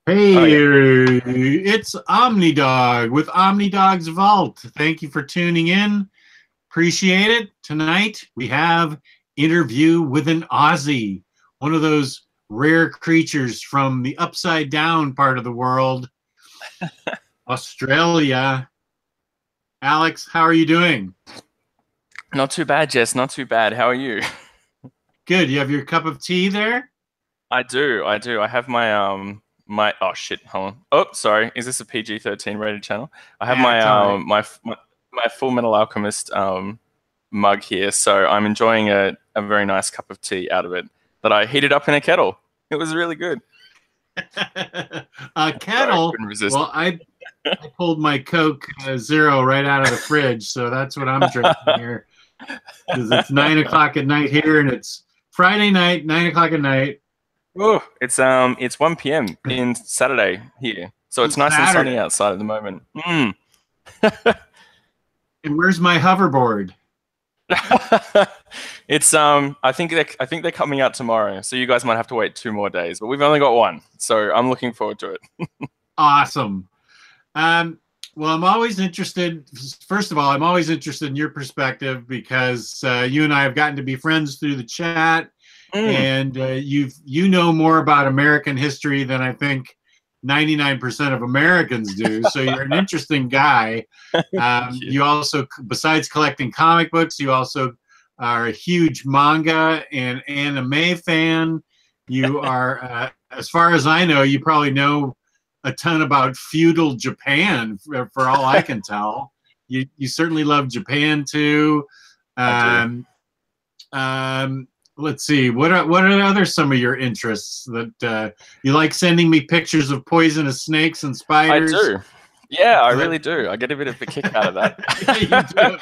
Oh Hey, yeah. it's OmniDog with OmniDog's Vault. Thank you for tuning in. Appreciate it. Tonight we have interview with an Aussie, one of those rare creatures from the upside down part of the world, Australia. Alex, how are you doing? Not too bad, Jess. Not too bad. How are you? Good. You have your cup of tea there? I do. I do. I have my oh shit. Hold on. Oh, sorry. Is this a PG-13 rated channel? I have Yeah, my it's all right. my Full Metal Alchemist mug here, so I'm enjoying a very nice cup of tea out of it that I heated up in a kettle. It was really good. A Sorry, I kettle. couldn't resist. Well, I pulled my Coke Zero right out of the fridge, so that's what I'm drinking here. Because it's 9 o'clock at night here, and it's Friday night, 9 o'clock at night. Oh, it's 1 p.m. in Saturday here, so it's It's nice and sunny Saturday. outside at the moment. And where's my hoverboard? It's I think they're coming out tomorrow, so you guys might have to wait 2 more days, but we've only got one, so I'm looking forward to it. Awesome. Um, well, I'm always interested. First of all, I'm always interested in your perspective because you and I have gotten to be friends through the chat, Mm. and you know more about American history than I think 99% of Americans do. So you're an interesting guy. Thank you. You also, besides collecting comic books, you also are a huge manga and anime fan. You are, as far as I know, you probably know a ton about feudal Japan, for all I can tell. You certainly love Japan too. I do. Um, let's see. What are other some of your interests that you like sending me pictures of poisonous snakes and I spiders? do. Yeah, I Is that really do. I get a bit of a kick out of yeah, you that. do.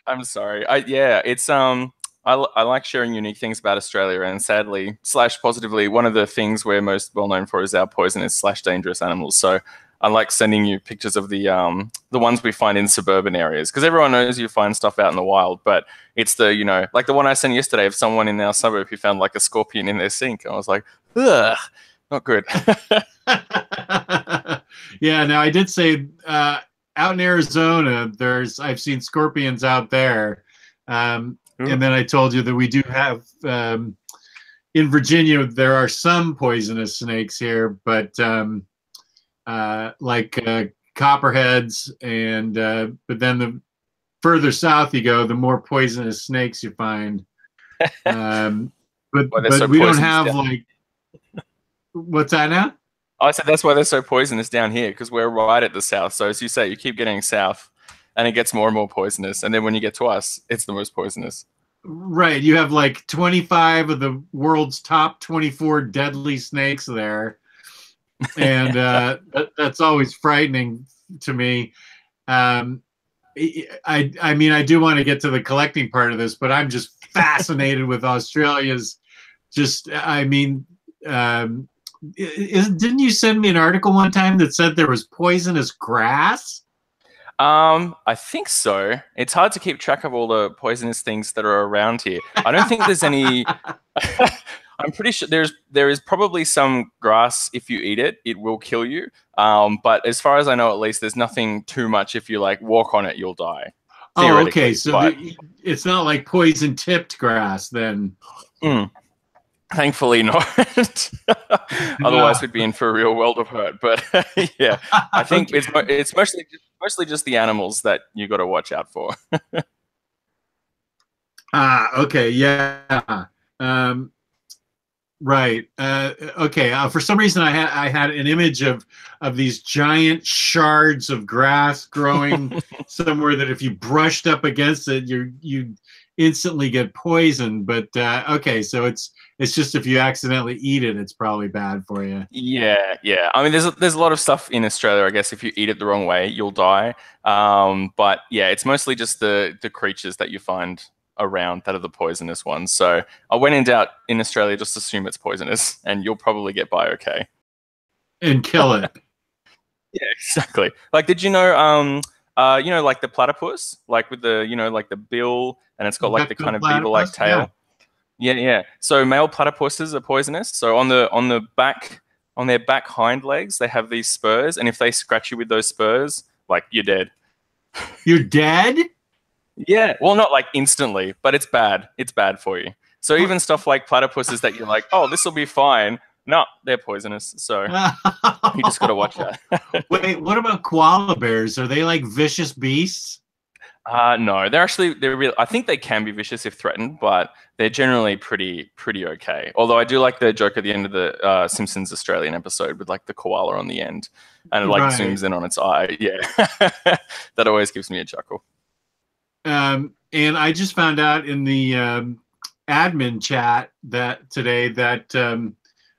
I'm sorry. Yeah, it's I like sharing unique things about Australia, and sadly slash positively, one of the things we're most well known for is our poisonous slash dangerous animals. So I like sending you pictures of the ones we find in suburban areas, because everyone knows you find stuff out in the wild, but it's the, like the one I sent yesterday of someone in our suburb who found like a scorpion in their sink. I was like, ugh, not good. Yeah, now I did say out in Arizona, I've seen scorpions out there, and then I told you that we do have in Virginia there are some poisonous snakes here, but like copperheads, and but then the further south you go, the more poisonous snakes you find. Um, but Why they're but so we don't poisonous have down. like what's that now? I said that's why they're so poisonous down here, because we're right at the south. So as you say, you keep getting south, and it gets more and more poisonous. And then when you get to us, it's the most poisonous. Right, you have like 25 of the world's top 24 deadly snakes there, and that's always frightening to me. Um, I mean, I do want to get to the collecting part of this, but I'm just fascinated with Australia's. Just, I mean, um, didn't you send me an article one time that said there was poisonous grass? I think so. It's hard to keep track of all the poisonous things that are around here. I don't think there's any. I'm pretty sure there is probably some grass. If you eat it, it will kill you. But as far as I know, at least there's nothing too much. If you like walk on it, you'll die Oh, okay. theoretically. So But it's not like poison tipped grass then. mm, thankfully not. Otherwise, Ah, we'd be in for a real world of hurt. But yeah, I think okay. it's mostly just the animals that you got to watch out for. Okay. Yeah. Um, right. Okay. For some reason, I had an image of these giant shards of grass growing somewhere that if you brushed up against it, you instantly get poisoned. But okay, so it's just if you accidentally eat it, it's probably bad for you. Yeah, yeah. I mean, there's a lot of stuff in Australia. I guess if you eat it the wrong way, you'll die. But yeah, it's mostly just the creatures that you find around that are the poisonous ones. So when in doubt in Australia, just assume it's poisonous, and you'll probably get by okay. And kill it. Yeah, exactly. Like, did you know, like the platypus, like with the, like the bill, and it's got like the Gecko kind of beaver-like platypus. Yeah. tail. Yeah, yeah. So male platypuses are poisonous. So on the back, on their back hind legs, they have these spurs, and if they scratch you with those spurs, like you're dead. You're dead? Yeah, well, not like instantly, but it's bad. It's bad for you. So even stuff like platypuses that you're like, oh, this will be fine. No, they're poisonous. So you just got to watch that. Wait, what about koala bears? Are they like vicious beasts? No, they're real. I think they can be vicious if threatened, but they're generally pretty okay. Although I do like the joke at the end of the Simpsons Australian episode with like the koala on the end, and it like zooms in on its eye. Yeah, that always gives me a chuckle. And I just found out in the admin chat that today that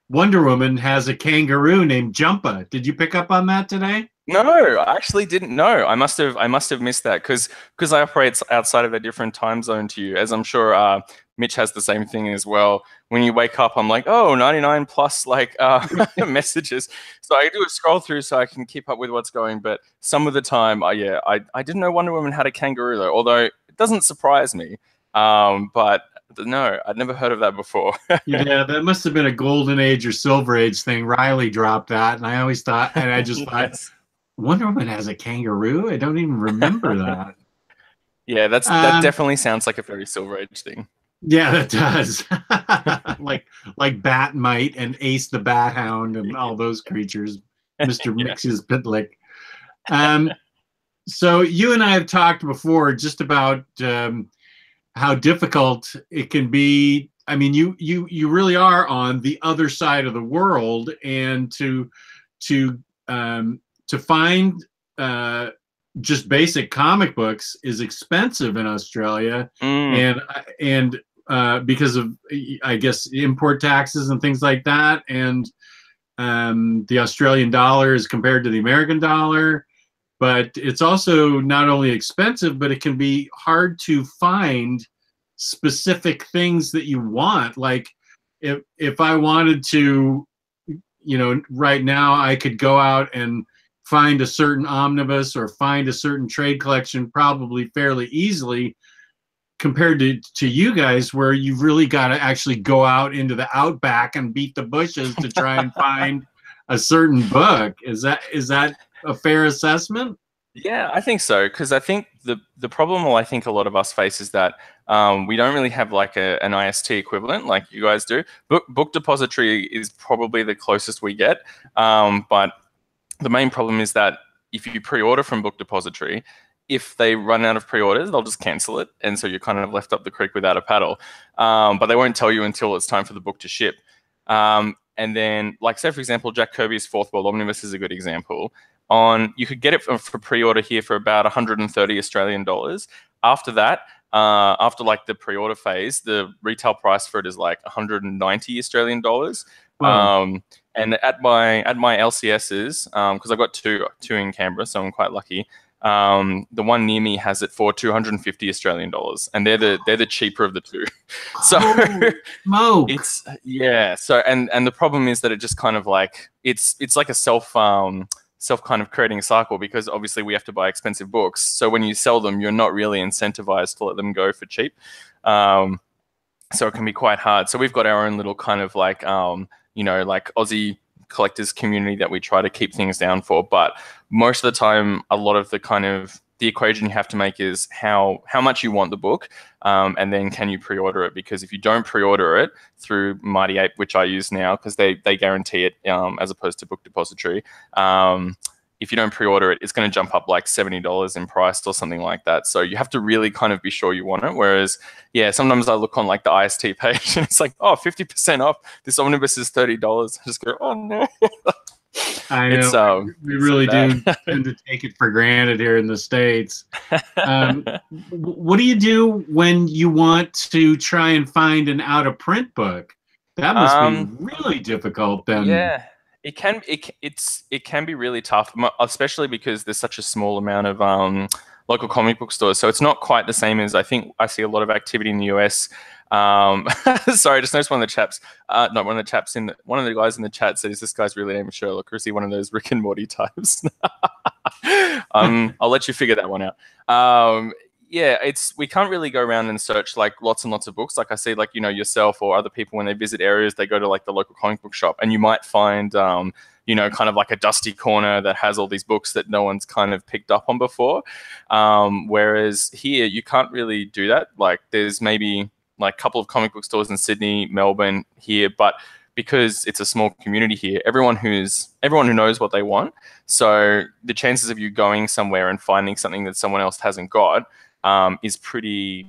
Wonder Woman has a kangaroo named Jumpa. Did you pick up on that today? No, I actually didn't know. I must have missed that because I operate outside of a different time zone to you, as I'm sure Mitch has the same thing as well. When you wake up, I'm like, oh, 99 plus like messages. So I do a scroll through so I can keep up with what's going. But some of the time, I didn't know Wonder Woman had a kangaroo though, although it doesn't surprise me. But no, I'd never heard of that before. Yeah, that must have been a golden age or silver age thing. Riley dropped that, and I always thought, and I just thought, yes. Wonder Woman has a kangaroo? I don't even remember that. Yeah, that definitely sounds like a very Silver Age thing. Yeah, it does. like Batmite and Ace the Bat Hound and all those creatures. Mr. Mix's Pitlick. So you and I have talked before just about how difficult it can be. I mean, you really are on the other side of the world, and to find just basic comic books is expensive in Australia, and because of, I guess, import taxes and things like that, and the Australian dollar is compared to the American dollar. But it's also not only expensive, but it can be hard to find specific things that you want. Like if I wanted to, right now I could go out and find a certain omnibus or find a certain trade collection probably fairly easily, compared to you guys, where you've really got to actually go out into the outback and beat the bushes to try and find a certain book. Is that a fair assessment? Yeah, I think so, because I think the problem I think a lot of us face is that we don't really have like an IST equivalent like you guys do. Book Depository is probably the closest we get, but the main problem is that if you pre-order from Book Depository, if they run out of pre-orders, they'll just cancel it, and so you're kind of left up the creek without a paddle. But they won't tell you until it's time for the book to ship. And then, like, say for example, Jack Kirby's Fourth World Omnibus is a good example. You could get it for pre-order here for about 130 Australian dollars. After that, after like the pre-order phase, the retail price for it is like 190 Australian dollars. Wow. And at my LCSs, because I've got two in Canberra, so I'm quite lucky. The one near me has it for 250 Australian dollars, and they're the cheaper of the two. So it's So and the problem is that it just kind of like it's like a self kind of creating cycle, because obviously we have to buy expensive books. So when you sell them, you're not really incentivized to let them go for cheap. So it can be quite hard. So we've got our own little kind of like like Aussie collectors community that we try to keep things down for. But most of the time, a lot of the equation you have to make is how much you want the book, and then can you pre-order it? Because if you don't pre-order it through Mighty Ape, which I use now because they guarantee it, as opposed to Book Depository, if you don't pre-order it, it's going to jump up like $70 in price or something like that. So you have to really kind of be sure you want it. Whereas, yeah, sometimes I look on like the IST page and it's like, oh, 50% off. This omnibus is $30. I just go, oh no. I know. We really do tend to take it for granted here in the States. What do you do when you want to try and find an out-of-print book? That must be really difficult then. Yeah. It can be really tough, especially because there's such a small amount of local comic book stores. So it's not quite the same as I think I see a lot of activity in the US. Sorry, I just noticed one of the guys in the chat said, "Is this guy's really name Sherlock, or is he one of those Rick and Morty types?" I'll let you figure that one out. yeah, we can't really go around and search like lots and lots of books. Like I see, like, yourself or other people when they visit areas, they go to like the local comic book shop, and you might find kind of like a dusty corner that has all these books that no one's kind of picked up on before. Whereas here, you can't really do that. Like, there's maybe like a couple of comic book stores in Sydney, Melbourne, here, but because it's a small community here, everyone who knows what they want. So the chances of you going somewhere and finding something that someone else hasn't got is pretty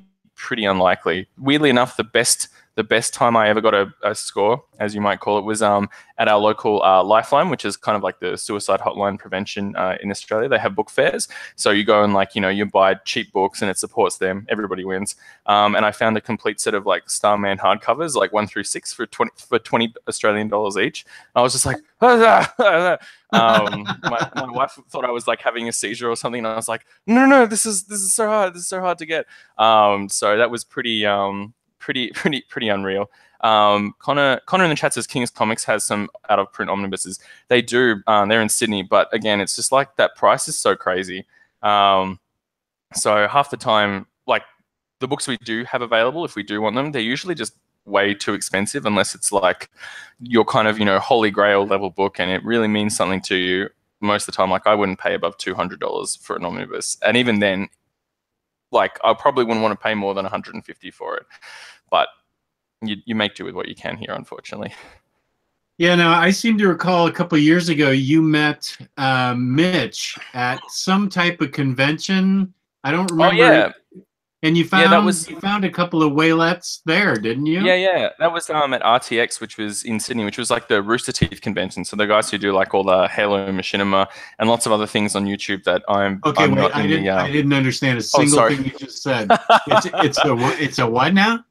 unlikely. Weirdly enough, the best time I ever got a score, as you might call it, was at our local Lifeline, which is kind of like the suicide hotline prevention in Australia. They have book fairs, so you go and you buy cheap books and it supports them. Everybody wins. And I found a complete set of like Starman hardcovers, like 1 through 6 for 20 Australian dollars each. And I was just like, my wife thought I was like having a seizure or something, and I was like, no, this is so hard. This is so hard to get. So that was pretty unreal. Connor in the chat says King's Comics has some out of print omnibuses. They do. They're in Sydney, but again, it's just like that price is so crazy. So half the time, like the books we do have available, if we do want them, they're usually just way too expensive unless it's like your kind of holy grail level book and it really means something to you. Most of the time, like I wouldn't pay above $200 for an omnibus, and even then, like I probably wouldn't want to pay more than $150 for it. But you make do with what you can here, unfortunately. Yeah, now I seem to recall a couple of years ago you met Mitch at some type of convention. I don't remember. Oh yeah. And you found a couple of whalettes there, didn't you? Yeah. That was at RTX, which was in Sydney, which was like the Rooster Teeth convention. So the guys who do like all the Halo Machinima and lots of other things on YouTube that I'm not I didn't understand a single thing you just said. It's a what now?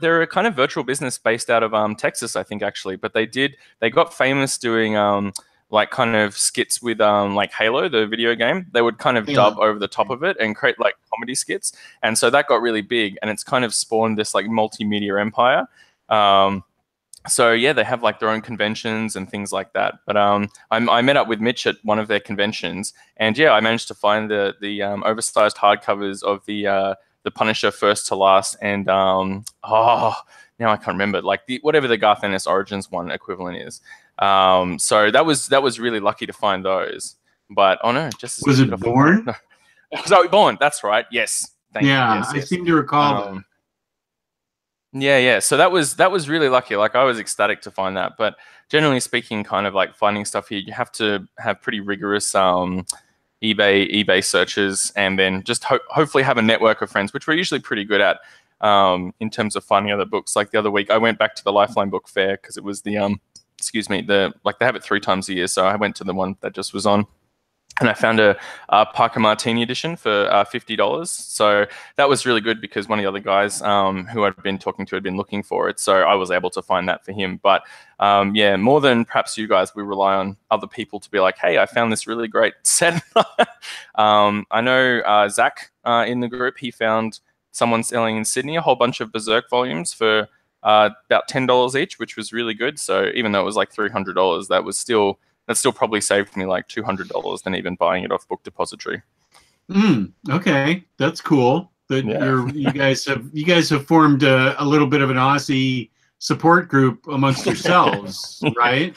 They're a kind of virtual business based out of Texas, I think, actually. But they got famous doing like kind of skits with like Halo, the video game. They would kind of dub over the top of it and create like comedy skits. And so that got really big, and it's kind of spawned this like multimedia empire. So yeah, they have like their own conventions and things like that. But I met up with Mitch at one of their conventions, and yeah, I managed to find the oversized hardcovers of the Punisher First to Last, and now I can't remember, like whatever the Garth Ennis Origins one equivalent is. So that was really lucky to find those. But oh no, just was it Born? So Born, that's right. Yes. Thank you. Yes. I seem to recall that. Yeah. So that was really lucky. Like I was ecstatic to find that. But generally speaking, kind of like finding stuff here, you have to have pretty rigorous eBay searches, and then just hopefully have a network of friends, which we're usually pretty good at in terms of finding other books. Like the other week, I went back to the Lifeline book fair because it was the like they have it 3 times a year, so I went to the one that just was on. And I found a Parker Martini edition for $50. So that was really good because one of the other guys who I'd been talking to had been looking for it. So I was able to find that for him. But yeah, more than perhaps you guys, we rely on other people to be like, hey, I found this really great set. I know Zach in the group, he found someone selling in Sydney a whole bunch of Berserk volumes for about $10 each, which was really good. So even though it was like $300, that still probably saved me like $200 than even buying it off Book Depository. Okay, that's cool. You guys have formed a little bit of an Aussie support group amongst yourselves, right?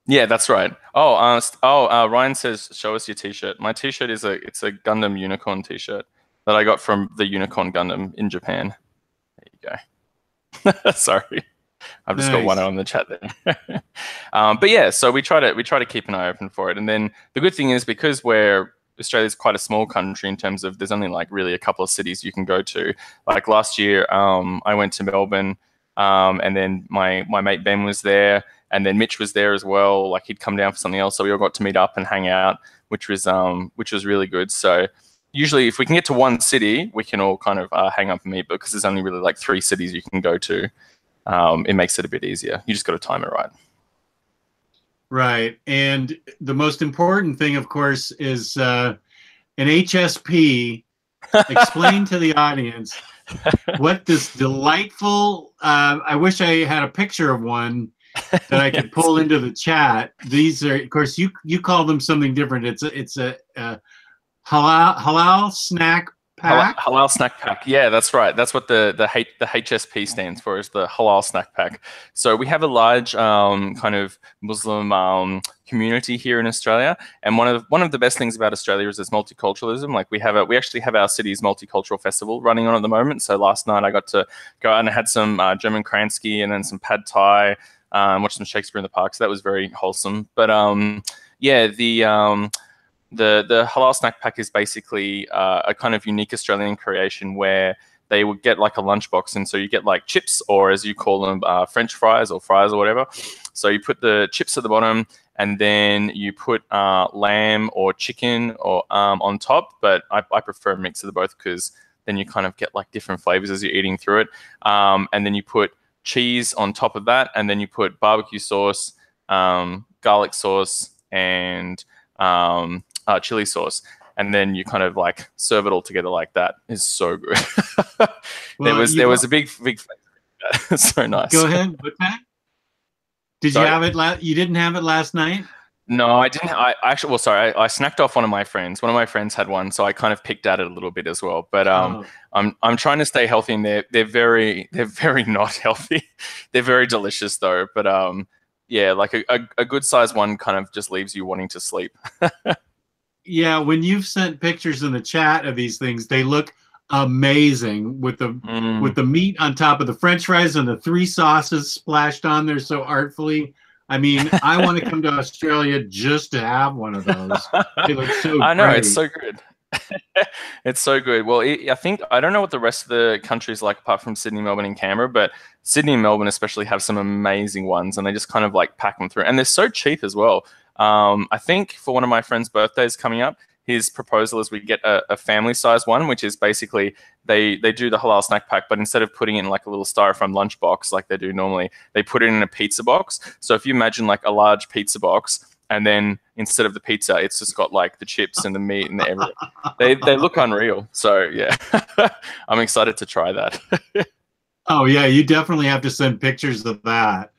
Yeah, that's right. Ryan says, show us your T-shirt. My T-shirt it's a Gundam Unicorn T-shirt that I got from the Unicorn Gundam in Japan. There you go. Sorry. I've just got one on the chat there. But yeah, so we try to keep an eye open for it. And then the good thing is, because Australia's quite a small country in terms of there's only like really a couple of cities you can go to. Like last year, I went to Melbourne, and then my mate Ben was there, and then Mitch was there as well. Like he'd come down for something else, so we all got to meet up and hang out, which was really good. So usually, if we can get to one city, we can all kind of hang up and meet. Because there's only really like 3 cities you can go to. It makes it a bit easier. You just got to time it right. Right. And the most important thing, of course, is an HSP. Explain to the audience what this delightful, I wish I had a picture of one that I could pull into the chat. These are, of course, you call them something different. It's a Halal snack pack. Halal snack pack. Yeah, that's right. That's what the HSP stands for, is the halal snack pack. So we have a large kind of Muslim community here in Australia, and one of the best things about Australia is its multiculturalism. Like we actually have our city's multicultural festival running on at the moment. So last night I got to go out and I had some German Kransky and then some pad thai, watched some Shakespeare in the Park. So that was very wholesome. But yeah, the halal snack pack is basically a kind of unique Australian creation where they would get like a lunchbox, and so you get like chips, or as you call them, French fries or fries or whatever. So you put the chips at the bottom, and then you put lamb or chicken or on top. But I prefer a mix of the both, because then you kind of get like different flavors as you're eating through it. And then you put cheese on top of that, and then you put barbecue sauce, garlic sauce, and chili sauce, and then you kind of like serve it all together like that. It's so good. Well, there was a big flavor. It's so nice. Go ahead. What's that? Did Sorry? you have it? You didn't have it last night? No, I didn't. I actually, well, sorry, I snacked off one of my friends. One of my friends had one, so I kind of picked at it a little bit as well. But Oh, I'm trying to stay healthy, and they're very not healthy. They're very delicious though. But yeah, like a good size one kind of just leaves you wanting to sleep. yeah. When you've sent pictures in the chat of these things, they look amazing with Mm. the meat on top of the French fries and the three sauces splashed on there so artfully. I mean, I want to come to Australia just to have one of those. They look so I know, it's great. so good. It's so good. Well, I think I don't know what the rest of the country is like apart from Sydney, Melbourne, and Canberra, but Sydney and Melbourne especially have some amazing ones, and they just kind of like pack them through, and they're so cheap as well. I think for one of my friends' birthdays coming up, his proposal is we get a family size one, which is basically they do the halal snack pack, but instead of putting it in like a little styrofoam lunchbox like they do normally, they put it in a pizza box. So if you imagine like a large pizza box, and then instead of the pizza, it's just got like the chips and the meat and everything. They look unreal. So yeah, I'm excited to try that. Oh yeah, you definitely have to send pictures of that.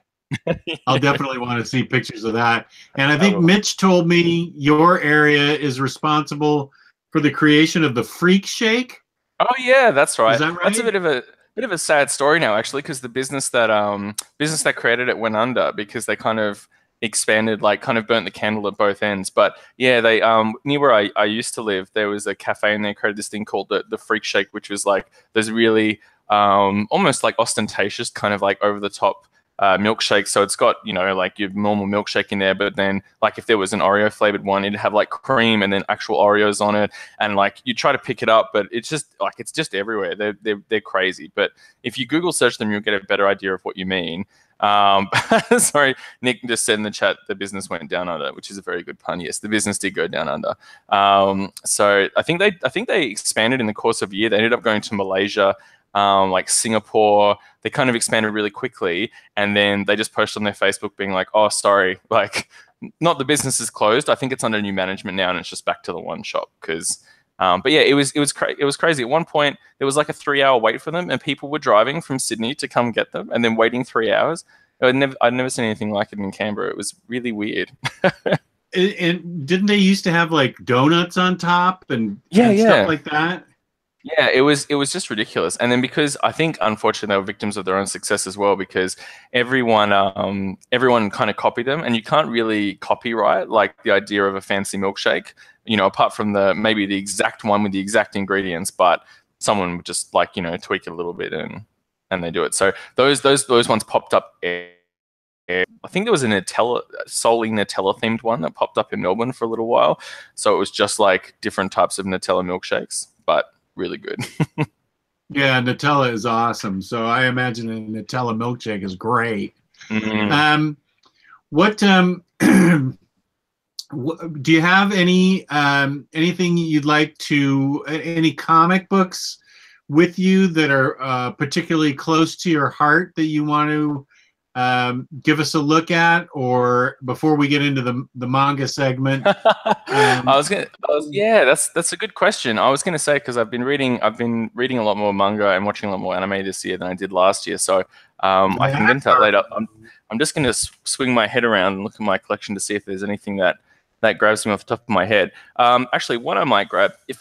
I'll definitely want to see pictures of that. And I think Mitch told me your area is responsible for the creation of the Freak Shake. Oh yeah, that's right. Is that That's a right? bit of a sad story now, actually, because the business that created it went under because they kind of expanded, like kind of burnt the candle at both ends. But yeah, they near where I used to live, there was a cafe and they created this thing called the Freak Shake, which was like there's really almost like ostentatious, kind of like over the top milkshake. So it's got, like your normal milkshake in there, but then like if there was an Oreo flavored one, it'd have like cream and then actual Oreos on it. And like you try to pick it up, but it's just everywhere. They're crazy. But if you Google search them, you'll get a better idea of what you mean. Sorry, Nick just said in the chat the business went down under, which is a very good pun. Yes, the business did go down under. So I think they expanded in the course of a year. They ended up going to Malaysia, like Singapore. They kind of expanded really quickly, and then they just posted on their Facebook being like, "Oh, sorry, like, not the business is closed. I think it's under new management now, and it's just back to the one shop." Because, but yeah, it was crazy. At one point, there was like a 3-hour wait for them, and people were driving from Sydney to come get them, and then waiting 3 hours. I'd never seen anything like it in Canberra. It was really weird. And didn't they used to have like donuts on top and Yeah, stuff like that? Yeah, it was just ridiculous. And then because I think unfortunately they were victims of their own success as well, because everyone kind of copied them, and you can't really copyright like the idea of a fancy milkshake, apart from maybe the exact one with the exact ingredients, but someone would just like, tweak it a little bit and they do it. So those ones popped up. I think there was a solely Nutella themed one that popped up in Melbourne for a little while. So it was just like different types of Nutella milkshakes, but really good. Yeah, Nutella is awesome. So I imagine a Nutella milkshake is great. Mm. What do you have anything you'd like to any comic books with you that are particularly close to your heart that you want to give us a look at, or before we get into the manga segment? Yeah, that's a good question. I was gonna say, because I've been reading a lot more manga and watching a lot more anime this year than I did last year. So I can get into that later. I'm just gonna swing my head around and look at my collection to see if there's anything that that grabs me off the top of my head. Actually, what I might grab is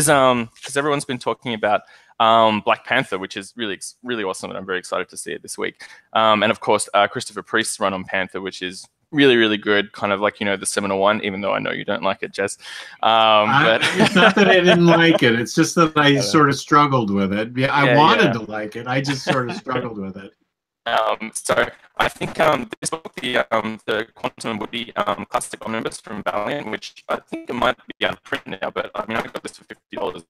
because everyone's been talking about Black Panther, which is really awesome, and I'm very excited to see it this week. And of course, Christopher Priest's run on Panther, which is really good, kind of like, the seminal one, even though I know you don't like it, Jess. But it's not that I didn't like it. It's just that I sort of struggled with it. Yeah, I wanted to like it. I just sort of struggled with it. So I think this book, the Quantum and Woody classic omnibus from Valiant, which I think it might be out of print now, but I mean, I got this for $50,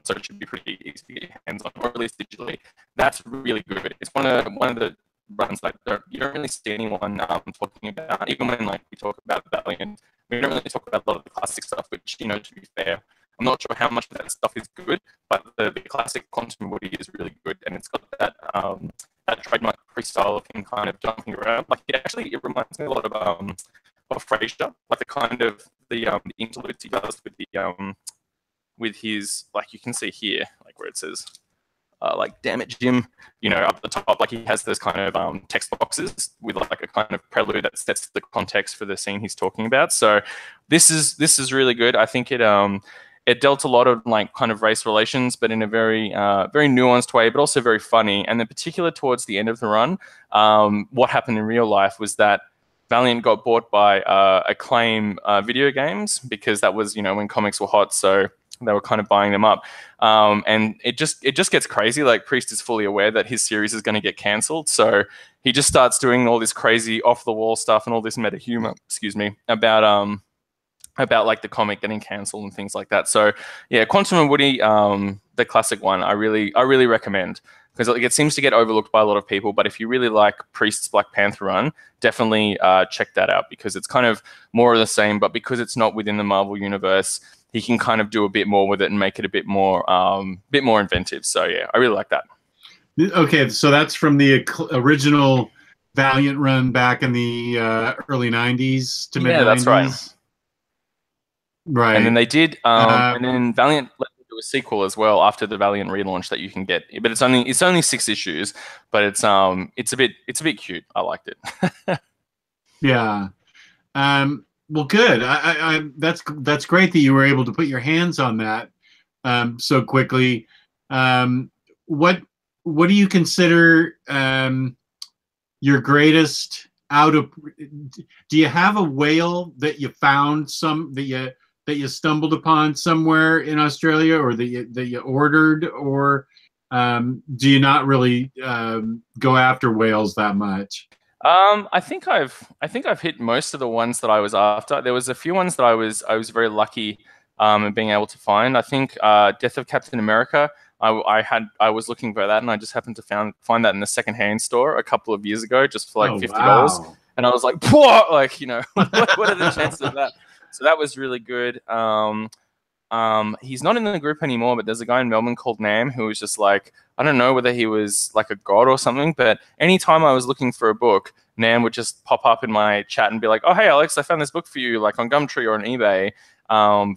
so it should be pretty easy to get your hands on, or at least digitally. That's really good. It's one of the runs that you don't really see anyone talking about, even when like we talk about Valiant. We don't really talk about a lot of the classic stuff, which, to be fair, I'm not sure how much of that stuff is good, but the classic Quantum and Woody is really good, and it's got that that trademark freestyle of him kind of jumping around. Like it reminds me a lot of Frasier, like the kind of the interludes he does with the with his, like, you can see here, like where it says like "damn it, Jim," up the top, like he has those kind of text boxes with like a kind of prelude that sets the context for the scene he's talking about. So this is really good. I think it dealt a lot of like kind of race relations, but in a very very nuanced way, but also very funny. And in particular, towards the end of the run, what happened in real life was that Valiant got bought by Acclaim video games, because that was, when comics were hot, so they were kind of buying them up. And it just gets crazy. Like, Priest is fully aware that his series is going to get cancelled, so he just starts doing all this crazy off the wall stuff and all this meta humor, about like the comic getting cancelled and things like that. So yeah, Quantum and Woody, the classic one, I really recommend, because it seems to get overlooked by a lot of people. But if you really like Priest's Black Panther run, definitely check that out, because it's kind of more of the same, but because it's not within the Marvel universe, he can kind of do a bit more with it and make it a bit more inventive. So yeah, I really like that. Okay, so that's from the original Valiant run back in the early 90s to mid 90s. Yeah, that's right. Right. And then they did, and then Valiant let them do a sequel as well after the Valiant relaunch that you can get. But it's only 6 issues, but it's a bit cute. I liked it. Yeah. Well, good. That's great that you were able to put your hands on that so quickly. What do you consider your greatest do you have a whale that you found that you stumbled upon somewhere in Australia, or that you ordered, or do you not really go after whales that much? I think I've hit most of the ones that I was after. There was a few ones that I was very lucky in being able to find. I think Death of Captain America, I was looking for that, and I just happened to find that in the secondhand store a couple of years ago, just for like $50. Wow. And I was like, what? Like, what are the chances of that? So that was really good. He's not in the group anymore, but there's a guy in Melbourne called Nam who was just like, I don't know whether he was like a god or something, but anytime I was looking for a book, Nam would just pop up in my chat and be like, oh, hey, Alex, I found this book for you, like on Gumtree or on eBay,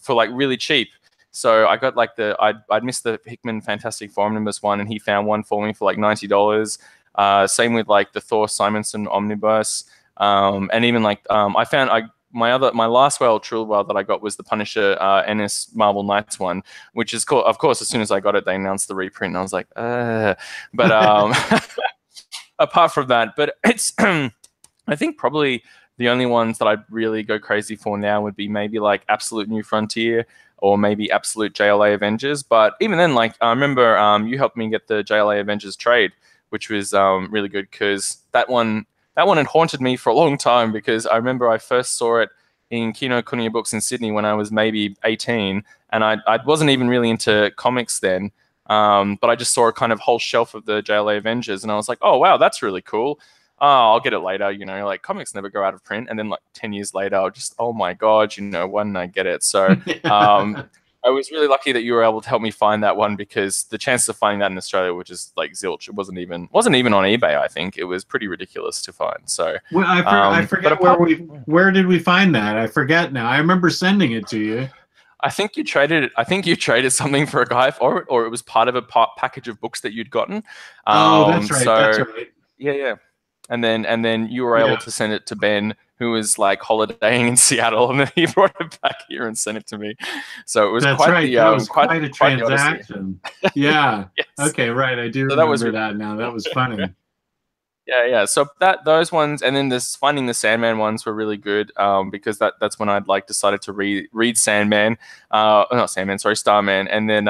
for like really cheap. So I got like I'd missed the Hickman Fantastic Four Omnibus one, and he found one for me for like $90. Same with like the Thor Simonson Omnibus. And even like I found my last whale, Trill Whale, that I got was the Punisher Ennis Marvel Knights one, which is cool. Of course, as soon as I got it, they announced the reprint, and I was like, but apart from that, but it's I think probably the only ones that I'd really go crazy for now would be maybe like Absolute New Frontier, or maybe Absolute JLA Avengers. But even then, like, I remember you helped me get the JLA Avengers trade, which was really good, because that one had haunted me for a long time, because I remember I first saw it in Kino Kuniya Books in Sydney when I was maybe 18, and I wasn't even really into comics then, but I just saw a kind of whole shelf of the JLA Avengers, and I was like, oh, wow, that's really cool. Oh, I'll get it later, like comics never go out of print. And then like 10 years later, I'll just, oh my God, why didn't I get it? So I was really lucky that you were able to help me find that one, because the chances of finding that in Australia were just like zilch. It wasn't even on eBay. I think it was pretty ridiculous to find. So well, I forget where did we find that? I forget now. I remember sending it to you. I think you traded something for a guy for it, or it was part of a package of books that you'd gotten. Oh, that's right. That's right. Yeah. And then you were able to send it to Ben, who was like holidaying in Seattle, and then he brought it back here and sent it to me. So it was That's quite right. the That was quite quite a quite the odyssey. transaction. Yeah. Yes. Okay, right. I do So that was remember really that now. That cool. was funny. Yeah. So those ones, and then this Finding the Sandman ones were really good, because that's when I'd like decided to read Sandman, not Sandman, sorry, Starman, and then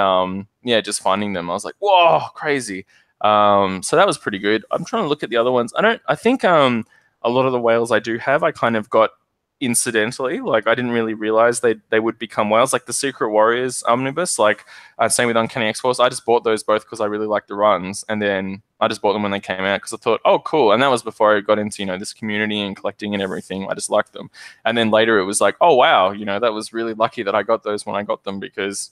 yeah, just finding them, I was like, whoa, crazy. So that was pretty good. I'm trying to look at the other ones. I think a lot of the whales I do have, I kind of got incidentally. Like I didn't really realize they would become whales. Like the Secret Warriors omnibus, like same with Uncanny X-Force. I just bought those both because I really liked the runs, and then I just bought them when they came out because I thought, oh, cool. And that was before I got into this community and collecting and everything. I just liked them, and then later it was like, oh wow, that was really lucky that I got those when I got them because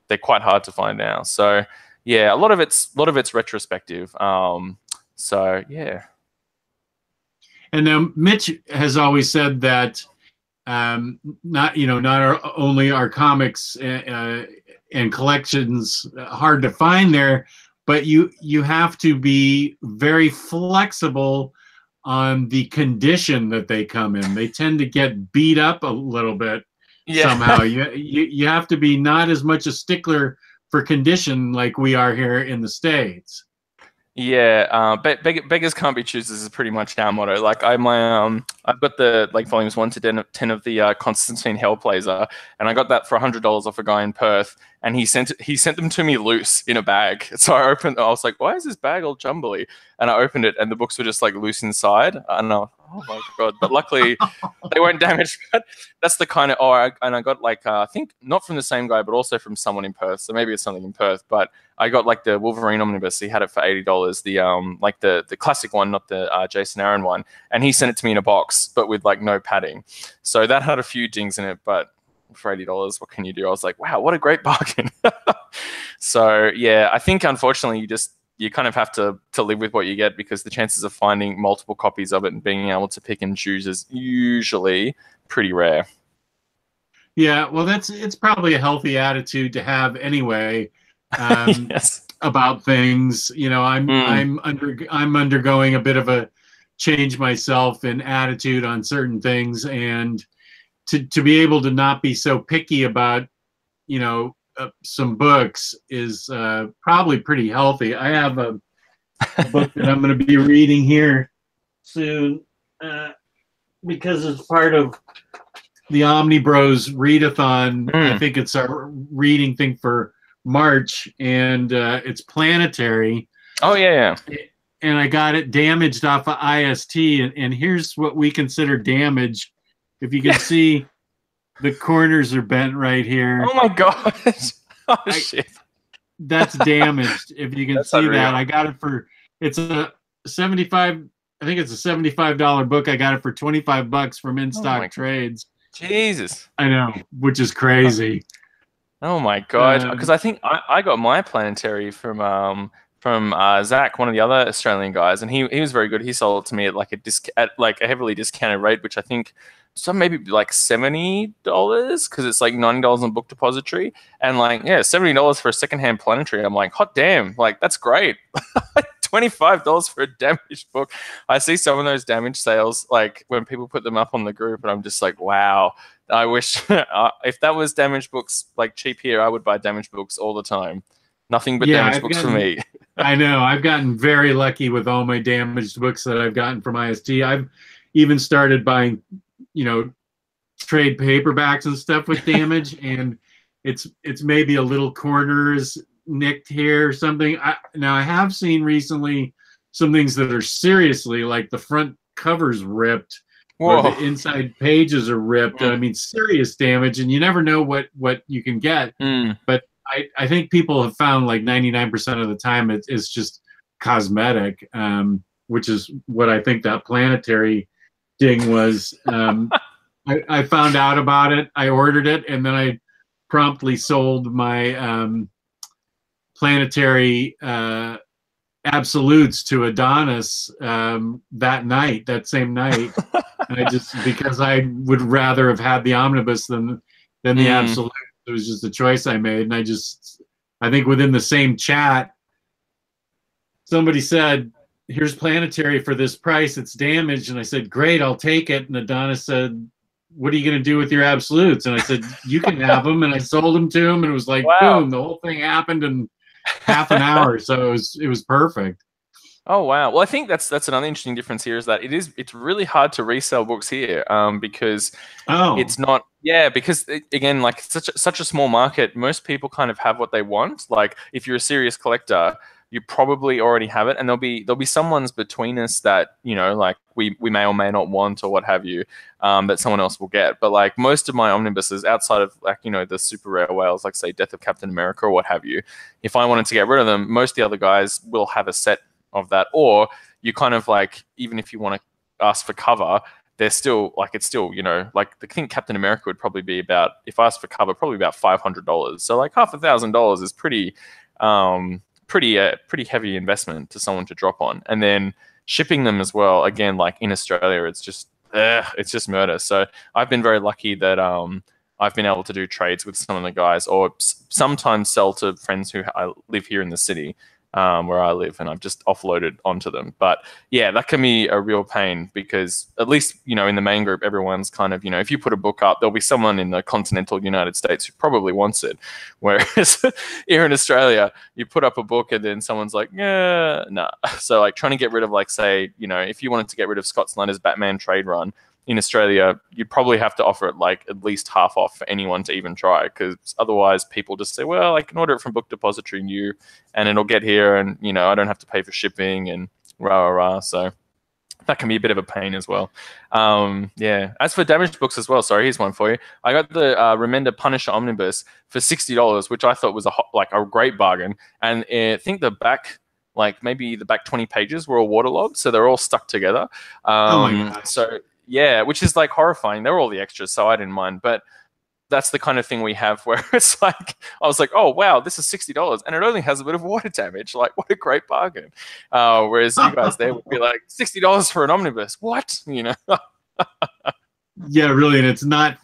they're quite hard to find now. So yeah, a lot of it's retrospective. So yeah. And now Mitch has always said that not only are comics and collections hard to find there, but you have to be very flexible on the condition that they come in. They tend to get beat up a little bit somehow. You have to be not as much a stickler for condition like we are here in the States. Yeah, beggars can't be choosers is pretty much our motto. Like I've got the volumes 1 to 10 of the Constantine Hellblazer, and I got that for $100 off a guy in Perth, and he sent them to me loose in a bag. So I was like, why is this bag all jumbly? And I opened it, and the books were just like loose inside. And oh my god! But luckily, they weren't damaged. But that's the kind of I got like I think not from the same guy, but also from someone in Perth. So maybe it's something in Perth, but I got like the Wolverine omnibus. He had it for $80. The classic one, not the Jason Aaron one, and he sent it to me in a box, but with like no padding. So that had a few dings in it, but for $80, what can you do? I was like, wow, what a great bargain. So yeah, I think unfortunately you kind of have to live with what you get because the chances of finding multiple copies of it and being able to pick and choose is usually pretty rare. Yeah, well, it's probably a healthy attitude to have anyway. Yes. About things. I'm undergoing a bit of a change myself in attitude on certain things, and to be able to not be so picky about some books is probably pretty healthy. I have a book that I'm going to be reading here soon because it's part of the Omnibros Readathon. I think it's our reading thing for March, and it's Planetary. Oh yeah. And I got it damaged off of IST, and here's what we consider damage. If you can see, the corners are bent right here. Oh my gosh! Oh shit! That's damaged. If you can see unreal. that, I got it for it's a 75. I think it's a $75 book. I got it for $25 from In Stock Trades. Jesus! I know, which is crazy. Oh my god! Because I think I got my Planetary from Zach, one of the other Australian guys, and he was very good. He sold it to me at like a heavily discounted rate, which I think maybe like $70 because it's like $90 on Book Depository, and like $70 for a secondhand Planetary. I'm like, hot damn, like that's great. $25 for a damaged book. I see some of those damaged sales like when people put them up on the group, and I'm just like, wow. I wish if that was damaged books like cheap here, I would buy damaged books all the time. Nothing but damaged books for me. I know. I've gotten very lucky with all my damaged books that I've gotten from IST. I've even started buying, trade paperbacks and stuff with damage, and it's maybe a little corners nicked here or something. Now I have seen recently some things that are seriously like the front cover's ripped. Whoa. Or the inside pages are ripped. I mean, serious damage, and you never know what you can get. But I think people have found like 99% of the time it's just cosmetic, which is what I think that Planetary ding was. I found out about it. I ordered it, and then I promptly sold my Planetary absolutes to Adonis that same night. Because I would rather have had the omnibus than the absolute. It was just a choice I made, and I think within the same chat, somebody said, here's Planetary for this price. It's damaged. And I said, great, I'll take it. And Adonis said, what are you going to do with your absolutes? And I said, you can have them. And I sold them to him. And it was like, Wow. boom, the whole thing happened in half an hour. So it was perfect. Oh wow. Well, I think that's another interesting difference here is that it's really hard to resell books here because Oh, it's not, yeah, because again, like such a small market, most people kind of have what they want. Like if you're a serious collector, you probably already have it, and there'll be some ones between us that, you know, like we may or may not want or what have you, that someone else will get. But like most of my omnibuses outside of, like, you know, the super rare whales, like say Death of Captain America or what have you, if I wanted to get rid of them, most of the other guys will have a set of that. Or you kind of like, even if you want to ask for cover, they're still like, it's still, you know, like I think Captain America would probably be about, if I asked for cover, probably about $500. So like $500 is pretty heavy investment to someone to drop on. And then shipping them as well, again, like in Australia, it's just murder. So I've been very lucky that I've been able to do trades with some of the guys, or sometimes sell to friends who live here in the city, where I live, and I've just offloaded onto them. But yeah, that can be a real pain because at least, you know, in the main group, everyone's kind of, you know, if you put a book up, there'll be someone in the continental United States who probably wants it. Whereas here in Australia, you put up a book and then someone's like, yeah, nah. So like trying to get rid of, like, say, you know, if you wanted to get rid of Scott Snyder's Batman trade run, in Australia, you'd probably have to offer it like at least half off for anyone to even try, because otherwise people just say, well, I can order it from Book Depository New and it'll get here, and, you know, I don't have to pay for shipping and rah, rah, rah. So that can be a bit of a pain as well. Yeah. As for damaged books as well, sorry, here's one for you. I got the Remender Punisher Omnibus for $60, which I thought was a great bargain. And I think the back, like maybe the back 20 pages were all waterlogged, so they're all stuck together. oh my gosh. So yeah, which is like horrifying. They're all the extras, so I didn't mind. But that's the kind of thing we have where it's like, I was like, oh wow, this is $60 and it only has a bit of water damage. Like, what a great bargain. Whereas you guys there would be like, $60 for an omnibus. What? You know? Yeah, really. And it's not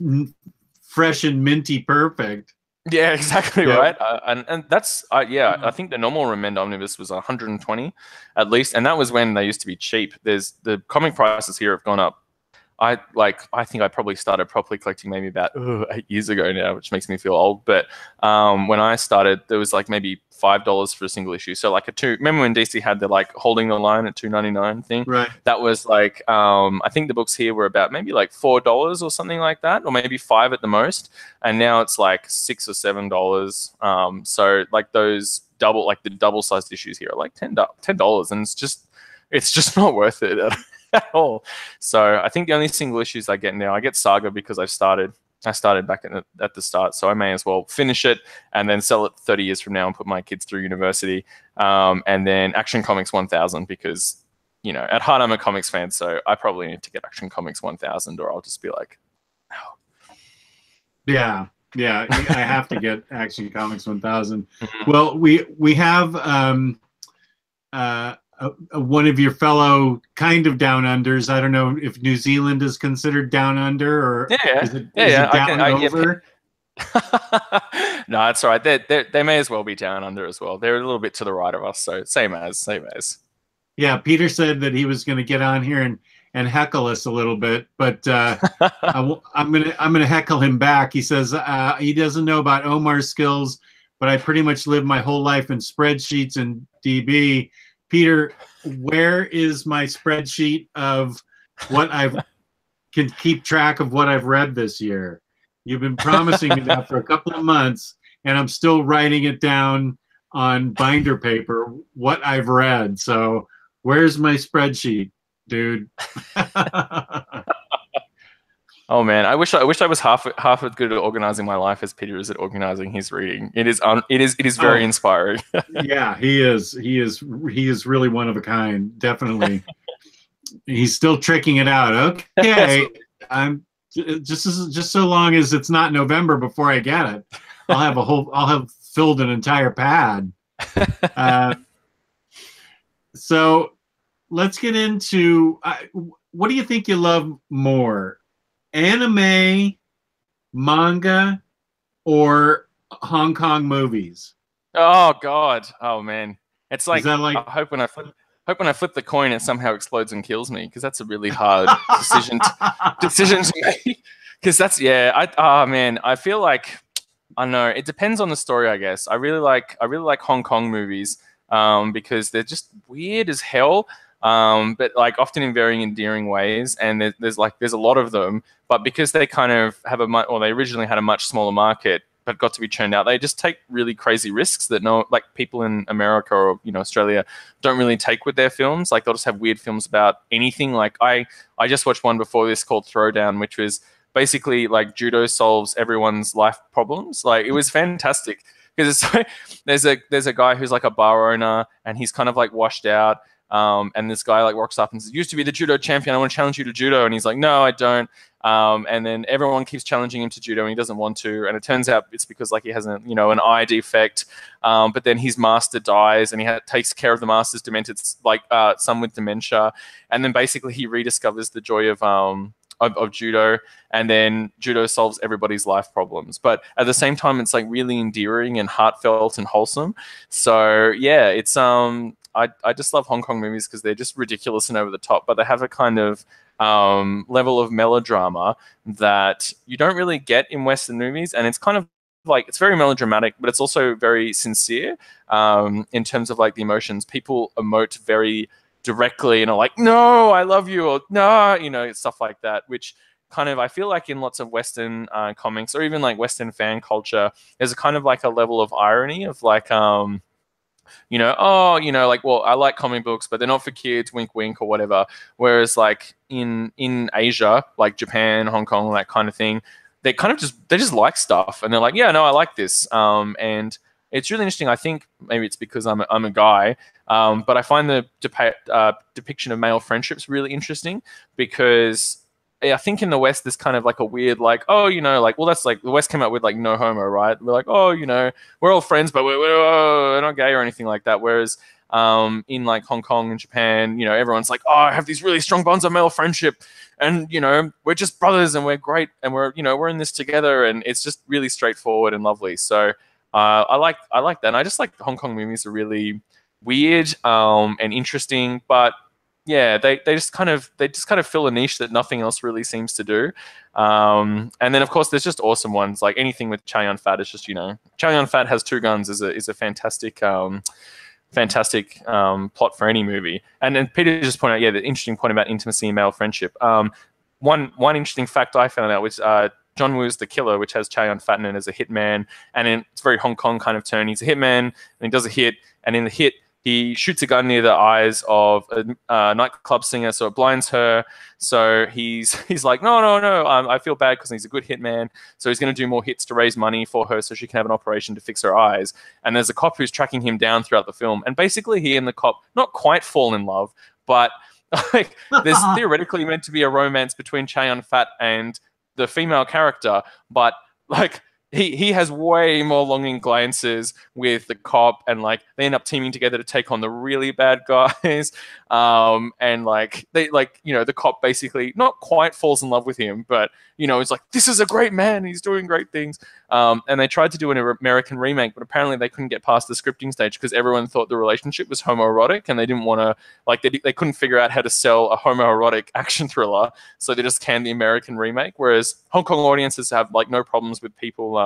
fresh and minty perfect. Yeah, exactly Yeah. right. And that's yeah, I think the normal Remend Omnibus was 120 at least, and that was when they used to be cheap. There's the comic prices here have gone up. I think I probably started properly collecting maybe about 8 years ago now, which makes me feel old. But when I started, there was like maybe $5 for a single issue. So like remember when DC had the like holding the line at $2.99 thing? Right. That was like I think the books here were about maybe like $4 or something like that, or maybe $5 at the most. And now it's like $6 or $7. So like those the double sized issues here are like $10, and it's just not worth it at all. So I think the only single issues I get now, I get Saga because I started back at the start, so I may as well finish it and then sell it 30 years from now and put my kids through university. And then Action Comics 1000 because, you know, at heart I'm a comics fan, so I probably need to get Action Comics 1000 or I'll just be like, oh. Yeah, I have to get Action Comics 1000. Well, we have one of your fellow kind of down unders. I don't know if New Zealand is considered down under, or is it down over? No, that's all right. They may as well be down under as well. They're a little bit to the right of us, so same as. Yeah, Peter said that he was going to get on here and heckle us a little bit, but I'm gonna heckle him back. He says he doesn't know about Omar's skills, but I pretty much lived my whole life in spreadsheets and DB. Peter, where is my spreadsheet of what can keep track of what I've read this year? You've been promising me that for a couple of months, and I'm still writing it down on binder paper, what I've read. So where's my spreadsheet, dude? Oh man, I wish I was half as good at organizing my life as Peter is at organizing his reading. It is very inspiring. Yeah, he is really one of a kind, definitely. He's still tricking it out. Okay, I'm just so long as it's not November before I get it. I'll have filled an entire pad. So let's get into what do you think you love more? Anime, manga, or Hong Kong movies? Oh God! Oh man! It's like, Is that like I hope when I flip. hope when I flip the coin, it somehow explodes and kills me, because that's a really hard decision to make. Because that's yeah, oh man, I feel like I don't know. It depends on the story, I guess. I really like Hong Kong movies because they're just weird as hell, but like often in very endearing ways. And there's a lot of them, but because they kind of have they originally had a much smaller market, but got to be churned out. They just take really crazy risks that like people in America or Australia don't really take with their films. Like they'll just have weird films about anything. Like I just watched one before this called Throwdown, which was basically like judo solves everyone's life problems. Like it was fantastic because it's there's a guy who's like a bar owner and he's kind of like washed out. And this guy like rocks up and says, "Used to be the judo champion. I want to challenge you to judo." And he's like, "No, I don't." And then everyone keeps challenging him to judo and he doesn't want to. And it turns out it's because like he has an eye defect. But then his master dies and he takes care of the master's demented like son with dementia. And then basically he rediscovers the joy of judo, and then judo solves everybody's life problems. But at the same time, it's like really endearing and heartfelt and wholesome. So yeah, it's I just love Hong Kong movies because they're just ridiculous and over the top, but they have a kind of level of melodrama that you don't really get in Western movies, and it's kind of like it's very melodramatic, but it's also very sincere in terms of like the emotions. People emote very directly and are like, "No, I love you," or "No," stuff like that, which kind of I feel like in lots of Western comics or even like Western fan culture, there's a kind of like a level of irony of like like, well, I like comic books, but they're not for kids, wink, wink, or whatever. Whereas, like in Asia, like Japan, Hong Kong, that kind of thing, they just like stuff, and they're like, yeah, no, I like this. And it's really interesting. I think maybe it's because I'm a guy, but I find the depiction of male friendships really interesting because I think in the West there's kind of like a weird like, oh, like, well, that's like the West came out with like no homo, right? We're like, oh, we're all friends, but we're not gay or anything like that. Whereas in like Hong Kong and Japan, everyone's like, oh, I have these really strong bonds of male friendship, and we're just brothers and we're great and we're in this together, and it's just really straightforward and lovely. So I like that, and I just like Hong Kong movies are really weird and interesting, but yeah, they just kind of fill a niche that nothing else really seems to do. And then of course there's just awesome ones like anything with Chow Yun-fat is just Chow Yun-fat has two guns is a fantastic plot for any movie. And then Peter just pointed out the interesting point about intimacy and male friendship. One interesting fact I found out was John Woo's The Killer, which has Chow Yun-fat in it as a hitman, and it's very Hong Kong kind of turn. He's a hitman and he does a hit, and in the hit he shoots a gun near the eyes of a nightclub singer, so it blinds her. So he's like, no, I feel bad because he's a good hitman. So he's going to do more hits to raise money for her so she can have an operation to fix her eyes. And there's a cop who's tracking him down throughout the film. And basically he and the cop not quite fall in love, but like there's theoretically meant to be a romance between Chow Yun-fat and the female character, but like he has way more longing glances with the cop, and like they end up teaming together to take on the really bad guys. And like the cop basically not quite falls in love with him, but it's like, this is a great man, he's doing great things. And they tried to do an American remake, but apparently they couldn't get past the scripting stage because everyone thought the relationship was homoerotic, and they didn't want to they couldn't figure out how to sell a homoerotic action thriller, so they just canned the American remake. Whereas Hong Kong audiences have like no problems with people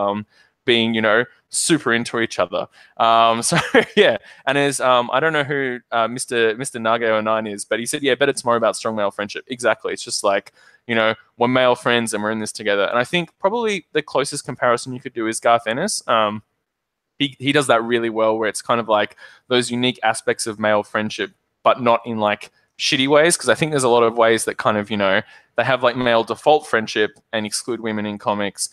being super into each other. So yeah, and as I don't know who Mr. Nage09 is, but he said, yeah, but it's more about strong male friendship. Exactly. It's just like, we're male friends and we're in this together. And I think probably the closest comparison you could do is Garth Ennis. He does that really well, where it's kind of like those unique aspects of male friendship, but not in like shitty ways, because I think there's a lot of ways that kind of, they have like male default friendship and exclude women in comics,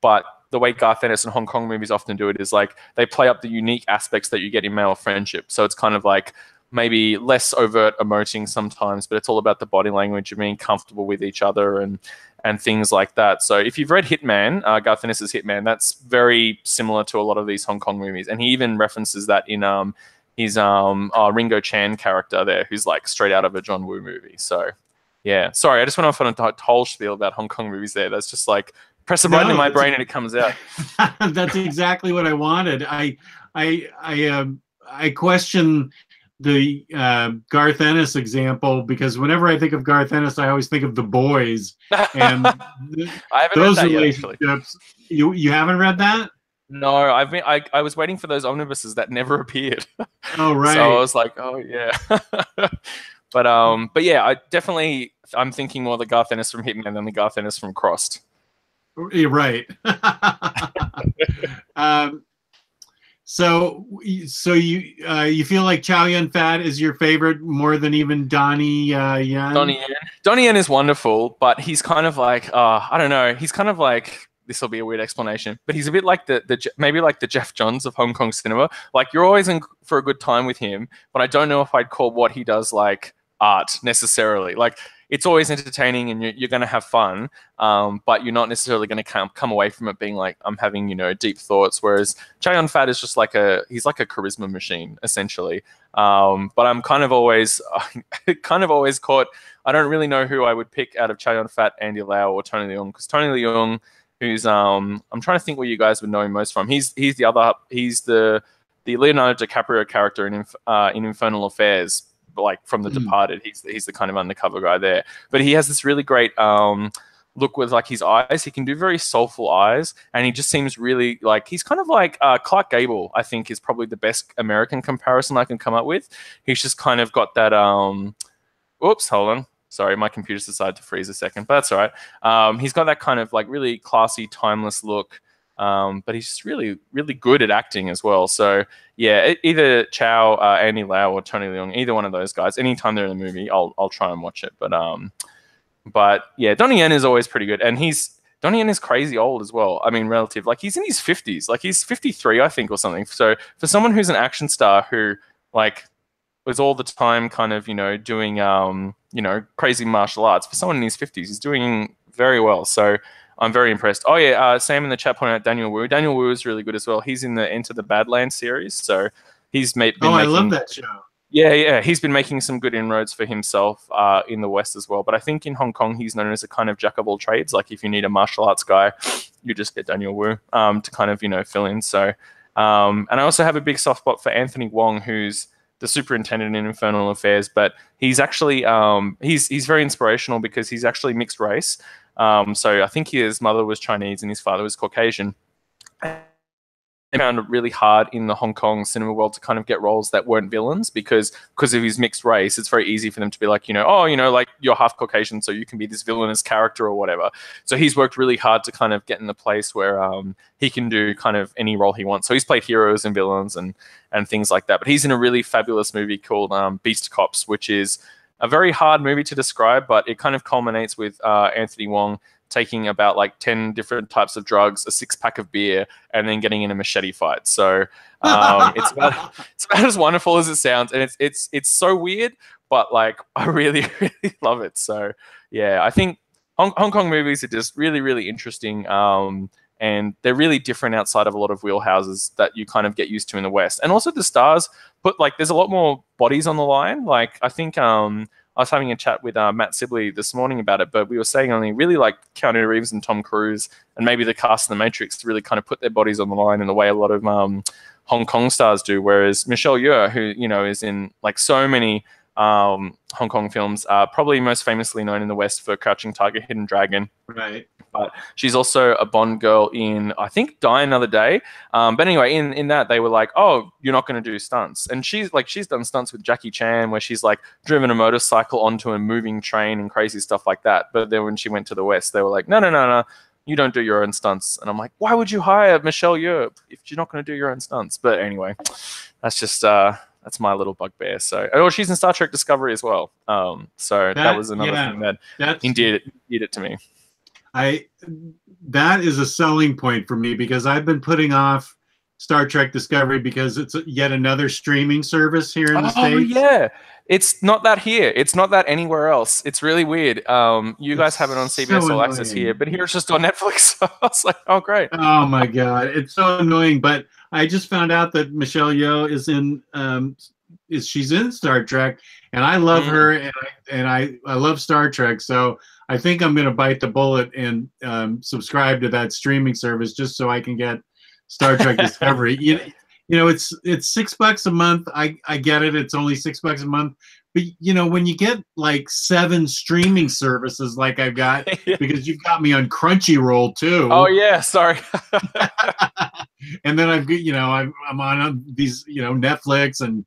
but the way Garth Ennis and Hong Kong movies often do it is like they play up the unique aspects that you get in male friendship. So it's kind of like maybe less overt emoting sometimes, but it's all about the body language and being comfortable with each other and things like that. So if you've read Hitman, Garth Ennis' Hitman, that's very similar to a lot of these Hong Kong movies. And he even references that in his Ringo Chan character there, who's like straight out of a John Woo movie. So yeah, sorry, I just went off on a whole spiel about Hong Kong movies there. That's just like, press a button in my brain and it comes out. That's exactly what I wanted. I question the Garth Ennis example, because whenever I think of Garth Ennis, I always think of The Boys, and I haven't read those that yet, actually. relationships. You haven't read that? No, I was waiting for those omnibuses that never appeared. Oh, So I right. was like, oh yeah. But yeah, I'm thinking more the Garth Ennis from Hitman than the Garth Ennis from Crossed. You're right. um, so you feel like Chow Yun Fat is your favorite more than even Donnie Yen? Donnie Yen. Donnie Yen is wonderful, but he's kind of like I don't know. He's kind of like this will be a weird explanation, but he's a bit like maybe like the Jeff Johns of Hong Kong cinema. Like you're always in for a good time with him, but I don't know if I'd call what he does like art necessarily. Like it's always entertaining and you're going to have fun, but you're not necessarily going to come away from it being like I'm having deep thoughts. Whereas Chow Yun Fat is just like he's like a charisma machine essentially. But I'm kind of always caught. I don't really know who I would pick out of Chow Yun Fat, Andy Lau, or Tony Leung, because Tony Leung, who's I'm trying to think where you guys would know him most from. He's the Leonardo DiCaprio character in Infernal Affairs, like from The Departed. He's the kind of undercover guy there. But he has this really great look with like his eyes. He can do very soulful eyes, and he just seems really like he's kind of like Clark Gable. I think is probably the best American comparison I can come up with. He's just kind of got that. Oops, hold on. Sorry, my computer's decided to freeze a second, but that's all right. He's got that kind of like really classy, timeless look, but he's just really, really good at acting as well. So yeah, either Chow, Andy Lau, or Tony Leung, either one of those guys. Anytime they're in the movie, I'll try and watch it. But yeah, Donnie Yen is always pretty good, and Donnie Yen is crazy old as well. I mean, relative, like he's in his 50s, like he's 53, I think, or something. So for someone who's an action star who like was all the time kind of doing crazy martial arts, for someone in his 50s, he's doing very well. So I'm very impressed. Oh yeah, Sam in the chat pointed out Daniel Wu. Daniel Wu is really good as well. He's in the Enter the Badlands series, so he's been I making. love that show. Yeah, he's been making some good inroads for himself in the West as well. But I think in Hong Kong, he's known as a kind of jack of all trades. Like if you need a martial arts guy, you just get Daniel Wu to kind of fill in. So, and I also have a big soft spot for Anthony Wong, who's the superintendent in Infernal Affairs. But he's actually he's very inspirational because he's actually mixed race. So I think his mother was Chinese and his father was Caucasian. I found it really hard in the Hong Kong cinema world to kind of get roles that weren't villains because of his mixed race. It's very easy for them to be like, like you're half Caucasian, so you can be this villainous character or whatever. So he's worked really hard to kind of get in the place where he can do kind of any role he wants. So he's played heroes and villains and things like that. But he's in a really fabulous movie called Beast Cops, which is a very hard movie to describe, but it kind of culminates with Anthony Wong taking about like 10 different types of drugs, a 6-pack of beer, and then getting in a machete fight. So it's about as wonderful as it sounds, and it's so weird, but like I really really love it. So yeah, I think Hong Kong movies are just really really interesting, and they're really different outside of a lot of wheelhouses that you kind of get used to in the West. And also the stars put like there's a lot more bodies on the line. Like I think I was having a chat with Matt Sibley this morning about it, but we were saying only really like Keanu Reeves and Tom Cruise and maybe the cast of The Matrix really kind of put their bodies on the line in the way a lot of Hong Kong stars do. Whereas Michelle Yeoh, who is in like so many Hong Kong films, probably most famously known in the West for Crouching Tiger, Hidden Dragon. Right. But she's also a Bond girl in, I think, Die Another Day. But anyway, in that, they were like, oh, you're not going to do stunts. And she's done stunts with Jackie Chan where she's like driven a motorcycle onto a moving train and crazy stuff like that. But then when she went to the West, they were like, no, you don't do your own stunts. And I'm like, why would you hire Michelle Yeoh if you're not going to do your own stunts? But anyway, that's just... that's my little bugbear. So, she's in Star Trek Discovery as well. So that was another thing that endeared it to me. That is a selling point for me because I've been putting off Star Trek Discovery because it's yet another streaming service here in the States. Oh yeah, it's not that here. It's not that anywhere else. It's really weird. You guys have it on CBS All Access here, but here it's just on Netflix. I was like, oh great. Oh my god, it's so annoying. But I just found out that Michelle Yeoh is in she's in Star Trek, and I love her, and I love Star Trek. So I think I'm going to bite the bullet and subscribe to that streaming service just so I can get Star Trek Discovery. it's $6 a month. I get it. It's only $6 a month. But when you get like 7 streaming services like I've got, Yeah. because you've got me on Crunchyroll Oh too, yeah, sorry. and then I've got I'm on these Netflix and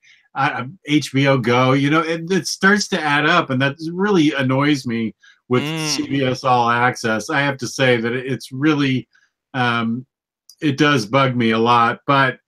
HBO Go. It starts to add up, and that really annoys me with Mm. CBS All Access. I have to say that it's really it does bug me a lot. But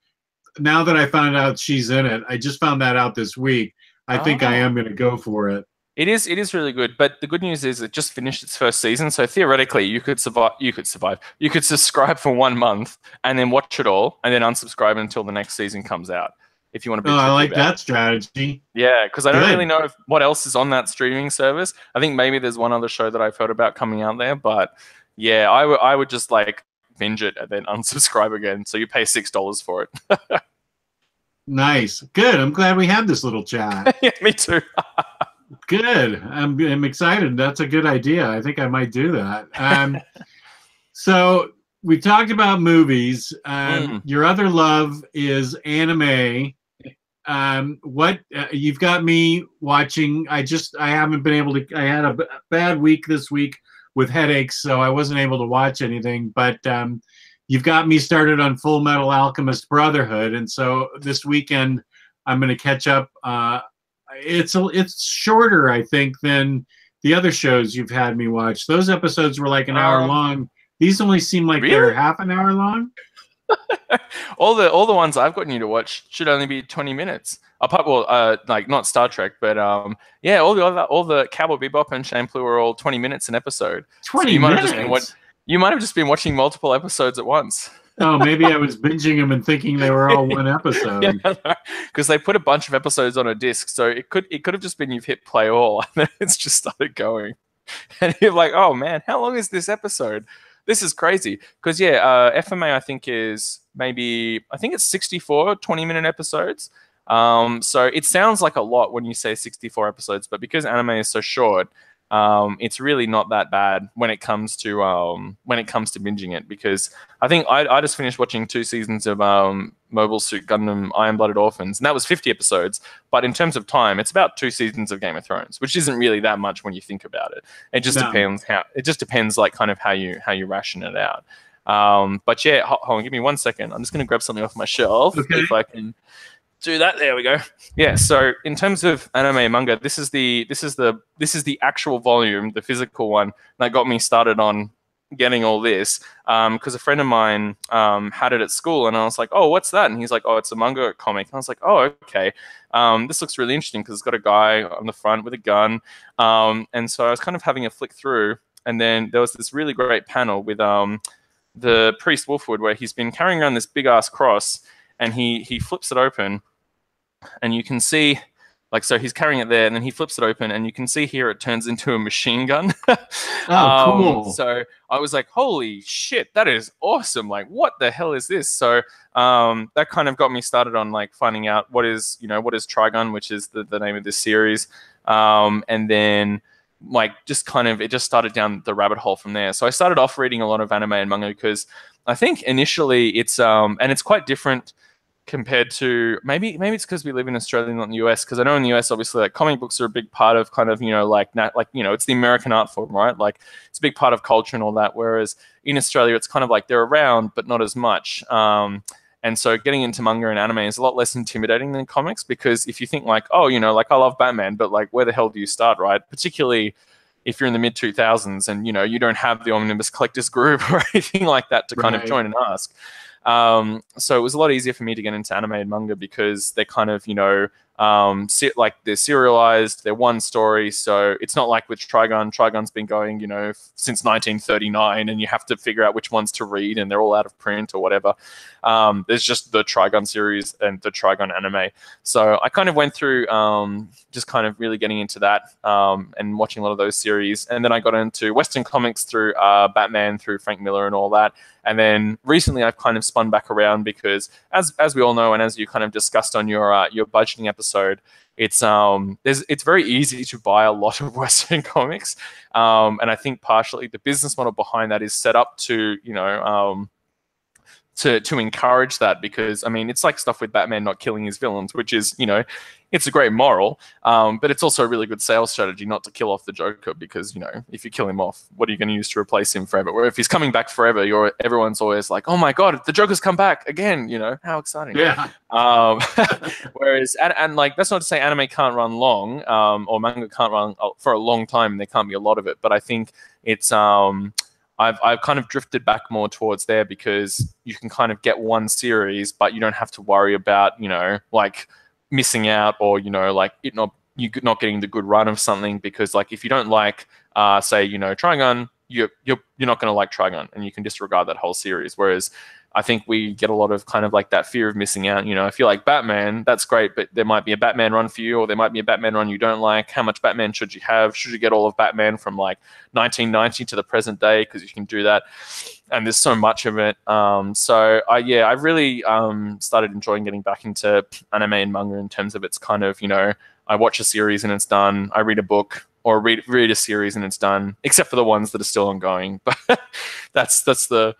now that I found out she's in it, I just found that out this week. I think I Oh. am going to go for it. It is really good, but the good news is it just finished its first season, so theoretically you could subscribe for 1 month and then watch it all and then unsubscribe until the next season comes out if you want to be Oh, I tricky like about it. that strategy. Yeah, because I don't really Good. know what else is on that streaming service. I think maybe there's one other show that I've heard about coming out there, but yeah, I would just like binge it and then unsubscribe again. So you pay $6 for it. Nice. Good. I'm glad we had this little chat. Yeah, me too. Good. I'm excited. That's a good idea. I think I might do that. So we talked about movies. Mm. Your other love is anime. What you've got me watching? I haven't been able to. I had a bad week this week with headaches, so I wasn't able to watch anything. But you've got me started on Full Metal Alchemist Brotherhood, and so this weekend I'm going to catch up. It's shorter, I think, than the other shows you've had me watch. Those episodes were like an hour Um, long. These only seem like really? they're half an hour long. All the ones I've gotten you to watch should only be 20 minutes. Apart, well, like not Star Trek, but yeah, all the Cowboy Bebop and Shampoo are all 20 minutes an episode. So 20 minutes. you might have just been watching multiple episodes at once. Oh, maybe I was binging them and thinking they were all one Yeah, episode. because they put a bunch of episodes on a disc, so it could have just been you've hit play all, and then it's just started going, and you're like, oh man, how long is this episode? This is crazy. Because yeah, FMA I think it's 64 20-minute episodes. So it sounds like a lot when you say 64 episodes, but because anime is so short, it's really not that bad when it comes to binging it. Because I think I just finished watching 2 seasons of Mobile Suit Gundam Iron Blooded Orphans, and that was 50 episodes. But in terms of time, it's about 2 seasons of Game of Thrones, which isn't really that much when you think about it. No. It just depends like kind of how you ration it out. But yeah, hold on, give me 1 second. I'm just gonna grab something off my shelf Okay. if I can do that. There we go. Yeah. So in terms of anime and manga, this is the actual volume, the physical one that got me started on getting all this. Because a friend of mine had it at school, and I was like, "Oh, what's that?" And he's like, "Oh, it's a manga comic." And I was like, "Oh, okay. This looks really interesting because it's got a guy on the front with a gun." And so I was kind of having a flick through, and then there was this really great panel with the priest Wolfwood where he's been carrying around this big ass cross, and he flips it open and you can see like so he's carrying it there and then he flips it open and you can see here it turns into a machine gun. Oh, cool. So I was like, holy shit, that is awesome, like what the hell is this? So that kind of got me started on like finding out what is Trigun, which is the name of this series. And then like just kind of it just started down the rabbit hole from there. So I started off reading a lot of anime and manga because I think initially it's and it's quite different compared to maybe it's because we live in Australia, not in the US. Because I know in the US, obviously, like comic books are a big part of kind of it's the American art form, right? Like it's a big part of culture and all that. Whereas in Australia, it's kind of like they're around but not as much. And so getting into manga and anime is a lot less intimidating than comics because if you think like, oh, like I love Batman, but like where the hell do you start, right? Particularly if you're in the mid 2000s and you don't have the Omnibus Collectors Group or anything like that to kind of Right. join and ask. So it was a lot easier for me to get into anime and manga because they're kind of, like they're serialized, they're one story. So it's not like with Trigun. Trigun's been going, since 1939 and you have to figure out which ones to read and they're all out of print or whatever. There's just the Trigun series and the Trigun anime. So I kind of went through just kind of really getting into that and watching a lot of those series. And then I got into Western comics through Batman, through Frank Miller and all that. And then recently I've kind of spun back around because as we all know, and as you kind of discussed on your budgeting episode, it's very easy to buy a lot of Western comics. And I think partially the business model behind that is set up to, to encourage that, because I mean it's like stuff with Batman not killing his villains, which is, it's a great moral, but it's also a really good sales strategy not to kill off the Joker, because if you kill him off, what are you going to use to replace him forever? Where if he's coming back forever, everyone's always like, oh my god, the Joker's come back again, how exciting. Yeah. Whereas and like that's not to say anime can't run long, or manga can't run for a long time, and there can't be a lot of it, but I think it's I've kind of drifted back more towards there, because you can kind of get one series, but you don't have to worry about, like missing out, or, like you not getting the good run of something, because like if you don't like, say, Trigun, you're not going to like Trigun, and you can disregard that whole series. Whereas I think we get a lot of kind of like that fear of missing out. If you like Batman, that's great, but there might be a Batman run for you, or there might be a Batman run you don't like. How much Batman should you have? Should you get all of Batman from like 1990 to the present day? Because you can do that, and there's so much of it. So I really started enjoying getting back into anime and manga in terms of it's kind of, I watch a series and it's done. I read a book or read a series and it's done, except for the ones that are still ongoing. But that's the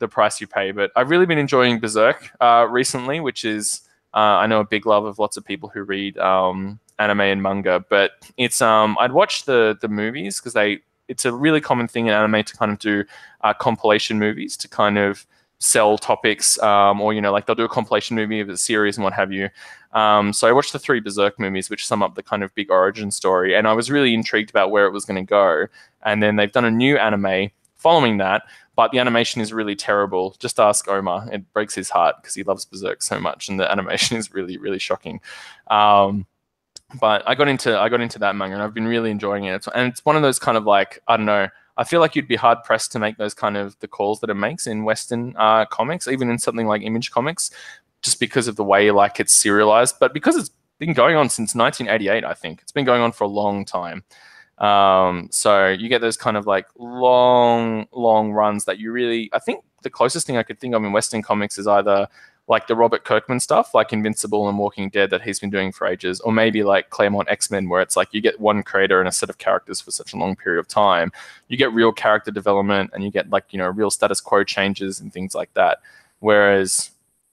price you pay. But I've really been enjoying Berserk recently, which is I know a big love of lots of people who read anime and manga. But it's I'd watch the movies, because it's a really common thing in anime to kind of do compilation movies to kind of sell topics, or like they'll do a compilation movie of a series and what have you. So I watched the 3 Berserk movies, which sum up the kind of big origin story, and I was really intrigued about where it was going to go. And then they've done a new anime following that, but the animation is really terrible. Just ask Omar. It breaks his heart because he loves Berserk so much, and the animation is really, really shocking. But I got into that manga, and I've been really enjoying it. And it's one of those kind of like, I don't know, I feel like you'd be hard pressed to make those kind of the calls that it makes in Western comics, even in something like Image Comics, just because of the way like it's serialized. But because it's been going on since 1988, I think it's been going on for a long time. So you get those kind of like long runs that you really, I think the closest thing I could think of in Western comics is either like the Robert Kirkman stuff, like Invincible and Walking Dead that he's been doing for ages, or maybe like Claremont X-Men, where it's like you get one creator and a set of characters for such a long period of time. You get real character development, and you get like, real status quo changes and things like that. Whereas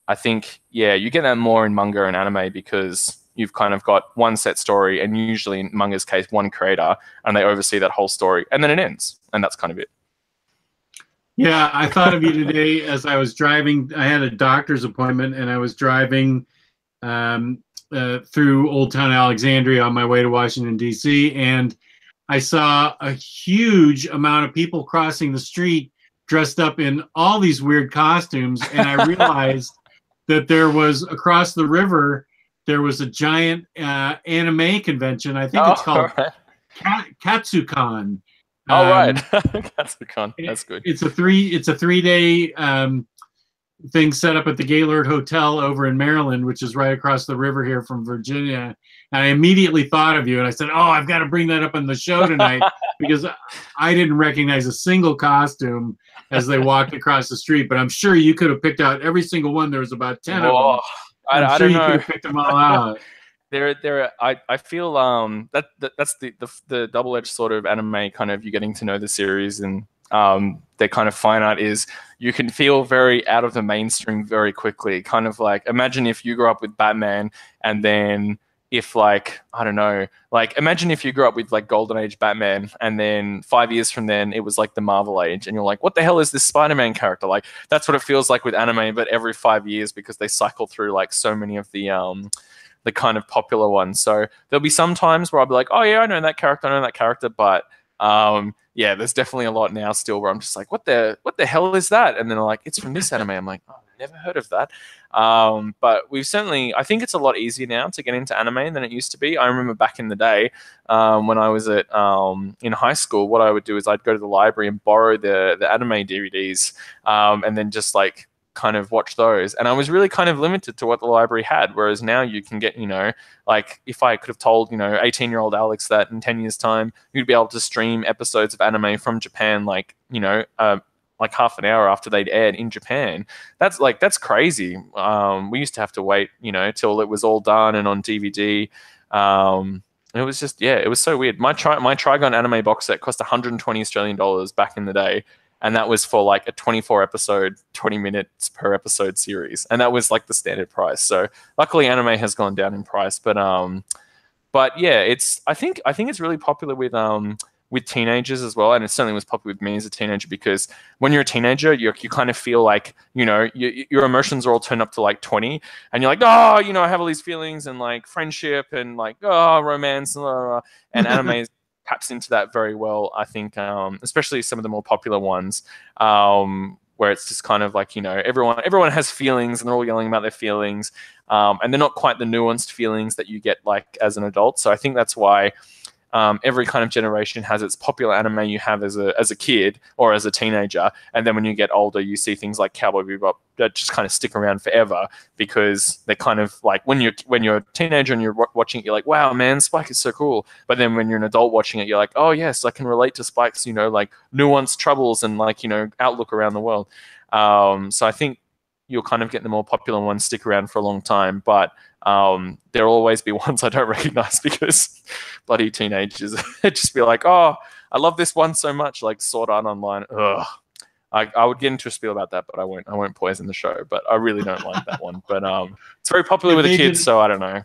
I think, you get that more in manga and anime, because you've kind of got one set story, and usually in manga's case, one creator, and they oversee that whole story, and then it ends, and that's kind of it. Yeah, I thought of you today as I was driving. I had a doctor's appointment, and I was driving through Old Town Alexandria on my way to Washington, D.C., and I saw a huge amount of people crossing the street dressed up in all these weird costumes, and I realized that there was, across the river, there was a giant anime convention. I think it's called Katsucon. Oh, right. Katsucon. That's good. It's a 3-day thing set up at the Gaylord Hotel over in Maryland, which is right across the river here from Virginia. And I immediately thought of you, and I said, oh, I've got to bring that up on the show tonight, because I didn't recognize a single costume as they walked across the street. But I'm sure you could have picked out every single one. There was about 10 of them. I don't know. You could have picked them all out. I feel that's the double-edged sort of anime kind of, you getting to know the series, and their kind of fine art is you can feel very out of the mainstream very quickly. Kind of like, imagine if you grew up with Batman, and then if like, I don't know, like imagine if you grew up with like Golden Age Batman, and then 5 years from then it was like the Marvel Age, and you're like, what the hell is this Spider-Man character? Like, that's what it feels like with anime, but every 5 years, because they cycle through like so many of the kind of popular ones. So there'll be some times where I'll be like, oh yeah, I know that character, but there's definitely a lot now still where I'm just like, what the hell is that? And then they're like, it's from this anime. I'm like, oh, I've never heard of that. But we've certainly, I think it's a lot easier now to get into anime than it used to be. I remember back in the day, when I was in high school, what I would do is I'd go to the library and borrow the anime DVDs, and then just like kind of watch those. And I was really kind of limited to what the library had, whereas now you can get, like if I could have told 18-year-old Alex that in 10 years time you'd be able to stream episodes of anime from Japan, like half an hour after they'd aired in Japan, that's crazy. We used to have to wait till it was all done and on DVD. It was just, it was so weird. My Trigun anime box set cost 120 Australian dollars back in the day. and that was for like a 24 episode, 20 minutes per episode series, and that was like the standard price. So luckily, anime has gone down in price, but yeah, I think it's really popular with teenagers as well, and it certainly was popular with me as a teenager because when you're a teenager, you kind of feel like your emotions are all turned up to like 20, and you're like, oh, I have all these feelings and like friendship and like romance, and anime taps into that very well. I think, especially some of the more popular ones. Where it's just kind of like everyone has feelings and they're all yelling about their feelings, and they're not quite the nuanced feelings that you get like as an adult. So I think that's why every kind of generation has its popular anime you have as a kid or as a teenager, and then when you get older, you see things like Cowboy Bebop that just kind of stick around forever because they're kind of like when you're a teenager and you're watching it, you're like, wow, man, Spike is so cool. But then when you're an adult watching it, you're like, oh yes, I can relate to Spike's like nuanced troubles and like outlook around the world. So I think you'll kind of get the more popular ones stick around for a long time, but there'll always be ones I don't recognize because bloody teenagers just be like, oh, I love this one so much, like Sword Art Online. Ugh. I would get into a spiel about that, but I won't poison the show. But I really don't like that one. But it's very popular with the kids, so I don't know.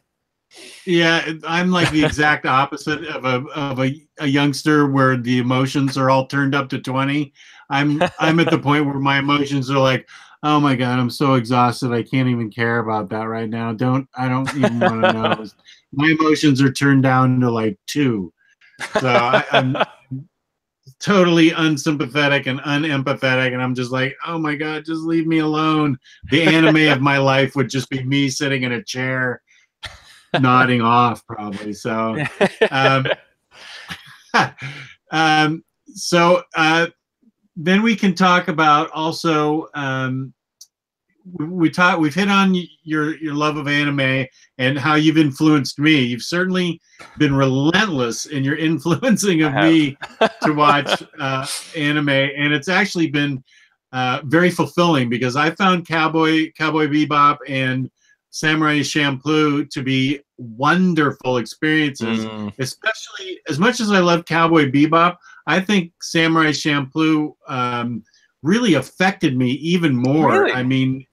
Yeah, I'm like the exact opposite of a youngster where the emotions are all turned up to 20. I'm at the point where my emotions are like, oh my God, I'm so exhausted. I can't even care about that right now. I don't even want to know. My emotions are turned down to like 2. So I'm totally unsympathetic and unempathetic, and I'm just like, oh my God, just leave me alone. The anime of my life would just be me sitting in a chair nodding off probably. So then we can talk about also we've hit on your love of anime and how you've influenced me. You've certainly been relentless in your influencing of me to watch anime, and it's actually been very fulfilling because I found Cowboy Bebop and Samurai Champloo to be wonderful experiences, especially as much as I love Cowboy Bebop. I think Samurai Champloo really affected me even more. Really? I mean,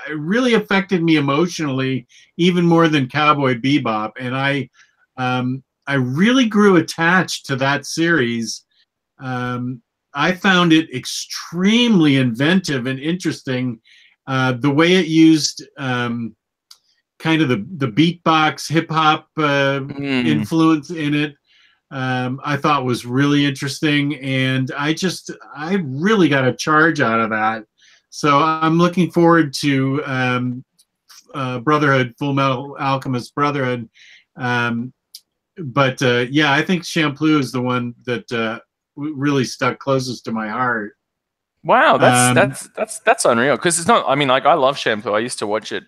it really affected me emotionally even more than Cowboy Bebop, and I really grew attached to that series. I found it extremely inventive and interesting. The way it used kind of the beatbox hip hop influence in it, I thought was really interesting, and I really got a charge out of that. So I'm looking forward to Brotherhood, Full Metal Alchemist Brotherhood. But yeah, I think Champloo is the one that really stuck closest to my heart. Wow, that's unreal. Because it's not. I mean, like I love Champloo. I used to watch it.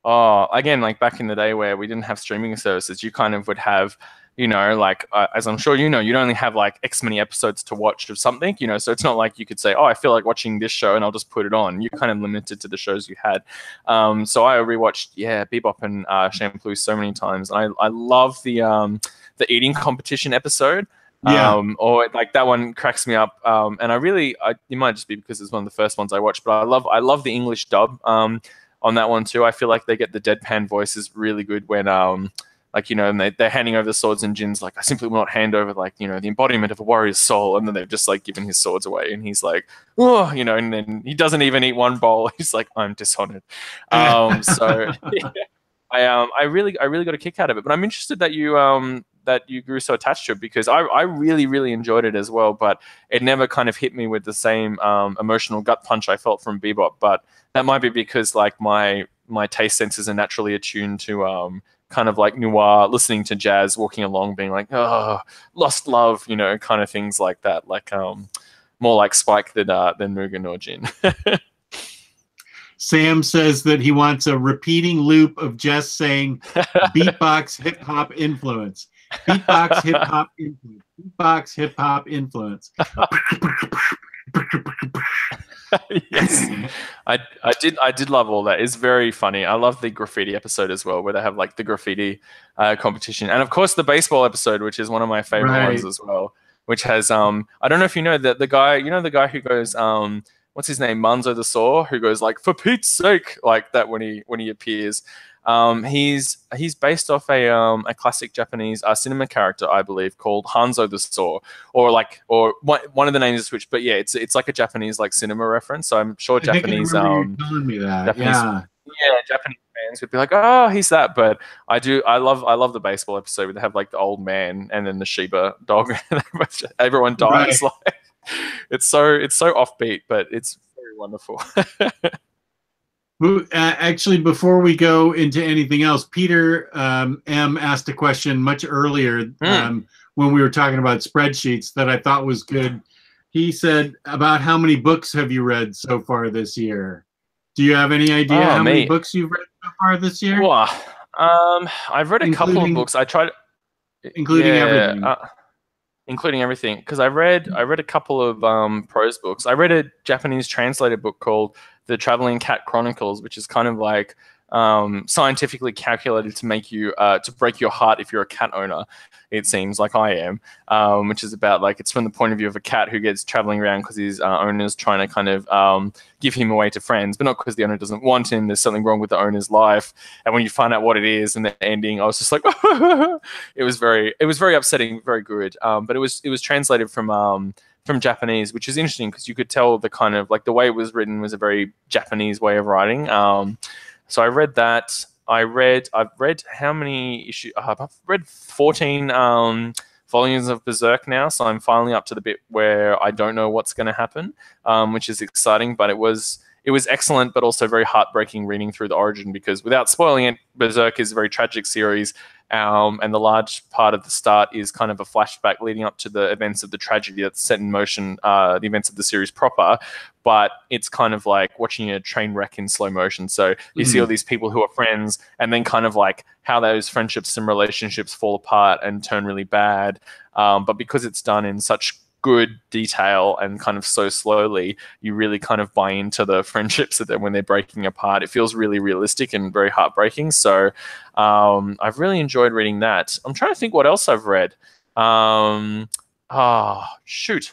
Oh, again, like back in the day where we didn't have streaming services, you kind of would have, like as I'm sure you'd only have like X many episodes to watch of something, so it's not like you could say, oh, I feel like watching this show and I'll just put it on. You're kind of limited to the shows you had. So I rewatched, Bebop and Champloo so many times. And I love the eating competition episode. Yeah. Or like that one cracks me up. And it might just be because it's one of the first ones I watched, but I love the English dub on that one too. I feel like they get the deadpan voices really good when and they're handing over the swords, and Jin's like, I simply will not hand over like the embodiment of a warrior's soul, and then they've just like given his swords away, and he's like, oh, and then he doesn't even eat one bowl. He's like, I'm dishonored. So yeah, I really got a kick out of it. But I'm interested that you grew so attached to it because I really, really enjoyed it as well, but it never kind of hit me with the same emotional gut punch I felt from Bebop. But that might be because like my taste senses are naturally attuned to kind of like noir, listening to jazz, walking along, being like, oh, lost love, kind of things like that. Like more like Spike than Mugen or Jin. Sam says that he wants a repeating loop of Jess saying beatbox hip hop influence. Beatbox hip hop influence. Beatbox hip hop influence. Yes, I did love all that. It's very funny. I love the graffiti episode as well, where they have like the graffiti competition, and of course the baseball episode, which is one of my favorite ones as well. which has I don't know if you know that the guy, the guy who goes what's his name, Manzo the Saw, who goes like, for Pete's sake, like that when he appears. He's based off a classic Japanese cinema character, I believe, called Hanzo the Saw, or one of the names is switched, but yeah, it's like a Japanese like cinema reference. So I'm sure I think I Japanese remember you telling me that. Japanese Yeah. yeah, Japanese fans would be like, oh, he's that. But I love the baseball episode where they have like the old man and then the Shiba dog, and everyone Right. dies. Like it's so offbeat, but it's very wonderful. Actually, before we go into anything else, Peter M asked a question much earlier Mm. when we were talking about spreadsheets that I thought was good. He said, about how many books have you read so far this year? Do you have any idea Oh, how many me. books you've read so far this year? Wow. I've read a couple of Including books. I tried. including Yeah. everything. Including everything, because I read a couple of prose books. I read a Japanese translated book called The Traveling Cat Chronicles, which is kind of like scientifically calculated to make you to break your heart if you're a cat owner. It seems like I am, which is about like it's from the point of view of a cat who gets traveling around because his owner's trying to kind of give him away to friends, but not because the owner doesn't want him. There's something wrong with the owner's life, and when you find out what it is and the ending, I was just like, it was very upsetting, very good. But it was translated from Japanese, which is interesting because you could tell the kind of like the way it was written was a very Japanese way of writing. So I read that. I've read how many issues? I've read 14 volumes of Berserk now, so I'm finally up to the bit where I don't know what's going to happen, which is exciting. But it was excellent, but also very heartbreaking reading through the origin because without spoiling it, Berserk is a very tragic series, and the large part of the start is kind of a flashback leading up to the events of the tragedy that's set in motion, the events of the series proper. But it's kind of like watching a train wreck in slow motion. So you see all these people who are friends, and then kind of like how those friendships and relationships fall apart and turn really bad. But because it's done in such good detail and kind of so slowly, you really kind of buy into the friendships that when they're breaking apart. It feels really realistic and very heartbreaking. So I've really enjoyed reading that. I'm trying to think what else I've read. Shoot.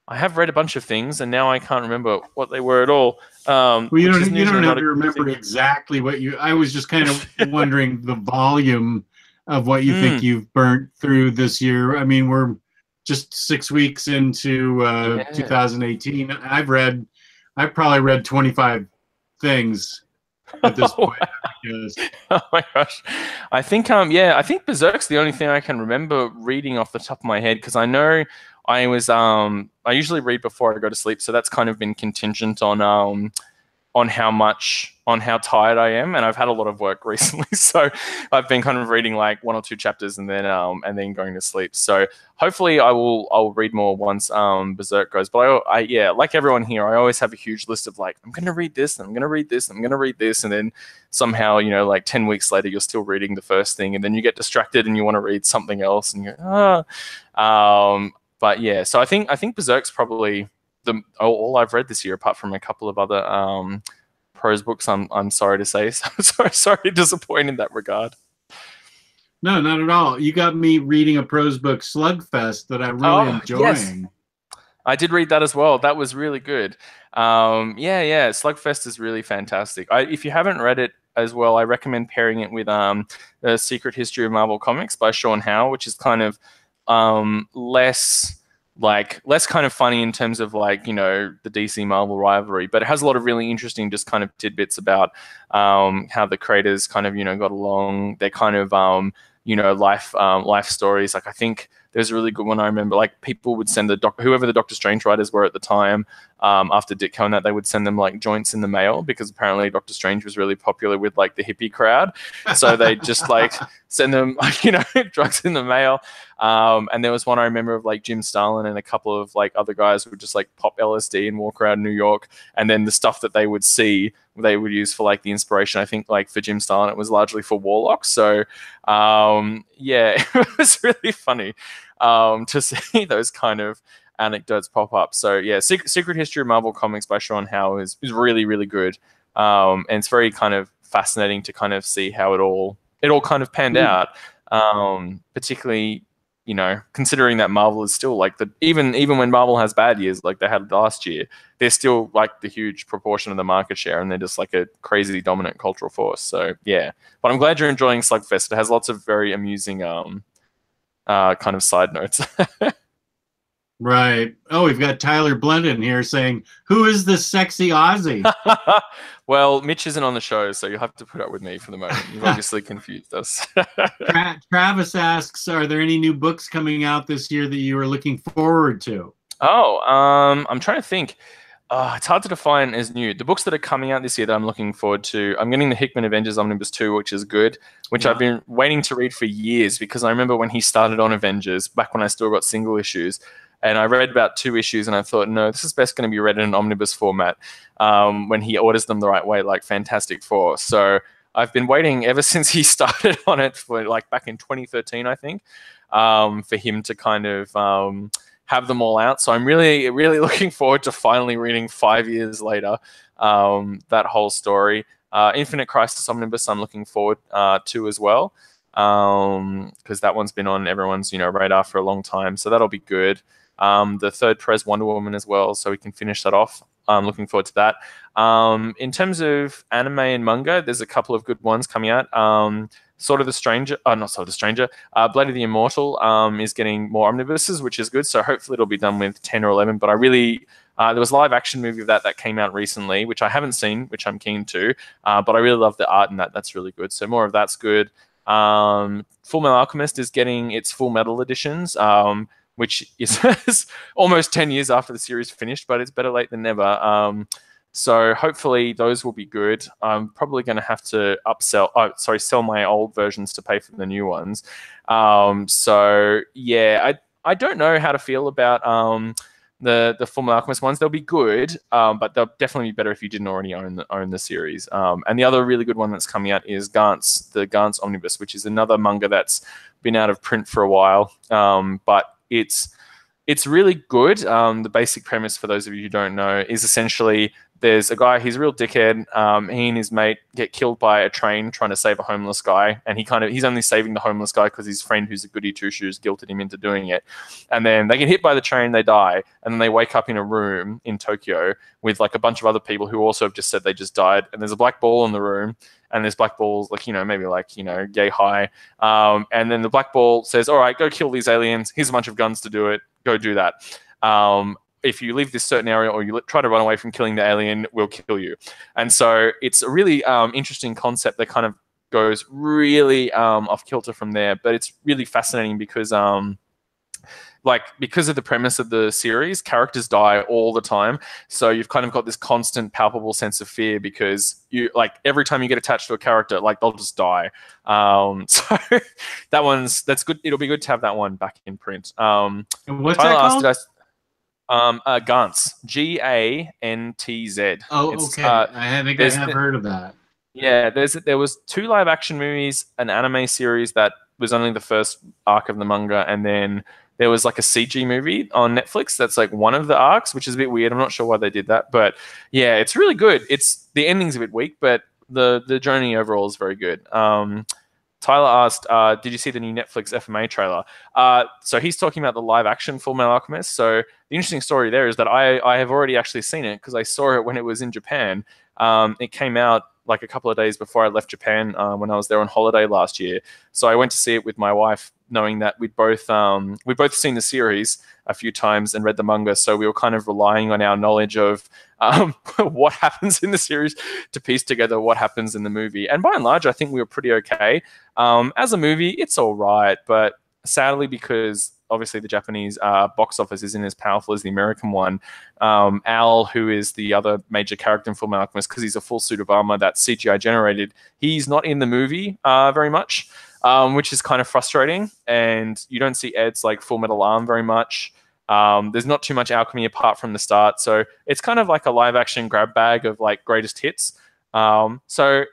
I have read a bunch of things, and now I can't remember what they were at all. Well, Which is you don't usually have not a to good remember thing. exactly what you. I was just kind of wondering the volume of what you think Mm, you've burnt through this year. I mean, we're just 6 weeks into yeah. 2018. I've probably read 25 things at this point. Because, Oh my gosh. I think Berserk's the only thing I can remember reading off the top of my head because I know I usually read before I go to sleep, so that's kind of been contingent on how tired I am, and I've had a lot of work recently, so I've been kind of reading like one or two chapters and then going to sleep. So hopefully I'll read more once Berserk goes. But yeah, like everyone here, I always have a huge list of like I'm gonna read this, I'm gonna read this, I'm gonna read this, and then somehow like 10 weeks later you're still reading the first thing, and then you get distracted and you want to read something else, and you go But yeah, so I think Berserk's probably all I've read this year, apart from a couple of other prose books. I'm sorry to say, sorry to disappoint in that regard. no, not at all. You got me reading a prose book, Slugfest, that I'm really Oh yes, enjoying. I did read that as well. That was really good. Yeah. Slugfest is really fantastic. If you haven't read it as well, I recommend pairing it with The Secret History of Marvel Comics by Sean Howe, which is kind of less kind of funny in terms of like the DC Marvel rivalry, but it has a lot of really interesting just kind of tidbits about how the creators kind of got along, their kind of life stories. Like I think there's a really good one I remember. Like people would send whoever the Doctor Strange writers were at the time, after Ditko and that, they would send them like joints in the mail because apparently Doctor Strange was really popular with like the hippie crowd. So they just like send them like drugs in the mail. And there was one I remember of like Jim Starlin and a couple of like other guys who would just like pop LSD and walk around New York, and then the stuff that they would see they would use for like the inspiration. I think like for Jim Starlin it was largely for Warlock. So yeah, it was really funny to see those kind of anecdotes pop up. So yeah, Secret History of Marvel Comics by Sean Howe is really really good, and it's very kind of fascinating to kind of see how it all kind of panned out. Particularly you know, considering that Marvel is still like even when Marvel has bad years like they had last year, they're still like the huge proportion of the market share, and they're just like a crazy dominant cultural force. So yeah, but I'm glad you're enjoying Slugfest. It has lots of very amusing kind of side notes. Right. Oh, we've got Tyler Blendon here saying, "Who is this sexy Aussie?" Well, Mitch isn't on the show, so you'll have to put up with me for the moment. You've obviously confused us. Travis asks, "Are there any new books coming out this year that you are looking forward to?" Oh, I'm trying to think. It's hard to define as new. The books that are coming out this year that I'm looking forward to, I'm getting the Hickman Avengers Omnibus 2, which is good, which I've been waiting to read for years because I remember when he started on Avengers, back when I still got single issues, and I read about 2 issues and I thought, no, this is best going to be read in an omnibus format when he orders them the right way, like Fantastic Four. So I've been waiting ever since he started on it for like back in 2013, I think, for him to kind of have them all out. So I'm really, really looking forward to finally reading 5 years later that whole story. Infinite Crisis Omnibus I'm looking forward to as well, because that one's been on everyone's radar for a long time. So that'll be good. The third Perez Wonder Woman as well, so we can finish that off. I'm looking forward to that. In terms of anime and manga, there's a couple of good ones coming out. Sort of the Stranger, not Sort of the Stranger, Blade of the Immortal is getting more omnibuses, which is good. So hopefully it'll be done with 10 or 11. But I really, there was a live action movie of that came out recently, which I haven't seen, which I'm keen to. But I really love the art in that. That's really good. So more of that's good. Full Metal Alchemist is getting its Full Metal editions, which is almost 10 years after the series finished, but it's better late than never. So hopefully those will be good. I'm probably going to have to sell my old versions to pay for the new ones. So yeah, I don't know how to feel about the Full Metal Alchemist ones. They'll be good, but they'll definitely be better if you didn't already own the series. And the other really good one that's coming out is Gantz, the Gantz Omnibus, which is another manga that's been out of print for a while, but it's really good. The basic premise, for those of you who don't know, is essentially there's a guy, he's a real dickhead. He and his mate get killed by a train trying to save a homeless guy, and he's only saving the homeless guy because his friend, who's a goody two-shoes, guilted him into doing it. And then they get hit by the train, they die, and then they wake up in a room in Tokyo with like a bunch of other people who also have just said they just died. And there's a black ball in the room, and there's black balls, like, maybe like, yay high. And then the black ball says, all right, go kill these aliens. Here's a bunch of guns to do it. Go do that. If you leave this certain area or you try to run away from killing the alien, we'll kill you. And so it's a really interesting concept that kind of goes really off kilter from there. But it's really fascinating because because of the premise of the series, characters die all the time. So you've kind of got this constant, palpable sense of fear because every time you get attached to a character, they'll just die. So that's good. It'll be good to have that one back in print. And what's that called? Gantz, Gantz. Oh, okay. I think I have heard of that. Yeah, there was 2 live action movies, an anime series that was only the first arc of the manga, and then there was like a CG movie on Netflix that's like one of the arcs, which is a bit weird. I'm not sure why they did that, but yeah, it's really good. The ending's a bit weak, but the journey overall is very good. Tyler asked, did you see the new Netflix FMA trailer? So he's talking about the live action Full Metal Alchemist. So the interesting story there is that I have already actually seen it because I saw it when it was in Japan. It came out like a couple of days before I left Japan when I was there on holiday last year. So I went to see it with my wife, knowing that we'd both seen the series a few times and read the manga. So we were kind of relying on our knowledge of what happens in the series to piece together what happens in the movie. And by and large, I think we were pretty okay. As a movie, it's all right, but sadly, because obviously the Japanese box office isn't as powerful as the American one, Al, who is the other major character in Full Metal Alchemist, because he's a full suit of armor that's CGI generated, he's not in the movie very much, which is kind of frustrating. And you don't see Ed's Full Metal Arm very much. There's not too much alchemy apart from the start, so it's kind of like a live action grab bag of greatest hits. So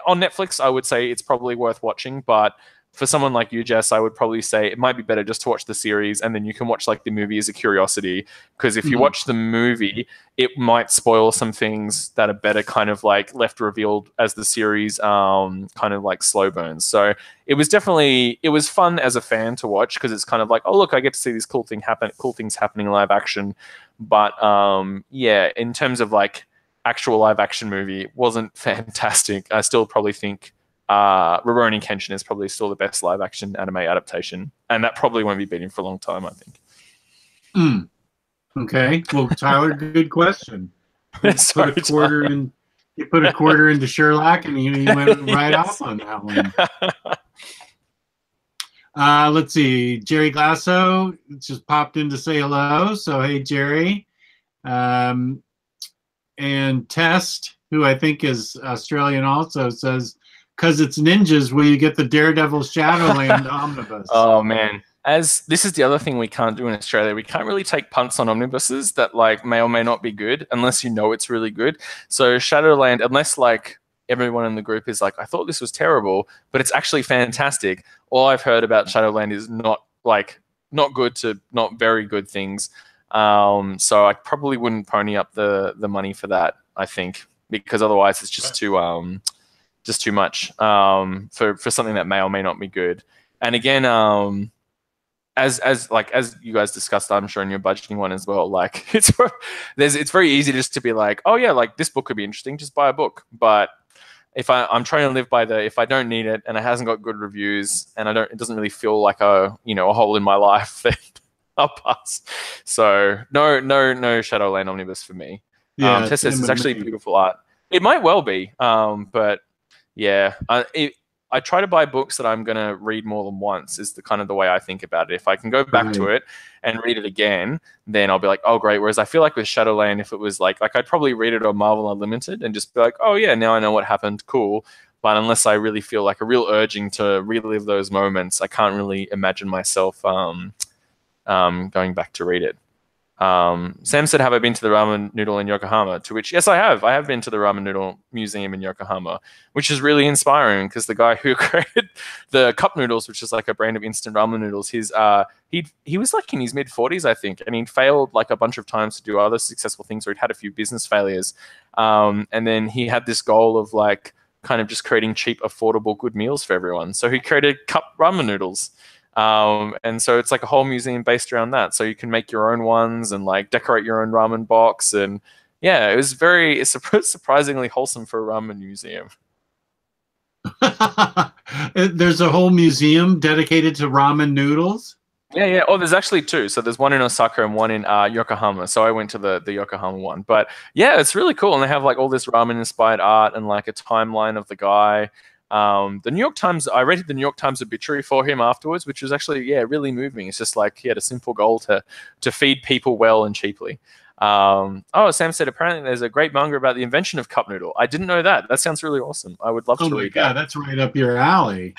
on Netflix, I would say it's probably worth watching, but for someone like you, Jess, I would probably say it might be better just to watch the series, and then you can watch like the movie as a curiosity. Because if you watch the movie, it might spoil some things that are better kind of like left revealed as the series kind of like slow burns. So it was fun as a fan to watch, because it's kind of like, oh look, I get to see these cool things happening live action. But yeah, in terms of like actual live action movie, it wasn't fantastic. I still probably think Rurouni Kenshin is probably still the best live action anime adaptation, and that probably won't be beaten for a long time, I think. Okay, well, Tyler, good question. Sorry, put a quarter Tyler. in. You put a quarter into Sherlock, and you went right off on that one. Let's see. Jerry Glasso just popped in to say hello. So hey, Jerry. And Test, who I think is Australian, also says, "Because it's ninjas, will you get the Daredevil Shadowland omnibus?" Oh man, as this is the other thing we can't do in Australia, we can't really take punts on omnibuses that like may or may not be good unless you know it's really good. So Shadowland, unless like everyone in the group is like, I thought this was terrible, but it's actually fantastic. All I've heard about Shadowland is not good to not very good things. So I probably wouldn't pony up the money for that, I think, because otherwise it's just too much for something that may or may not be good. And again, as you guys discussed, I'm sure in your budgeting one as well, like it's very easy just to be like, oh yeah, like this book could be interesting, just buy a book. But if I'm trying to live by if I don't need it and it hasn't got good reviews and it doesn't really feel like a hole in my life, then I'll pass. So no Shadowland omnibus for me. Yeah, Tess says it's actually beautiful art. It might well be, but yeah, I try to buy books that I'm going to read more than once is the kind of the way I think about it. If I can go back to it and read it again, then I'll be like, oh, great. Whereas I feel like with Shadowland, if it was like I'd probably read it on Marvel Unlimited and just be like, oh, yeah, now I know what happened. Cool. But unless I really feel like a real urging to relive those moments, I can't really imagine myself going back to read it. Sam said, have I been to the ramen noodle in Yokohama? To which, yes, I have. I have been to the ramen noodle museum in Yokohama, which is really inspiring because the guy who created the cup noodles, which is like a brand of instant ramen noodles, he was like in his mid-40s, I think, and he failed like a bunch of times to do other successful things, or he'd had a few business failures. And then he had this goal of like kind of just creating cheap, affordable, good meals for everyone. So he created cup ramen noodles. And so it's like a whole museum based around that. So you can make your own ones and like decorate your own ramen box. And yeah, it's surprisingly wholesome for a ramen museum. There's a whole museum dedicated to ramen noodles. Yeah. Oh, there's actually two. So there's one in Osaka and one in Yokohama. So I went to the Yokohama one. But yeah, it's really cool. And they have like all this ramen inspired art and like a timeline of the guy. The New York Times, I read the New York Times obituary for him afterwards, which was actually, really moving. It's just like he had a simple goal to feed people well and cheaply. Sam said, apparently there's a great manga about the invention of cup noodle. I didn't know that. That sounds really awesome. I would love to read that. That's right up your alley.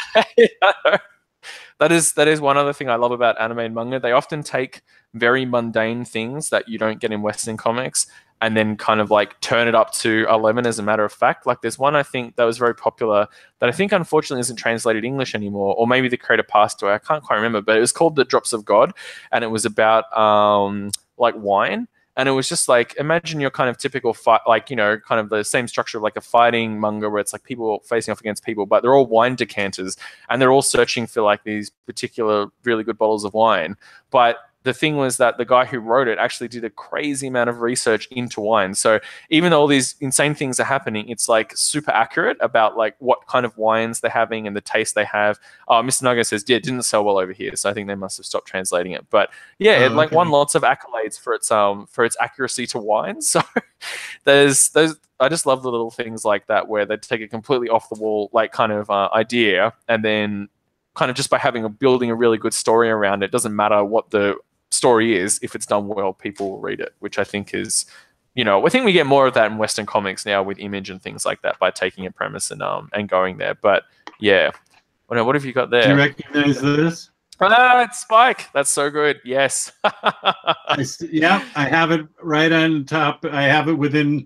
That is one other thing I love about anime and manga. They often take very mundane things that you don't get in Western comics and then kind of like turn it up to 11 as a matter of fact. Like there's one I think that was very popular that I think unfortunately isn't translated English anymore, or maybe the creator passed away. I can't quite remember, but it was called The Drops of God, and it was about like wine. And it was just like, imagine your kind of typical fight, like, kind of the same structure of like a fighting manga where it's like people facing off against people, but they're all wine decanters and they're all searching for like these particular really good bottles of wine. But the thing was that the guy who wrote it actually did a crazy amount of research into wine. So even though all these insane things are happening, it's like super accurate about like what kind of wines they're having and the taste they have. Mr. Nago says, yeah, it didn't sell well over here. So I think they must have stopped translating it. But yeah, it like won lots of accolades for its accuracy to wine. So I just love the little things like that where they take a completely off the wall, like kind of idea, and then kind of just by building a really good story around it, doesn't matter what the story is, if it's done well, people will read it, which I think is, I think we get more of that in Western comics now with Image and things like that by taking a premise and going there. But yeah, what have you got there? Do you recognize this? It's Spike. That's so good. Yes. Yeah, I have it right on top. I have it within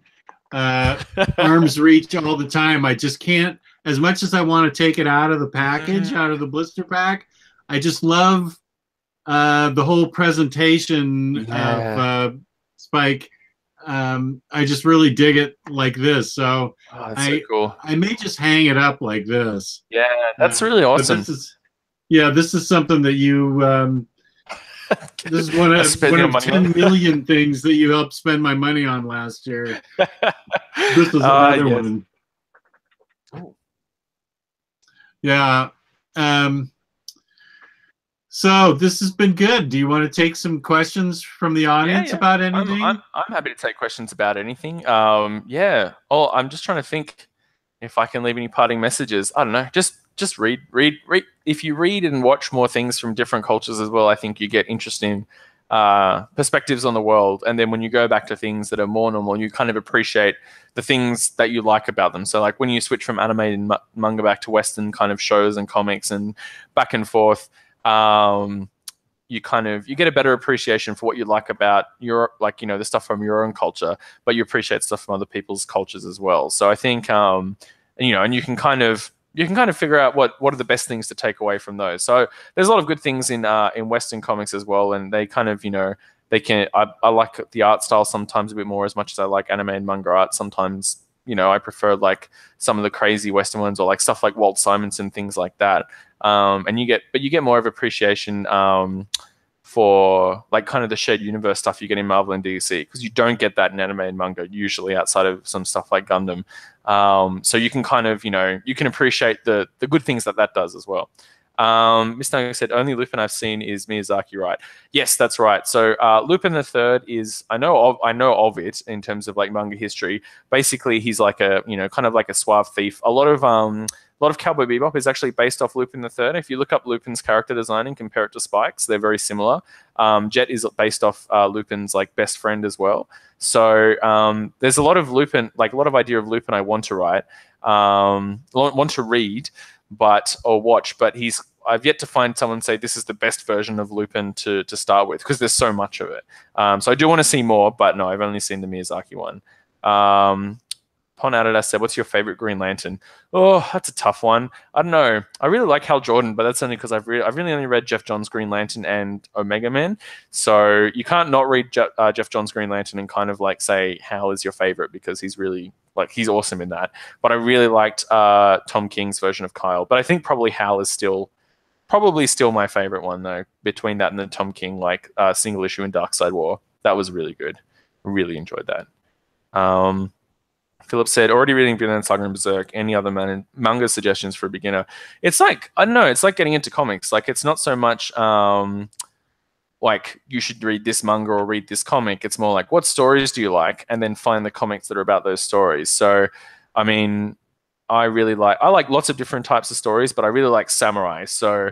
arm's reach all the time. I just can't as much as I want to take it out of the package, Mhm. out of the blister pack, I just love the whole presentation of Yeah. Spike. I just really dig it like this. So Oh, that's so I cool. I may just hang it up like this. Yeah, that's really But awesome. this is, yeah, this is something that you this is one I of spend your money on. 10 million things that you helped spend my money on last year. This is Ah, another yes. one. Ooh. Yeah. Um, so this has been good. Do you want to take some questions from the Yeah, audience yeah. about I'm anything? I'm happy to take questions about anything. Yeah. Oh, I'm just trying to think if I can leave any parting messages. I don't know. Just read. If you read and watch more things from different cultures as well, I think you get interesting perspectives on the world. And then when you go back to things that are more normal, you kind of appreciate the things that you like about them. So like when you switch from animated manga back to Western kind of shows and comics and back and forth. You kind of you get a better appreciation for what you like about your like the stuff from your own culture, but you appreciate stuff from other people's cultures as well. So I think and you can kind of figure out what are the best things to take away from those. So there's a lot of good things in Western comics as well, and they kind of they can I like the art style sometimes a bit more as much as I like anime and manga art. Sometimes I prefer like some of the crazy Western ones or like stuff like Walt Simonson, things like that. And you get more of appreciation for like kind of the shared universe stuff you get in Marvel and DC because you don't get that in anime and manga usually outside of some stuff like Gundam. So you can kind of you can appreciate the good things that does as well. Mr. Nago said only Lupin I've seen is Miyazaki, right? Yes, that's right. So Lupin the Third is I know of it in terms of like manga history. Basically, he's like a kind of like a suave thief. A lot of Cowboy Bebop is actually based off Lupin the Third. If you look up Lupin's character design and compare it to Spike's, they're very similar. Jet is based off Lupin's like best friend as well. So there's a lot of Lupin, like a lot of idea of Lupin I want to write, want to read, or watch. But I've yet to find someone say this is the best version of Lupin to start with because there's so much of it. So I do want to see more, but no, I've only seen the Miyazaki one. Pon Adidas said, "What's your favorite Green Lantern?" Oh, that's a tough one. I don't know. I really like Hal Jordan, but that's only because I've really only read Jeff Johns' Green Lantern and Omega Man. So you can't not read Jeff Johns' Green Lantern and kind of like say Hal is your favorite because he's really like he's awesome in that. But I really liked Tom King's version of Kyle. But I think probably Hal is probably still my favorite one though. Between that and the Tom King like single issue in Dark Side War, that was really good. Really enjoyed that. Philip said, already reading Vinland Saga and Berserk. Any other manga suggestions for a beginner? It's like, I don't know, it's like getting into comics. Like, it's not so much like you should read this manga or read this comic. It's more like, what stories do you like? And then find the comics that are about those stories. So, I mean, I like lots of different types of stories, but I really like samurai. So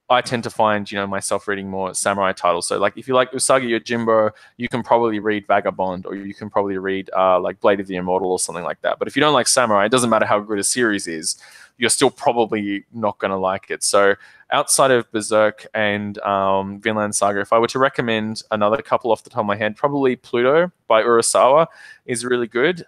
I tend to find, myself reading more samurai titles. So, like, if you like Usagi Yojimbo, you can probably read Vagabond, or you can probably read like Blade of the Immortal or something like that. But if you don't like samurai, it doesn't matter how good a series is, you're still probably not going to like it. So, outside of Berserk and Vinland Saga, if I were to recommend another couple off the top of my head, probably Pluto by Urasawa is really good,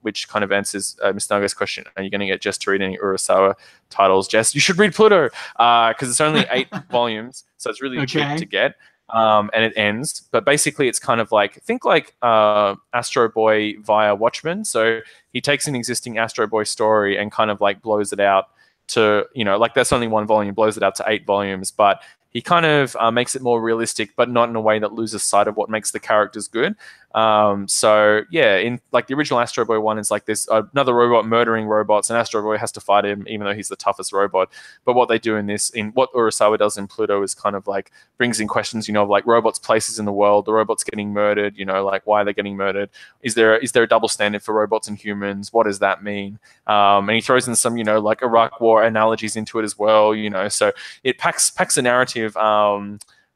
which kind of answers Ms. Naga's question. Are you going to get Jess to read any Urasawa titles? Jess, you should read Pluto because it's only 8 volumes, so it's really cheap to get. And it ends, but basically it's kind of like think like Astro Boy via Watchmen. So he takes an existing Astro Boy story and kind of like blows it out to like that's only 1 volume, blows it out to 8 volumes, but he kind of makes it more realistic, but not in a way that loses sight of what makes the characters good. So yeah, in like the original Astro Boy one is like this another robot murdering robots, and Astro Boy has to fight him, even though he's the toughest robot. But what they do in what Urasawa does in Pluto is kind of like brings in questions, of like robots' places in the world, the robots getting murdered, like why they're getting murdered. Is there a double standard for robots and humans? What does that mean? And he throws in some, like Iraq War analogies into it as well, So it packs a narrative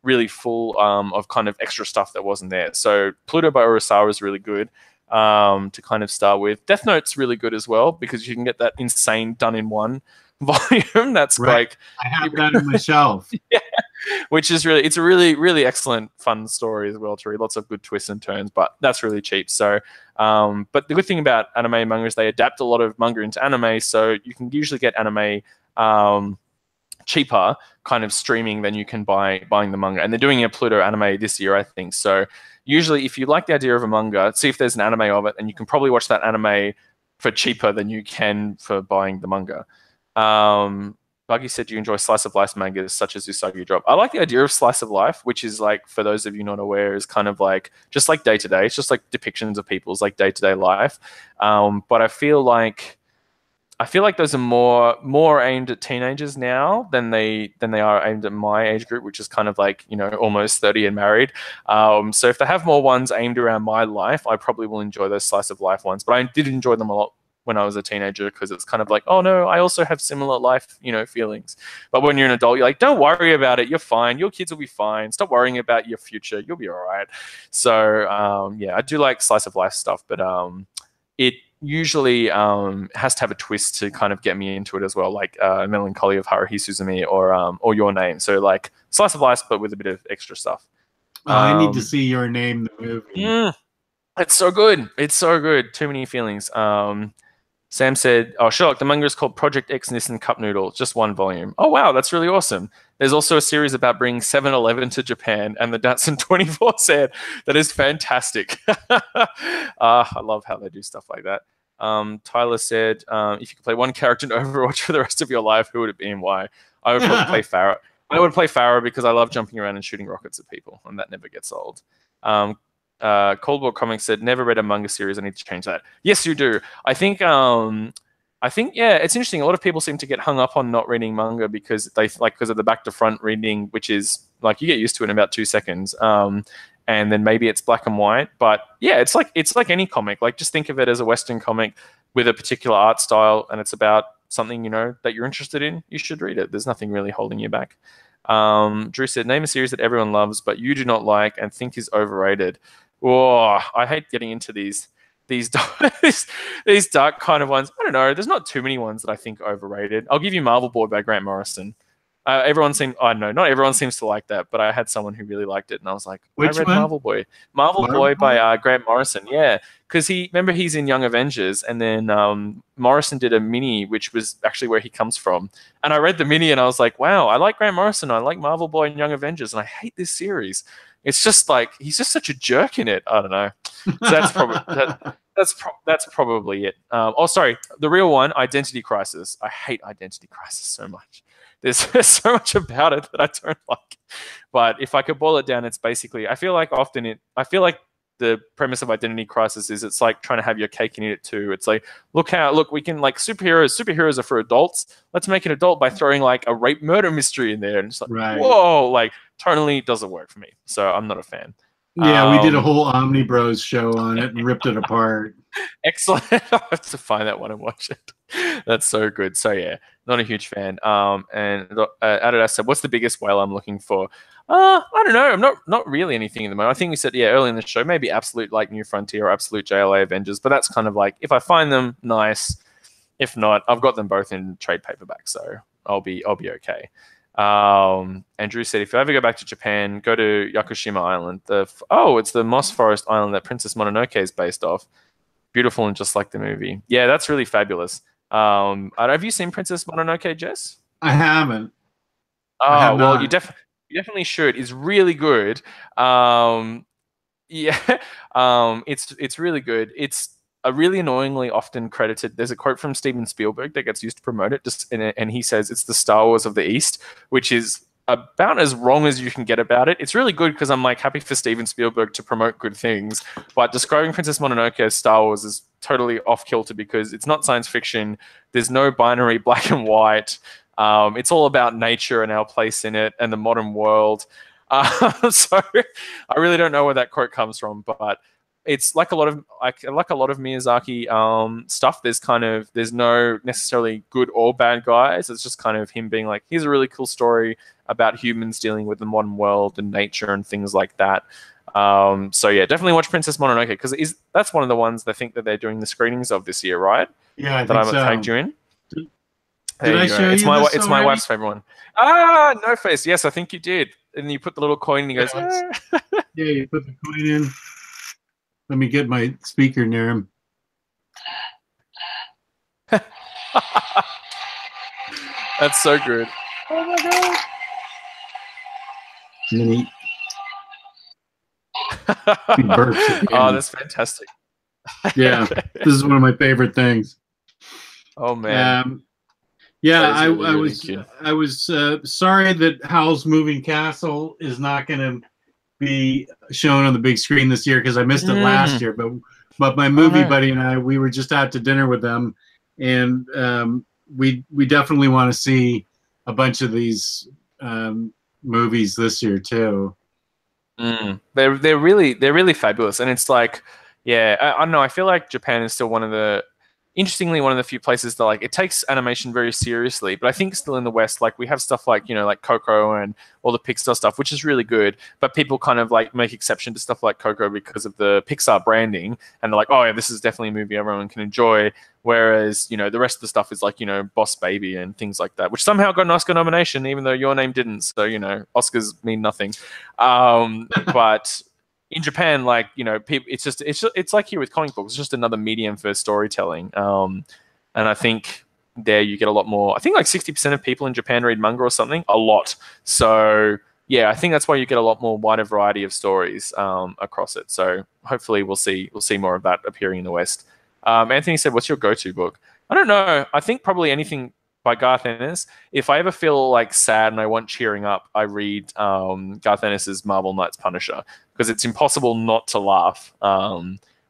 really full of kind of extra stuff that wasn't there. So Pluto by Urasawa is really good to kind of start with. Death Note's really good as well because you can get that insane done in one volume. That's right. like I have that on my shelf. yeah, which is really, it's a really, really excellent, fun story as well to read. Lots of good twists and turns, but that's really cheap. So, but the good thing about anime and manga is they adapt a lot of manga into anime, so you can usually get anime cheaper, kind of streaming than you can buying the manga. And they're doing a Pluto anime this year, I think. So usually, if you like the idea of a manga, see if there's an anime of it, and you can probably watch that anime for cheaper than you can for buying the manga. Buggy said you enjoy slice of life mangas such as Usagi Drop. I like the idea of slice of life, which is like, for those of you not aware, is kind of like just like day to day. It's just like depictions of people's like day to day life. But I feel like those are more aimed at teenagers now than they are aimed at my age group, which is kind of like, almost 30 and married. So if they have more ones aimed around my life, I probably will enjoy those slice of life ones. But I did enjoy them a lot when I was a teenager, because it's kind of like, oh no, I also have similar life, feelings. But when you're an adult, you're like, don't worry about it. You're fine. Your kids will be fine. Stop worrying about your future. You'll be all right. So yeah, I do like slice of life stuff, but it usually has to have a twist to kind of get me into it as well, like Melancholy of Haruhi Suzumi or Your Name. So like slice of life, but with a bit of extra stuff. I need to see Your Name, the movie. It's so good. It's so good. Too many feelings. Sam said, oh, Sherlock, the manga is called Project X Nissan Cup Noodle, just one volume. Oh, wow, that's really awesome. There's also a series about bringing 7-Eleven to Japan, and the Datsun 24 said that is fantastic. I love how they do stuff like that. Tyler said, if you could play one character in Overwatch for the rest of your life, who would it be and why? I would probably play Pharah. I would play Pharah because I love jumping around and shooting rockets at people, and that never gets old. Cold War Comics said, never read a manga series. I need to change that. Yes, you do. I think yeah, it's interesting. A lot of people seem to get hung up on not reading manga because because of the back to front reading, which is like you get used to it in about 2 seconds. And then maybe it's black and white. But yeah, it's like any comic. Like just think of it as a Western comic with a particular art style, and it's about something that you're interested in. You should read it. There's nothing really holding you back. Drew said, name a series that everyone loves but you do not like and think is overrated. Oh, I hate getting into these these dark kind of ones. I don't know. There's not too many ones that I think are overrated. I'll give you Marvel Boy by Grant Morrison. I don't know, not everyone seems to like that, but I had someone who really liked it, and I was like, Which I read one? Marvel Boy by Grant Morrison, yeah, because he's in Young Avengers, and then Morrison did a mini, which was actually where he comes from, and I read the mini, and I was like, wow, I like Grant Morrison, I like Marvel Boy and Young Avengers, and I hate this series. It's just like he's just such a jerk in it. I don't know. So that's probably that's probably it. Oh, sorry, the real one, Identity Crisis. I hate Identity Crisis so much. There's so much about it that I don't like. But if I could boil it down, it's basically, I feel like the premise of Identity Crisis is it's like trying to have your cake and eat it too. It's like, look, we can like superheroes are for adults. Let's make it adult by throwing like a rape murder mystery in there. And it's like, right. Whoa, like totally doesn't work for me. So I'm not a fan. Yeah, we did a whole Omni Bros show on it and ripped it apart. Excellent. I have to find that one and watch it. That's so good. So yeah, not a huge fan. And Adidas said, what's the biggest whale I'm looking for? I don't know. I'm not really anything in the moment. I think we said, early in the show, maybe Absolute like New Frontier or Absolute JLA Avengers, but that's kind of like, if I find them, nice. If not, I've got them both in trade paperback, so I'll be okay. Andrew said, if you ever go back to Japan, go to Yakushima Island. It's the moss forest island that Princess Mononoke is based off. Beautiful and just like the movie. Yeah, that's really fabulous. Have you seen Princess Mononoke, Jess? I haven't. Oh, well, you definitely should. It's really good. Yeah, it's really good. It's a really annoyingly often credited. There's a quote from Steven Spielberg that gets used to promote it, and he says it's the Star Wars of the East, which is about as wrong as you can get about it. It's really good because I'm like happy for Steven Spielberg to promote good things, but describing Princess Mononoke as Star Wars is totally off kilter because it's not science fiction. There's no binary black and white. It's all about nature and our place in it and the modern world. So I really don't know where that quote comes from, but it's like a lot of Miyazaki stuff. There's no necessarily good or bad guys. It's just kind of him being like, here's a really cool story about humans dealing with the modern world and nature and things like that. So yeah, definitely watch Princess Mononoke because that's one of the ones I think that they're doing the screenings of this year, right? Yeah, I that think I tagged you in. There Did I you go. show It's you this it's my already? wife's favorite one. Ah, No Face. Yes, I think you did. And you put the little coin and he Yeah, goes, "Ah." yeah. You put the coin in. Let me get my speaker near him. That's so good. Oh my god. And then he burps at the Oh, end. that's fantastic. Yeah, this is one of my favorite things. Oh man, Um, yeah, that is really, really cute. I was sorry that Howl's Moving Castle is not going to be shown on the big screen this year because I missed it last year. But my Oh movie no. buddy and I, we were just out to dinner with them, and we definitely want to see a bunch of these movies this year too. They're really fabulous, and it's like, yeah, I don't know. I feel like Japan is still interestingly, one of the few places that like it takes animation very seriously. But I think still in the West, like we have stuff like like Coco and all the Pixar stuff, which is really good. But people kind of like make exception to stuff like Coco because of the Pixar branding, and they're like, oh yeah, this is definitely a movie everyone can enjoy. Whereas the rest of the stuff is like Boss Baby and things like that, which somehow got an Oscar nomination, even though Your Name didn't. So Oscars mean nothing. But in Japan, like people, it's like here with comic books. It's just another medium for storytelling. And I think there you get a lot more. I think like 60% of people in Japan read manga or something. A lot. So yeah, I think that's why you get a lot more wider variety of stories across it. So hopefully we'll see more of that appearing in the West. Anthony said, "What's your go-to book?" I don't know. I think probably anything by Garth Ennis. If I ever feel like sad and I want cheering up, I read Garth Ennis's Marvel Knights Punisher because it's impossible not to laugh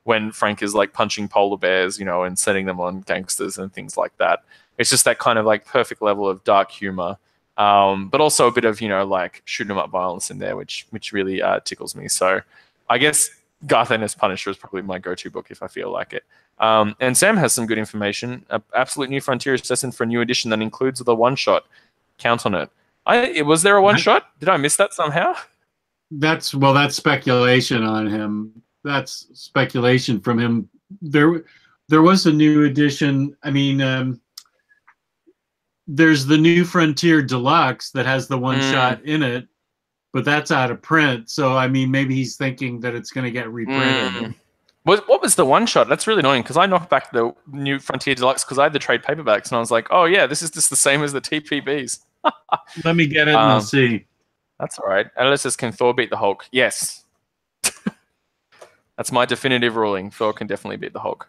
when Frank is like punching polar bears, and setting them on gangsters and things like that. It's just that kind of like perfect level of dark humor, but also a bit of like shoot 'em up violence in there, which really tickles me. So I guess Garth Ennis Punisher is probably my go-to book if I feel like it. And Sam has some good information. Absolute New Frontier is destined for a new edition that includes the one-shot. Count on it. Was there a one-shot? Did I miss that somehow? That's speculation on him. That's speculation from him. There was a new edition. I mean, there's the New Frontier Deluxe that has the one shot in it, but that's out of print. So I mean, maybe he's thinking that it's going to get reprinted. What was the one shot? That's really annoying because I knocked back the New Frontier Deluxe because I had the trade paperbacks and I was like, oh yeah, this is just the same as the TPBs. Let me get it and I'll see. That's all right. Alice says, can Thor beat the Hulk? Yes. That's my definitive ruling. Thor can definitely beat the Hulk.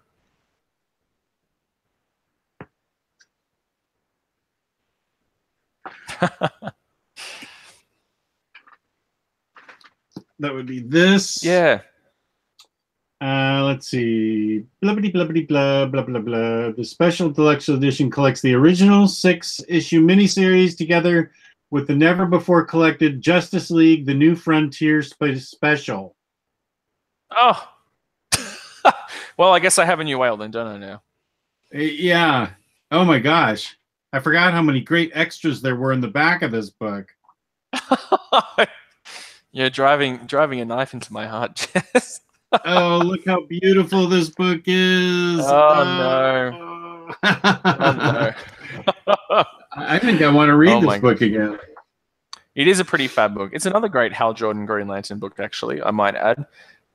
That would be this. Yeah. Let's see. Blubbity blubbity blah blah blah blah. The special deluxe edition collects the original 6-issue miniseries together with the never before collected Justice League: The New Frontier special. Oh. Well, I guess I have a new whale then, don't I now? Yeah. Oh my gosh. I forgot how many great extras there were in the back of this book. You're driving a knife into my heart, Jess. Oh, look how beautiful this book is. Oh no. Oh no. I think I want to read this book again. It is a pretty fab book. It's another great Hal Jordan Green Lantern book, actually, I might add.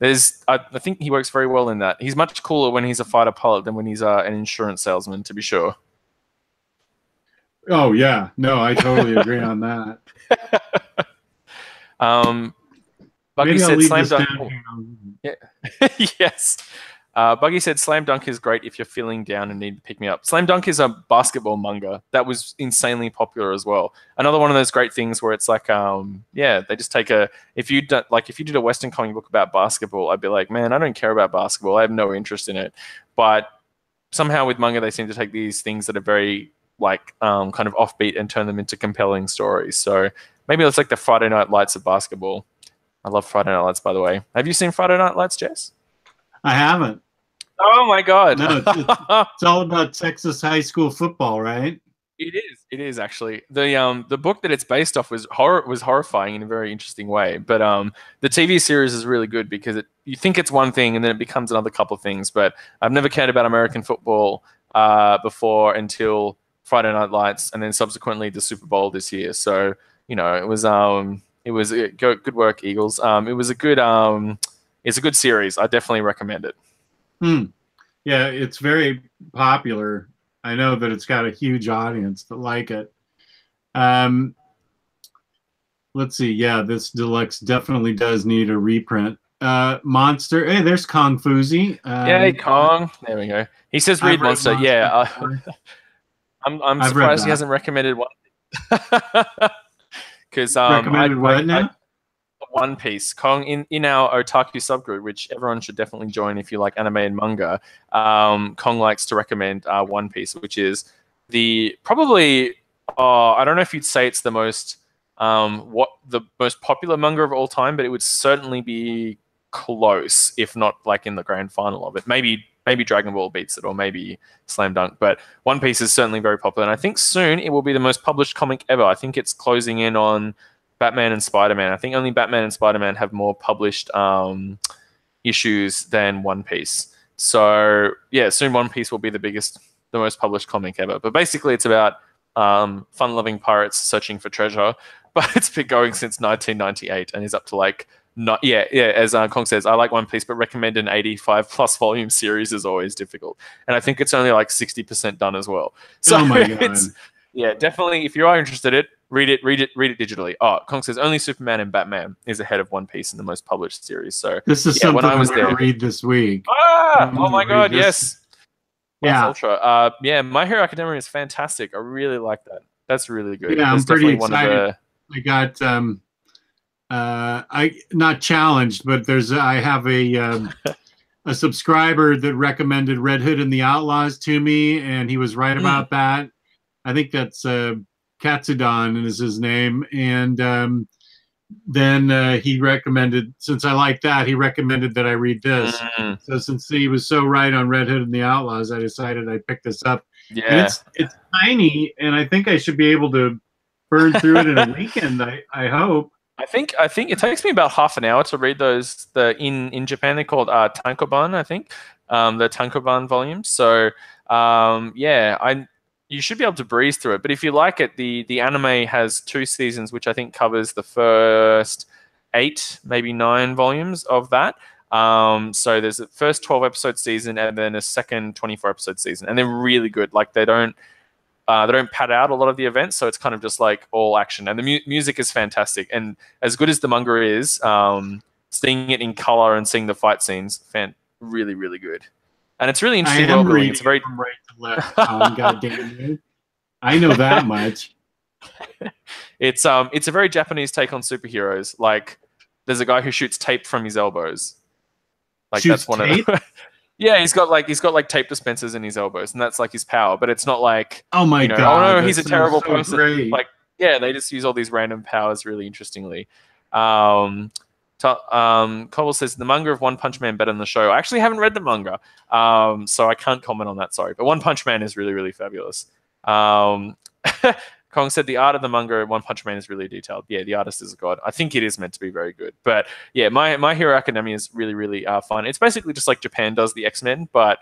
I think he works very well in that. He's much cooler when he's a fighter pilot than when he's an insurance salesman, to be sure. Oh, yeah. No, I totally agree on that. Buggy said Slam Dunk. Yeah. Yes. Buggy said Slam Dunk is great if you're feeling down and need to pick me up. Slam Dunk is a basketball manga that was insanely popular as well. Another one of those great things where it's like, they just take if you did a Western comic book about basketball, I'd be like, man, I don't care about basketball. I have no interest in it. But somehow with manga, they seem to take these things that are very like kind of offbeat and turn them into compelling stories. So maybe it's like the Friday Night Lights of basketball. I love Friday Night Lights, by the way. Have you seen Friday Night Lights, Jess? I haven't. Oh my god! No, it's all about Texas high school football, right? It is. It is actually the book that it's based off was horrifying in a very interesting way. But the TV series is really good because you think it's one thing and then it becomes another couple of things. But I've never cared about American football before until Friday Night Lights, and then subsequently the Super Bowl this year. So it was good work, Eagles. It's a good series. I definitely recommend it. Hmm. Yeah, it's very popular. I know that it's got a huge audience that like it. Um, let's see. Yeah, this deluxe definitely does need a reprint. Monster. Hey, there's Kong Fuzi. Yay, Kong. There we go. He says I've read read Monster. Monster Yeah, before. I'm I've read surprised he that. hasn't recommended one. Because Recommended what now? One Piece, Kong in our otaku subgroup, which everyone should definitely join if you like anime and manga. Kong likes to recommend One Piece, which is the probably I don't know if you'd say it's the most what the most popular manga of all time, but it would certainly be close, if not like in the grand final of it. Maybe Dragon Ball beats it, or maybe Slam Dunk. But One Piece is certainly very popular, and I think soon it will be the most published comic ever. I think it's closing in on Batman and Spider-Man. I think only Batman and Spider-Man have more published issues than One Piece. So yeah, soon One Piece will be the most published comic ever. But basically, it's about fun-loving pirates searching for treasure. But it's been going since 1998 and is up to like not yeah. As Kong says, I like One Piece, but recommend an 85 plus volume series is always difficult. And I think it's only like 60% done as well. So Oh my god! it's yeah, definitely. If you are interested in it, read it digitally. Oh, Kong says only Superman and Batman is ahead of One Piece in the most published series. So This is yeah, when something I was I'm going there, to read this week. oh my god, yes, Plus Yeah, Ultra. Yeah, My Hero Academia is fantastic. I really like that. That's really good. yeah, I'm That's pretty definitely one of excited. the. I got I not challenged, but I have a subscriber that recommended Red Hood and the Outlaws to me, and he was right about that. I think that's Katsudon is his name, and then he recommended, since I like that, he recommended that I read this. Mm, So since he was so right on Red Hood and the Outlaws, I decided I'd pick this up, and yeah. it's tiny, and I think I should be able to burn through it in a weekend. I hope. I think it takes me about half an hour to read those. In Japan they're called tankobon. I think the tankobon volumes. So yeah, I you should be able to breeze through it. But if you like it, the anime has 2 seasons, which I think covers the first 8, maybe 9 volumes of that. So there's a first 12 episode season and then a second 24 episode season, and they're really good. Like they don't pad out a lot of the events, so it's kind of just like all action. And the music is fantastic. And as good as the manga is, seeing it in color and seeing the fight scenes, really, really good. And it's really I interesting am world building. reading It's very from right to left. God damn you! I know that much. it's a very Japanese take on superheroes. Like there's a guy who shoots tape from his elbows. Like Shoots that's one tape? of the Yeah, he's got like tape dispensers in his elbows, and that's like his power. But it's not like Oh my oh god, no, that he's a sounds terrible so person. great. Like yeah, they just use all these random powers really interestingly. Um, Cobble says the manga of One Punch Man better than the show. I actually haven't read the manga, so I can't comment on that. Sorry, but One Punch Man is really really fabulous. Um, Kong said the art of the manga of One Punch Man is really detailed. Yeah, the artist is a god. I think it is meant to be very good. But yeah, My Hero Academia is really really fun. It's basically just like Japan does the X-Men, but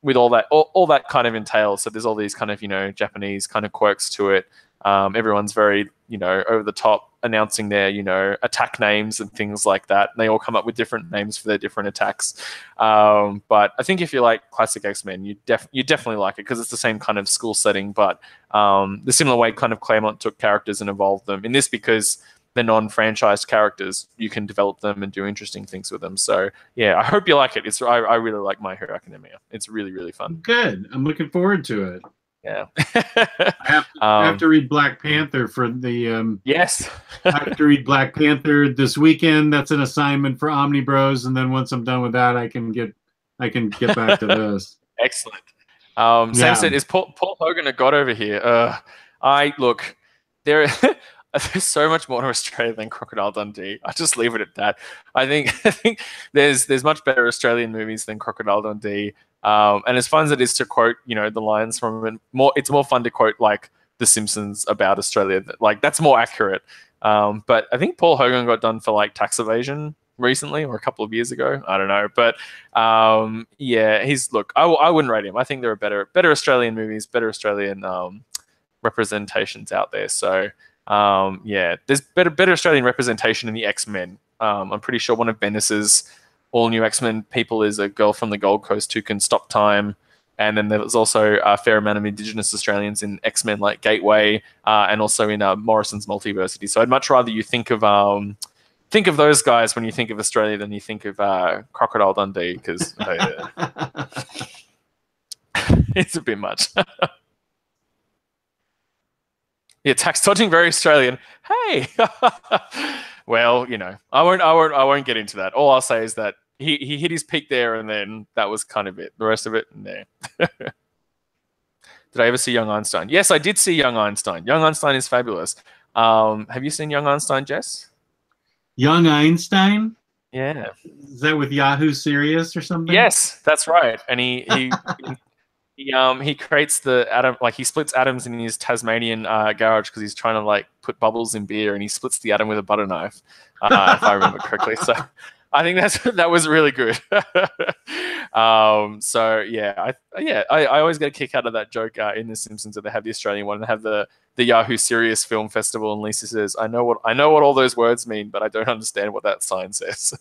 with all that kind of entails. So there's all these kind of Japanese kind of quirks to it. Everyone's very over the top, announcing their attack names and things like that. And they all come up with different names for their different attacks. But I think if you like classic X-Men, you definitely like it because it's the same kind of school setting, but the similar way kind of Claremont took characters and evolved them. In this, because they're non-franchised characters, you can develop them and do interesting things with them. So yeah, I hope you like it. I really like My Hero Academia. It's really really fun. Good. I'm looking forward to it. Yeah. I have to read Black Panther for the yes. I have to read Black Panther this weekend. That's an assignment for Omni Bros, and then once I'm done with that, I can get back to this. Excellent. Sam said, "Is Paul Hogan a god over here?" I look there. There's so much more to Australia than Crocodile Dundee. I just leave it at that. I think there's much better Australian movies than Crocodile Dundee. And as fun as it is to quote, the lines from it, it's more fun to quote like The Simpsons about Australia. Like that's more accurate. But I think Paul Hogan got done for like tax evasion recently or a couple of years ago. I don't know. But yeah, I wouldn't rate him. I think there are better Australian movies, better Australian representations out there. So yeah, there's better Australian representation in the X-Men. I'm pretty sure one of Bendis's all new X-Men people is a girl from the Gold Coast who can stop time. And then there was also a fair amount of Indigenous Australians in X-Men like Gateway, and also in Morrison's Multiversity. So I'd much rather you think of those guys when you think of Australia than you think of Crocodile Dundee, because it's a bit much. Yeah, tax dodging, very Australian. Hey, well, I won't get into that. All I'll say is that he hit his peak there, and then that was kind of it. The rest of it, nah. Did I ever see Young Einstein? Yes, I did see Young Einstein. Young Einstein is fabulous. Have you seen Young Einstein, Jess? Young Einstein? Yeah. Is that with Yahoo Serious or something? Yes, that's right. And he creates the atom, like he splits atoms in his Tasmanian garage because he's trying to like put bubbles in beer, and he splits the atom with a butter knife, if I remember correctly. So I think that was really good. So yeah, I always get a kick out of that joke in The Simpsons that they have the Australian one and have the Yahoo Serious Film Festival, and Lisa says, I know what all those words mean, but I don't understand what that sign says.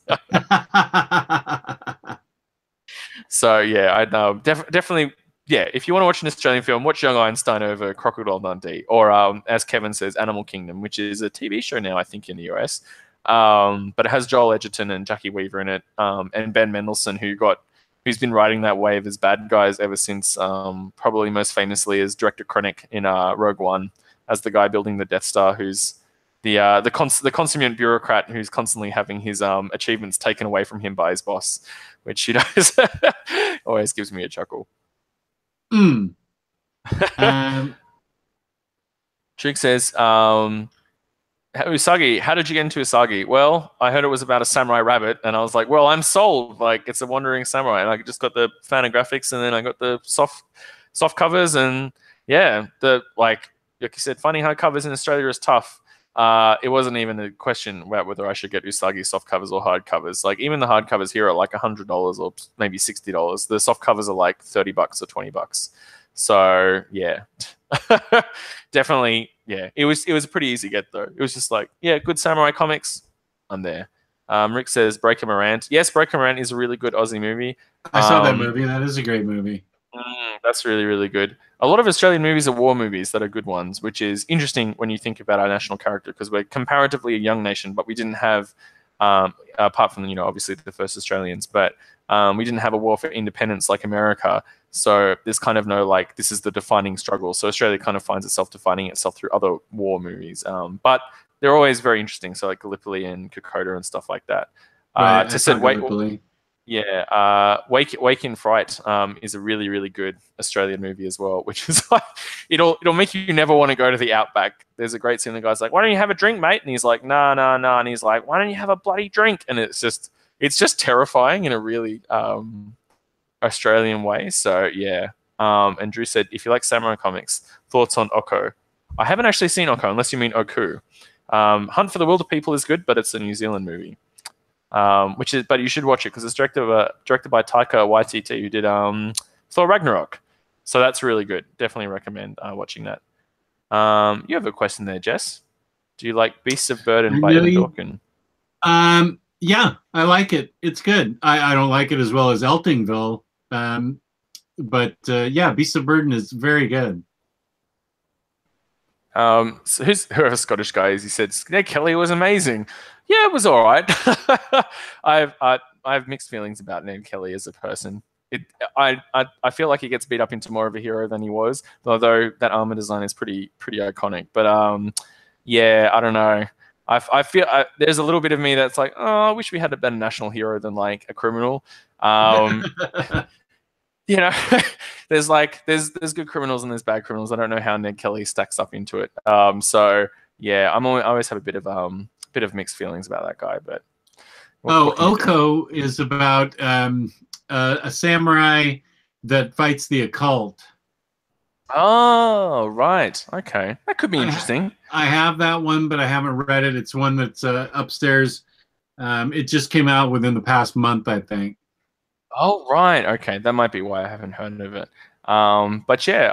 So yeah, I definitely. Yeah, if you want to watch an Australian film, watch Young Einstein over Crocodile Dundee, or as Kevin says, Animal Kingdom, which is a TV show now, I think, in the US. But it has Joel Edgerton and Jackie Weaver in it, and Ben Mendelsohn, who's been riding that wave as bad guys ever since, probably most famously as Director Krennic in Rogue One, as the guy building the Death Star, who's the consummate bureaucrat who's constantly having his achievements taken away from him by his boss, which always gives me a chuckle. Trig says, Usagi, how did you get into Usagi? Well, I heard it was about a samurai rabbit, and I was like, well, I'm sold. Like, it's a wandering samurai. And I just got the fanographics, and then I got the soft covers, and yeah, like you said, finding hardcovers in Australia is tough. It wasn't even a question about whether I should get Usagi soft covers or hard covers. Like, even the hard covers here are like $100 or maybe $60. The soft covers are like $30 or $20. So yeah, definitely. Yeah, it was a pretty easy get though. It was just like, yeah, good samurai comics. I'm there. Rick says Breaker Morant. Yes, Breaker Morant is a really good Aussie movie. I saw that movie. That is a great movie. That's really, really good. A lot of Australian movies are war movies that are good ones, which is interesting when you think about our national character, because we're comparatively a young nation, but we didn't have, apart from, obviously the first Australians, but we didn't have a war for independence like America. So there's kind of no, like, this is the defining struggle. So Australia kind of finds itself defining itself through other war movies. But they're always very interesting. So like Gallipoli and Kokoda and stuff like that. Right, Wake in Fright is a really, really good Australian movie as well, which is like, it'll make you never want to go to the outback. There's a great scene. The guy's like, why don't you have a drink, mate? And he's like, nah. And he's like, why don't you have a bloody drink? And it's just terrifying in a really Australian way. So yeah. And Drew said, if you like samurai comics, thoughts on Oko? I haven't actually seen Oko, unless you mean Oku. Hunt for the Wilder People is good, but it's a New Zealand movie. But you should watch it because it's directed by Taika Waititi, who did Thor Ragnarok. So that's really good. Definitely recommend watching that. You have a question there, Jess. Do you like Beasts of Burden by Evan Dorkin? Yeah, I like it. It's good. I don't like it as well as Eltingville, but yeah, Beasts of Burden is very good. So whoever Scottish guy is, he said Ned Kelly was amazing. Yeah, it was all right. I have mixed feelings about Ned Kelly as a person. I feel like he gets beat up into more of a hero than he was, although that armor design is pretty iconic. But yeah, I don't know. I feel there's a little bit of me that's like, oh, I wish we had a better national hero than like a criminal. There's good criminals and there's bad criminals. I don't know how Ned Kelly stacks up into it. So yeah, I always have a bit of mixed feelings about that guy. But Oko is about a samurai that fights the occult. Oh, right. Okay, that could be interesting. I have that one, but I haven't read it. It's one that's upstairs. It just came out within the past month, I think. Oh, right. Okay, that might be why I haven't heard of it. But yeah,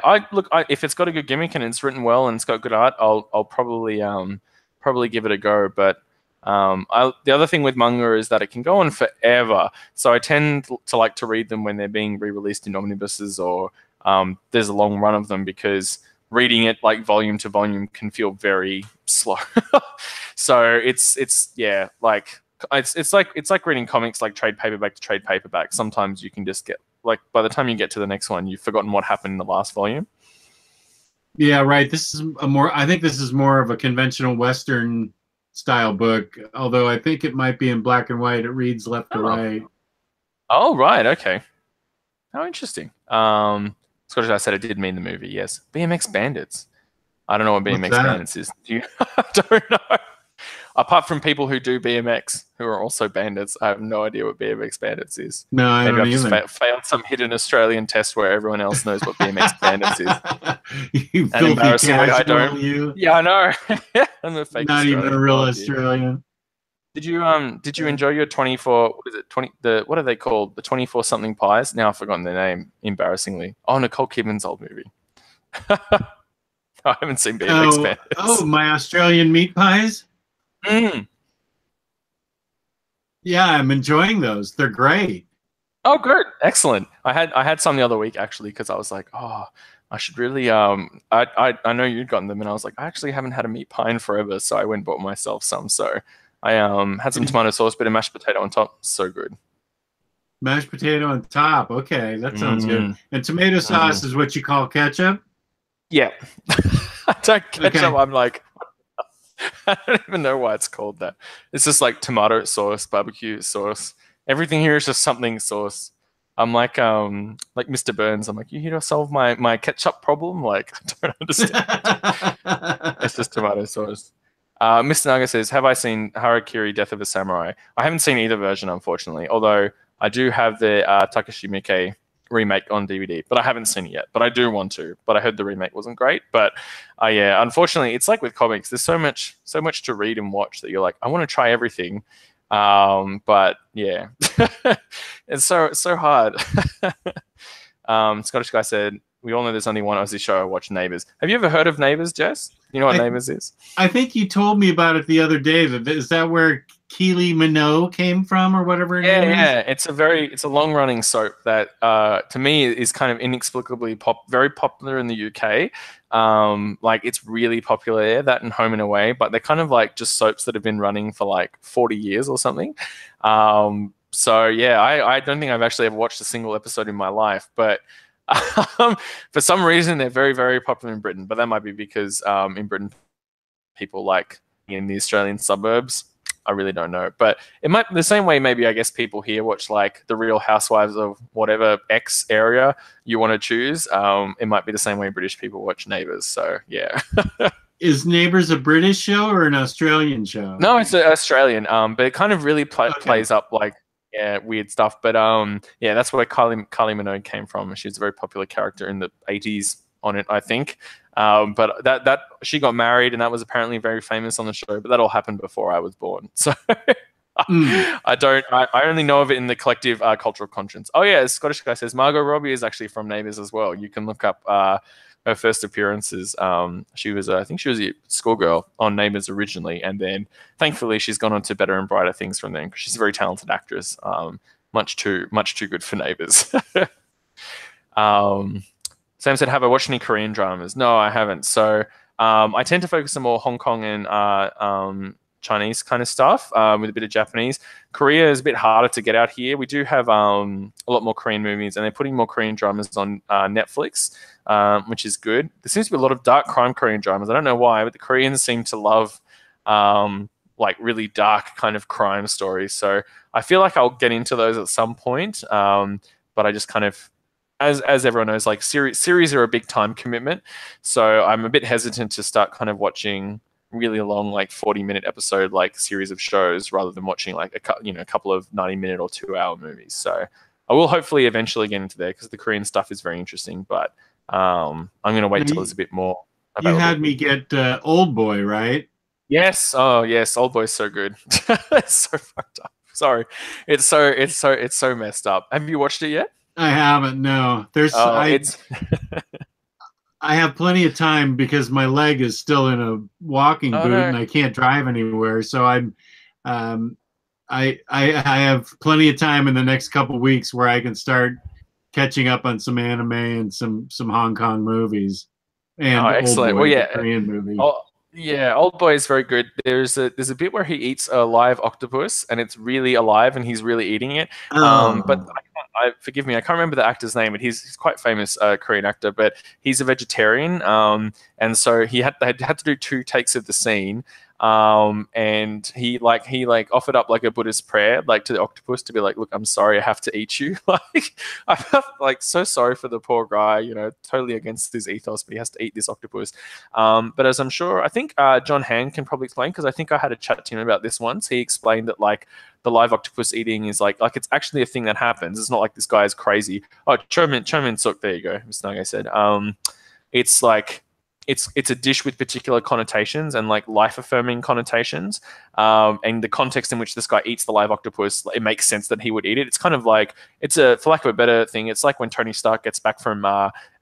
if it's got a good gimmick and it's written well and it's got good art, I'll probably give it a go. But the other thing with manga is that it can go on forever. So I tend to like to read them when they're being re-released in omnibuses or there's a long run of them because reading it like volume to volume can feel very slow. So it's yeah, like it's like reading comics like trade paperback to trade paperback. Sometimes you can just get like by the time you get to the next one, you've forgotten what happened in the last volume. Yeah, right. This is a more. I think this is more of a conventional Western style book. Although I think it might be in black and white. It reads left to Oh, right. oh right, okay. How interesting. Scottish I said it did mean the movie. Yes, BMX Bandits. I don't know what What's BMX that? Bandits is. Do you? I don't know. Apart from people who do BMX, who are also bandits, I have no idea what BMX Bandits is. No, I Maybe don't I've just either. failed some hidden Australian test where everyone else knows what BMX Bandits is. You And filthy embarrassingly, I don't. casual, you. Yeah, I know. I'm a fake Not even a Australian. real Oh dear. Australian. Did you enjoy your 24, what is it, 20, what are they called? The 24 something pies? Now I've forgotten their name, embarrassingly. Oh, Nicole Kidman's old movie. I haven't seen BMX Oh, Bandits. my Australian meat pies. Mm. Yeah, I'm enjoying those. They're great. Oh, good. Excellent. I had some the other week actually because I was like, oh, I should really I know you'd gotten them and I was like, I actually haven't had a meat pie in forever, so I went and bought myself some. So I had some tomato sauce, bit of mashed potato on top. So good. Mashed potato on top. Okay, that sounds good. Mm. And tomato Mm. sauce is what you call ketchup? Yeah. I don't ketchup. Okay. I'm like, I don't even know why it's called that. It's just like tomato sauce, barbecue sauce. Everything here is just something sauce. I'm like Mr. Burns. I'm like, you here to solve my ketchup problem? Like, I don't understand. It's just tomato sauce. Mr. Naga says, "Have I seen Harakiri: Death of a Samurai?" I haven't seen either version, unfortunately. Although I do have the Takashi Miike remake on DVD, but I haven't seen it yet. But I do want to. But I heard the remake wasn't great. But yeah, unfortunately, it's like with comics. There's so much to read and watch that you're like, I want to try everything. But yeah, it's so hard. Scottish guy said, "We all know there's only one Aussie show I watch, Neighbours." Have you ever heard of Neighbours, Jess? You know what I Neighbours is? I think you told me about it the other day. Is that where Keely Minogue came from, or whatever her Yeah, name is? yeah. It's a long running soap that to me is kind of inexplicably very popular in the UK. Like it's really popular there, that and Home and Away, but they're kind of like just soaps that have been running for like 40 years or something. So yeah, I don't think I've actually ever watched a single episode in my life, but for some reason they're very, very popular in Britain. But that might be because in Britain people like in the Australian suburbs. I really don't know, but it might the same way. Maybe I guess people here watch like the Real Housewives of whatever X area you want to choose. It might be the same way British people watch Neighbours. So yeah, Is Neighbours a British show or an Australian show? no, it's Australian. But it kind of really Okay. plays up like yeah weird stuff. But yeah, that's where Kylie Minogue came from. She's a very popular character in the 80s on it, I think. But that she got married, and that was apparently very famous on the show. But that all happened before I was born, so Mm. I don't. I only know of it in the collective cultural conscience. Oh yeah, the Scottish guy says Margot Robbie is actually from Neighbours as well. You can look up her first appearances. She was, I think, she was a schoolgirl on Neighbours originally, and then thankfully she's gone on to better and brighter things from then because she's a very talented actress. Much too good for Neighbours. um, Sam said, "Have I watched any Korean dramas?" No, I haven't. So I tend to focus on more Hong Kong and Chinese kind of stuff with a bit of Japanese. Korea is a bit harder to get out here. We do have a lot more Korean movies, and they're putting more Korean dramas on Netflix, which is good. There seems to be a lot of dark crime Korean dramas. I don't know why, but the Koreans seem to love like really dark kind of crime stories. So I feel like I'll get into those at some point. But I just kind of as everyone knows, like series are a big time commitment, so I'm a bit hesitant to start kind of watching really long, like 40-minute episode like series of shows rather than watching like a couple of 90-minute or 2 hour movies. So I will hopefully eventually get into there because the Korean stuff is very interesting, but I'm gonna wait Now, till it's a bit more you had available. me get Old Boy, right? Yes, oh yes, Old Boy's so good. It's so fucked up. Sorry, it's so messed up. Have you watched it yet? I haven't. No, Oh, it's I have plenty of time because my leg is still in a walking oh boot no. and I can't drive anywhere. So um, I have plenty of time in the next couple weeks where I can start catching up on some anime and some Hong Kong movies Oh, and Old excellent. Well, Boy, the yeah. Korean movie. Oh, yeah. Old Boy is very good. There's a bit where he eats a live octopus, and it's really alive, and he's really eating it. But Oh, forgive me, I can't remember the actor's name, but he's quite famous Korean actor, but he's a vegetarian. And so they had to do two takes of the scene. And he offered up like a Buddhist prayer, like to the octopus to be like, look, I'm sorry, I have to eat you. Like I felt like so sorry for the poor guy, totally against his ethos, but he has to eat this octopus. But as I'm sure, I think John Han can probably explain because I think I had a chat to him about this once. He explained that like the live octopus eating is like it's actually a thing that happens. It's not like this guy is crazy. Oh, Chomin Suk, there you go. Mr. Nage said. It's like it's a dish with particular connotations and like life affirming connotations. And the context in which this guy eats the live octopus, it makes sense that he would eat it. It's kind of like for lack of a better thing, it's like when Tony Stark gets back from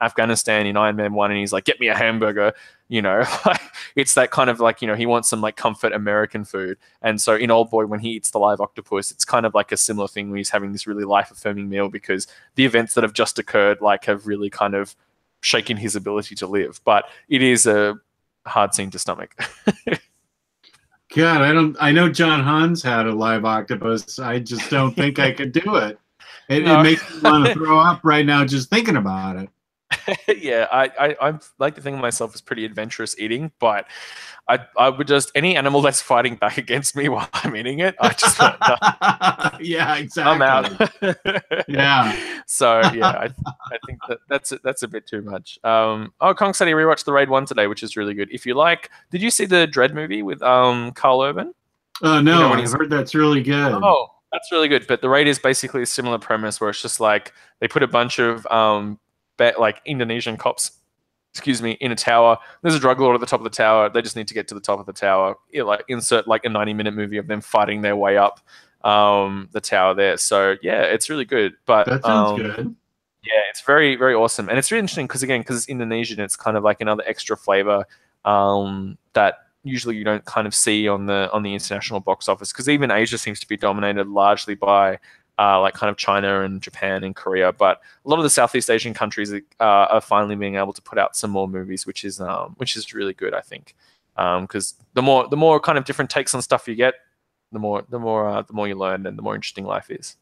Afghanistan in Iron Man 1 and he's like, get me a hamburger. Like, it's that kind of like, he wants some like comfort American food. And so in Old Boy, when he eats the live octopus, it's kind of like a similar thing where he's having this really life affirming meal because the events that have just occurred like have really kind of shaken his ability to live. But it is a hard scene to stomach. God, I know John Hans had a live octopus. I just don't think I could do it. It No. makes me want to throw up right now just thinking about it. Yeah, I like to think of myself as pretty adventurous eating, but I would just any animal that's fighting back against me while I'm eating it, I just want Yeah, I'm out. exactly. Yeah. So yeah, I think that's a bit too much. Kong said he rewatched the Raid 1 today, which is really good. If you like, did you see the Dread movie with Carl Urban? Oh You know no, when I've he's heard that's really good. oh, that's really good. But the Raid is basically a similar premise where it's just like they put a bunch of like Indonesian cops, excuse me, in a tower. There's a drug lord at the top of the tower. They just need to get to the top of the tower. Like insert like a 90-minute movie of them fighting their way up the tower there. So yeah, it's really good. But That sounds good. yeah, it's very very awesome, and it's really interesting because it's Indonesian. It's kind of like another extra flavor that usually you don't kind of see on the international box office because even Asia seems to be dominated largely by like kind of China and Japan and Korea, but a lot of the Southeast Asian countries are finally being able to put out some more movies, which is really good, I think, because the more kind of different takes on stuff you get, the more you learn and the more interesting life is.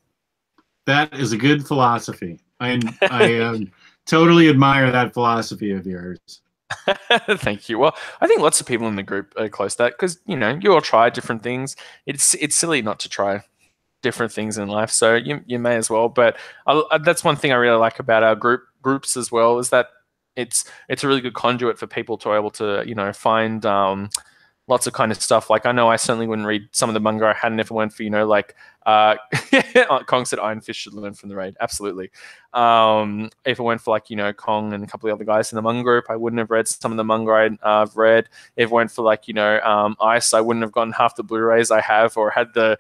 That is a good philosophy. I totally admire that philosophy of yours. Thank you. Well, I think lots of people in the group are close to that because you all try different things. It's silly not to try different things in life, so you may as well. But that's one thing I really like about our groups as well is that it's a really good conduit for people to be able to find lots of kind of stuff. Like I know I certainly wouldn't read some of the manga I hadn't if it weren't for like Kong said Iron Fist should learn from the Raid. Absolutely. If it weren't for like Kong and a couple of other guys in the manga group, I wouldn't have read some of the manga I've read. If it weren't for like Ice, I wouldn't have gotten half the Blu-rays I have or had the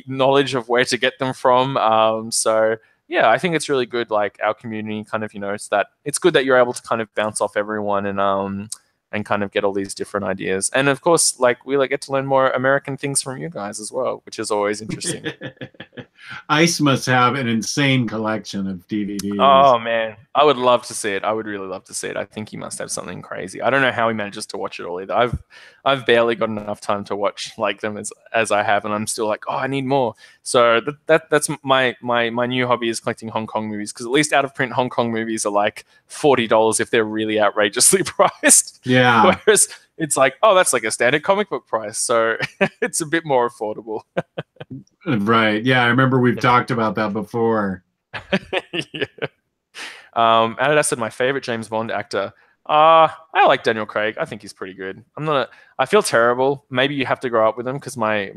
knowledge of where to get them from. So yeah, I think it's really good. Like our community kind of it's that it's good that you're able to kind of bounce off everyone and kind of get all these different ideas. And of course, like we get to learn more American things from you guys as well, which is always interesting. Ice must have an insane collection of DVDs. Oh man, I would love to see it. I would really love to see it. I think he must have something crazy. I don't know how he manages to watch it all either. I've barely got enough time to watch like them as I have, and I'm still like, oh, I need more. So that's my new hobby is collecting Hong Kong movies because at least out of print Hong Kong movies are like $40 if they're really outrageously priced. Yeah. Whereas it's like, oh, that's like a standard comic book price, so it's a bit more affordable. Right. Yeah, I remember we've talked about that before. Yeah. And I said my favorite James Bond actor. I like Daniel Craig. I think he's pretty good. I feel terrible. Maybe you have to grow up with him because my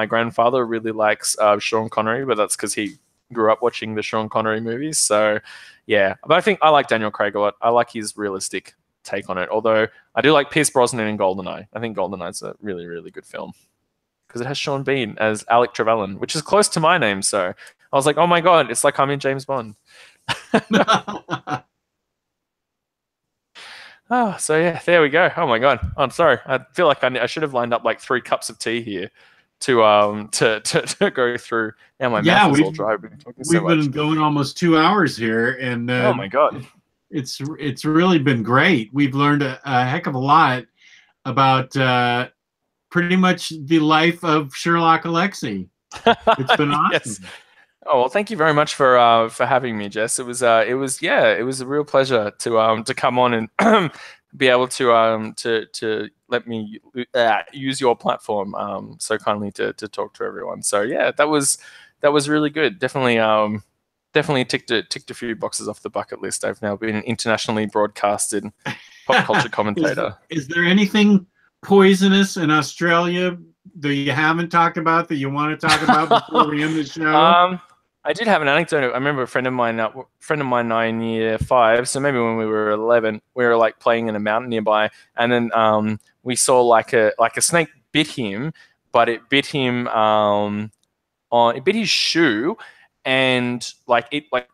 grandfather really likes Sean Connery, but that's because he grew up watching the Sean Connery movies. So yeah, but I think I like Daniel Craig a lot. I like his realistic take on it. Although I do like Pierce Brosnan in GoldenEye. I think GoldenEye's a really really good film. because it has Sean Bean as Alec Trevelyan, which is close to my name. So I was like, oh my God, it's like I'm in James Bond. Oh, so yeah, there we go. Oh my God, I'm sorry. I feel like I should have lined up like 3 cups of tea here to go through. Now my Yeah, mouth is all dry. We've been talking so we've been much. going almost 2 hours here, and Oh my God. it's really been great. We've learned a heck of a lot about pretty much the life of Sherlock Alexie. It's been Yes. awesome. Oh well, thank you very much for having me, Jess. It was a real pleasure to come on and be able to let me use your platform so kindly to talk to everyone. So yeah, that was really good. Definitely ticked a few boxes off the bucket list. I've now been an internationally broadcasted pop culture commentator. Is there anything poisonous in Australia that you haven't talked about that you want to talk about before we end the show? I did have an anecdote. I remember a friend of mine and I in year 5. So maybe when we were 11, we were like playing in a mountain nearby, and then we saw like a snake bit him, but it bit him it bit his shoe, and like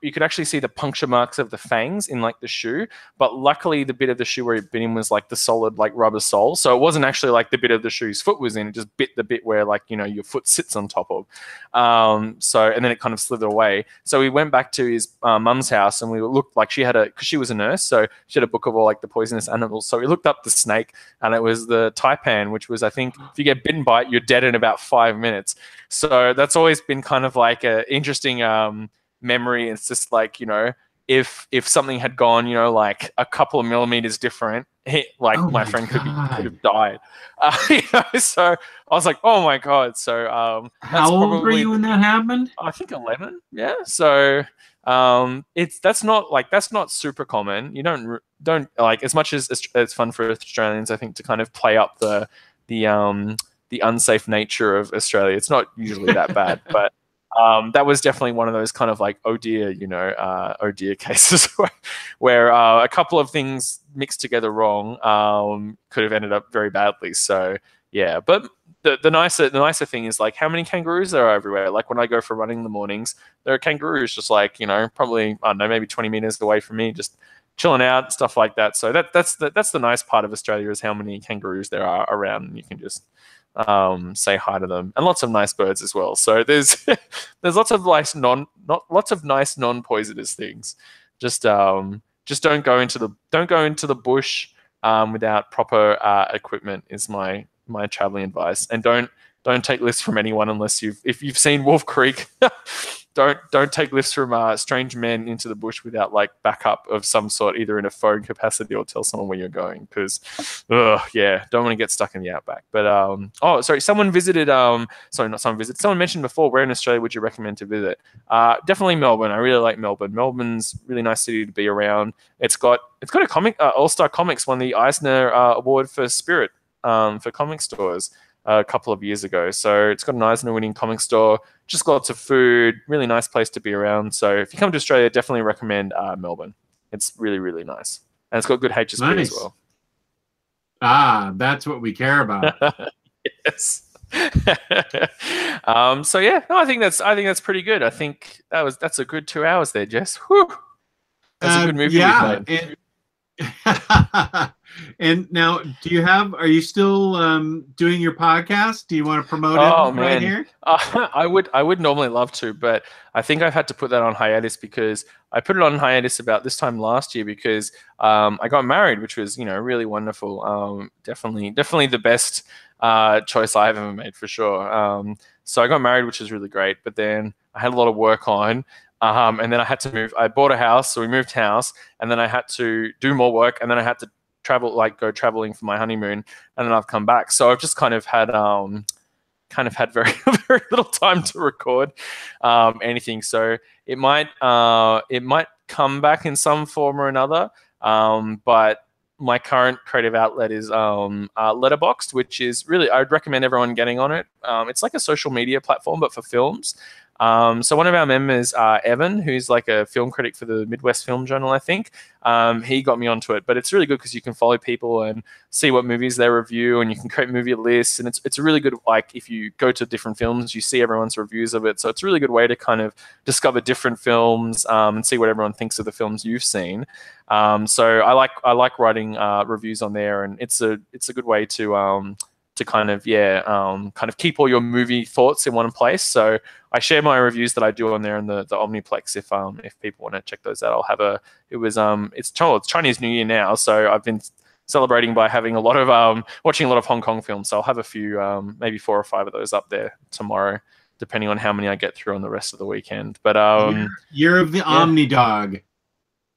you could actually see the puncture marks of the fangs in like the shoe, but luckily the bit of the shoe where it bit him was like the solid like rubber sole, so it wasn't actually like the bit of the shoe his foot was in. It just bit the bit where like your foot sits on top of. So and then it kind of slithered away. So we went back to his mum's house, and we looked like because she was a nurse, so she had a book of all like the poisonous animals. So we looked up the snake, and it was the taipan, which was, I think, if you get bitten by it, you're dead in about 5 minutes. So that's always been kind of like an interesting memory. It's just like, if something had gone, like a couple of millimeters different, my friend could have died. So I was like, oh my God. So how old were you when that happened? I think 11. Yeah. So that's not super common. You don't like, as much as it's fun for Australians, I think, to kind of play up the unsafe nature of Australia. It's not usually that bad, but that was definitely one of those kind of like, oh dear cases where a couple of things mixed together wrong could have ended up very badly. So yeah, but the nicer thing is like how many kangaroos there are everywhere. Like when I go for running in the mornings, there are kangaroos just like, probably, I don't know, maybe 20 meters away from me, just chilling out, stuff like that. So that's the nice part of Australia, is how many kangaroos there are around, and you can just say hi to them, and lots of nice birds as well. So there's lots of nice non-poisonous things. Just don't go into the bush without proper equipment is my traveling advice, and don't take lifts from anyone unless if you've seen Wolf Creek. Don't take lifts from strange men into the bush without like backup of some sort, either in a phone capacity or tell someone where you're going, because don't want to get stuck in the outback. But someone visited someone mentioned before, where in Australia would you recommend to visit? Definitely Melbourne. I really like Melbourne. Melbourne's a really nice city to be around. It's got a comic, All Star Comics won the Eisner Award for Spirit for comic stores a couple of years ago. So it's got an Eisner-winning comic store, just lots of food, really nice place to be around. So if you come to Australia, definitely recommend Melbourne. It's really, really nice. And it's got good HSP as well. That's what we care about. Yes. So yeah, no, I think that's pretty good. I think that's a good 2 hours there, Jess. Whew. That's a good movie we've made. And now, are you still doing your podcast? Do you want to promote it right here? I would normally love to, but I think I've had to put that on hiatus, because I put it on hiatus about this time last year, because I got married, which was, really wonderful. Definitely the best choice I've ever made, for sure. So I got married, which was really great, but then I had a lot of work on. And then I had to move. I bought a house, so we moved house, and then I had to do more work, and then I had to go traveling for my honeymoon, and then I've come back. So I've just kind of had very very little time to record anything. So it might come back in some form or another. But my current creative outlet is Letterboxd, which is really, I'd recommend everyone getting on it. It's like a social media platform, but for films. So one of our members, Evan, who's like a film critic for the Midwest Film Journal, I think, he got me onto it. But it's really good because you can follow people and see what movies they review, and you can create movie lists. And it's a really good, like, if you go to different films, you see everyone's reviews of it. So it's a really good way to kind of discover different films, and see what everyone thinks of the films you've seen. So I like writing reviews on there, and it's a good way to kind of kind of keep all your movie thoughts in one place. So I share my reviews that I do on there in the Omniplex. If people want to check those out, I'll have a. It's Chinese New Year now, so I've been celebrating by having a lot of watching a lot of Hong Kong films. So I'll have a few, maybe 4 or 5 of those up there tomorrow, depending on how many I get through on the rest of the weekend. But Year of the OmniDog.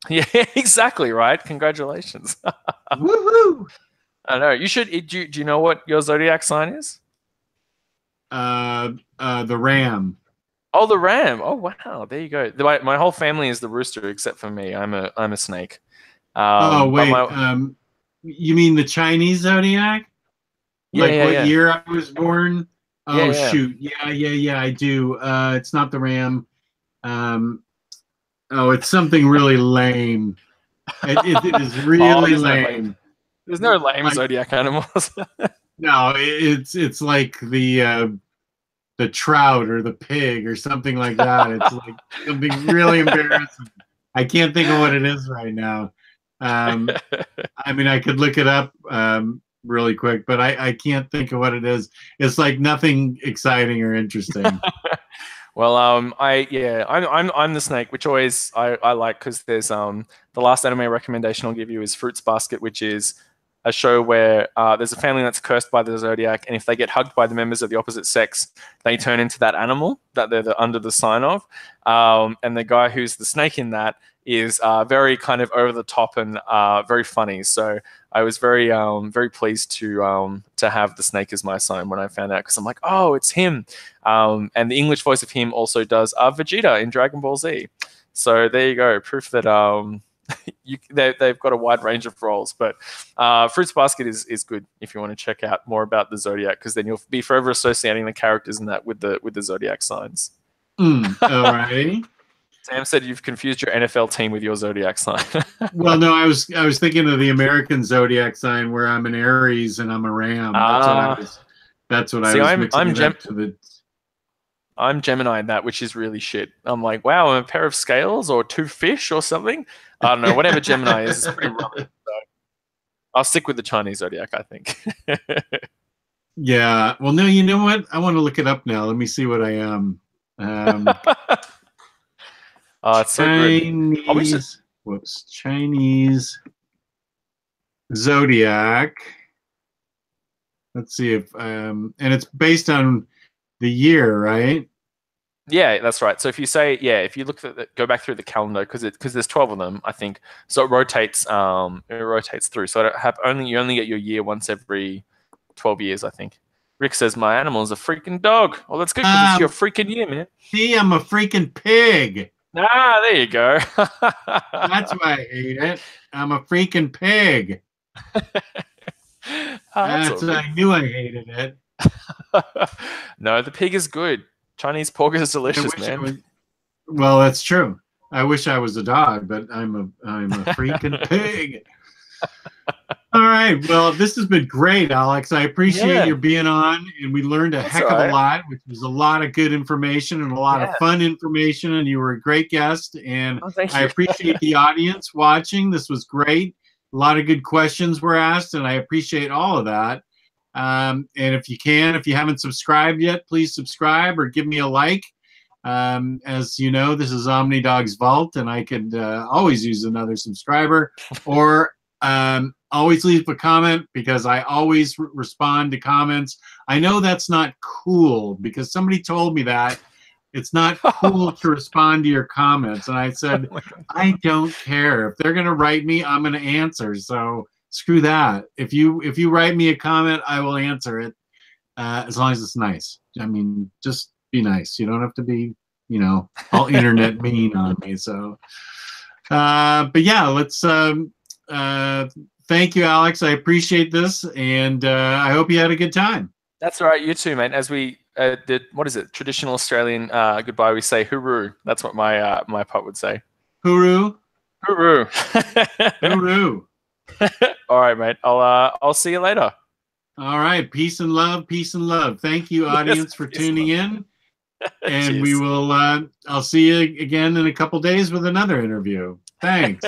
Yeah, exactly right. Congratulations. Woohoo! I know. You should. Do you know what your zodiac sign is? The Ram. Oh, the ram. Oh, wow. There you go. My whole family is the rooster except for me. I'm a snake. Oh wait, My, you mean the Chinese zodiac? Like what year I was born? Oh shoot, yeah, I do. It's not the Ram. It's something really lame. It is really lame. There's no lame zodiac animals. No, it's like the trout or the pig or something like that. It's like something really embarrassing. I can't think of what it is right now. I mean, I could look it up really quick, but I can't think of what it is. It's like nothing exciting or interesting. Well, I'm the snake, which always I like because there's the last anime recommendation I'll give you is Fruits Basket, which is a show where there's a family that's cursed by the zodiac, and if they get hugged by the members of the opposite sex, they turn into that animal that they're under the sign of. And the guy who's the snake in that is very kind of over the top and very funny. So I was very very pleased to have the snake as my sign when I found out, because I'm like, oh, it's him. And the English voice of him also does Vegeta in Dragon Ball Z. So there you go, proof that they've got a wide range of roles. But Fruits Basket is good if you want to check out more about the zodiac, because then you'll be forever associating the characters in that with the zodiac signs. All right. Sam said you've confused your NFL team with your zodiac sign. Well, no, I was thinking of the American zodiac sign where I'm an Aries and I'm a Ram. That's what I was mixing up to the. I'm Gemini in that, which is really shit. I'm like, wow, I'm a pair of scales or 2 fish or something. I don't know. Whatever Gemini is, it's pretty rubbish. So I'll stick with the Chinese zodiac, I think. Yeah. Well, no, you know what? I want to look it up now. Let me see what I am. It's so good. Chinese zodiac. Let's see if and it's based on the year, right? Yeah, that's right. So if you say, if you look at go back through the calendar, because there's 12 of them, I think. So it rotates through. So you only get your year once every 12 years, I think. Rick says my animal is a freaking dog. Well, that's good because it's your freaking year, man. See, I'm a freaking pig. There you go. That's why I hate it. I'm a freaking pig. I knew I hated it. No, the pig is good. Chinese pork is delicious, man. Well, that's true. I wish I was a dog, but I'm a freaking pig. All right. Well, this has been great, Alex. I appreciate you being on, and we learned a heck of a lot, which was a lot of good information and a lot of fun information, and you were a great guest, and I appreciate the audience watching. This was great. A lot of good questions were asked, and I appreciate all of that. And if you haven't subscribed yet, please subscribe or give me a like. As you know, this is OmniDog's Vault, and I could always use another subscriber, or always leave a comment, because I always respond to comments. I know that's not cool, because somebody told me that it's not cool to respond to your comments, and I said, I don't care. If they're gonna write me, I'm gonna answer. So screw that. If you write me a comment, I will answer it, as long as it's nice. I mean, just be nice. You don't have to be, all internet mean on me. So, but yeah, let's. Thank you, Alex. I appreciate this, and I hope you had a good time. That's all right. You too, mate. As we what is it? Traditional Australian goodbye. We say hooroo. That's what my pup would say. Hooroo. Hooroo. Hooroo. All right, mate. I'll see you later. All right. Peace and love. Peace and love. Thank you, audience, for tuning in. And we will, I'll see you again in a couple days with another interview. Thanks.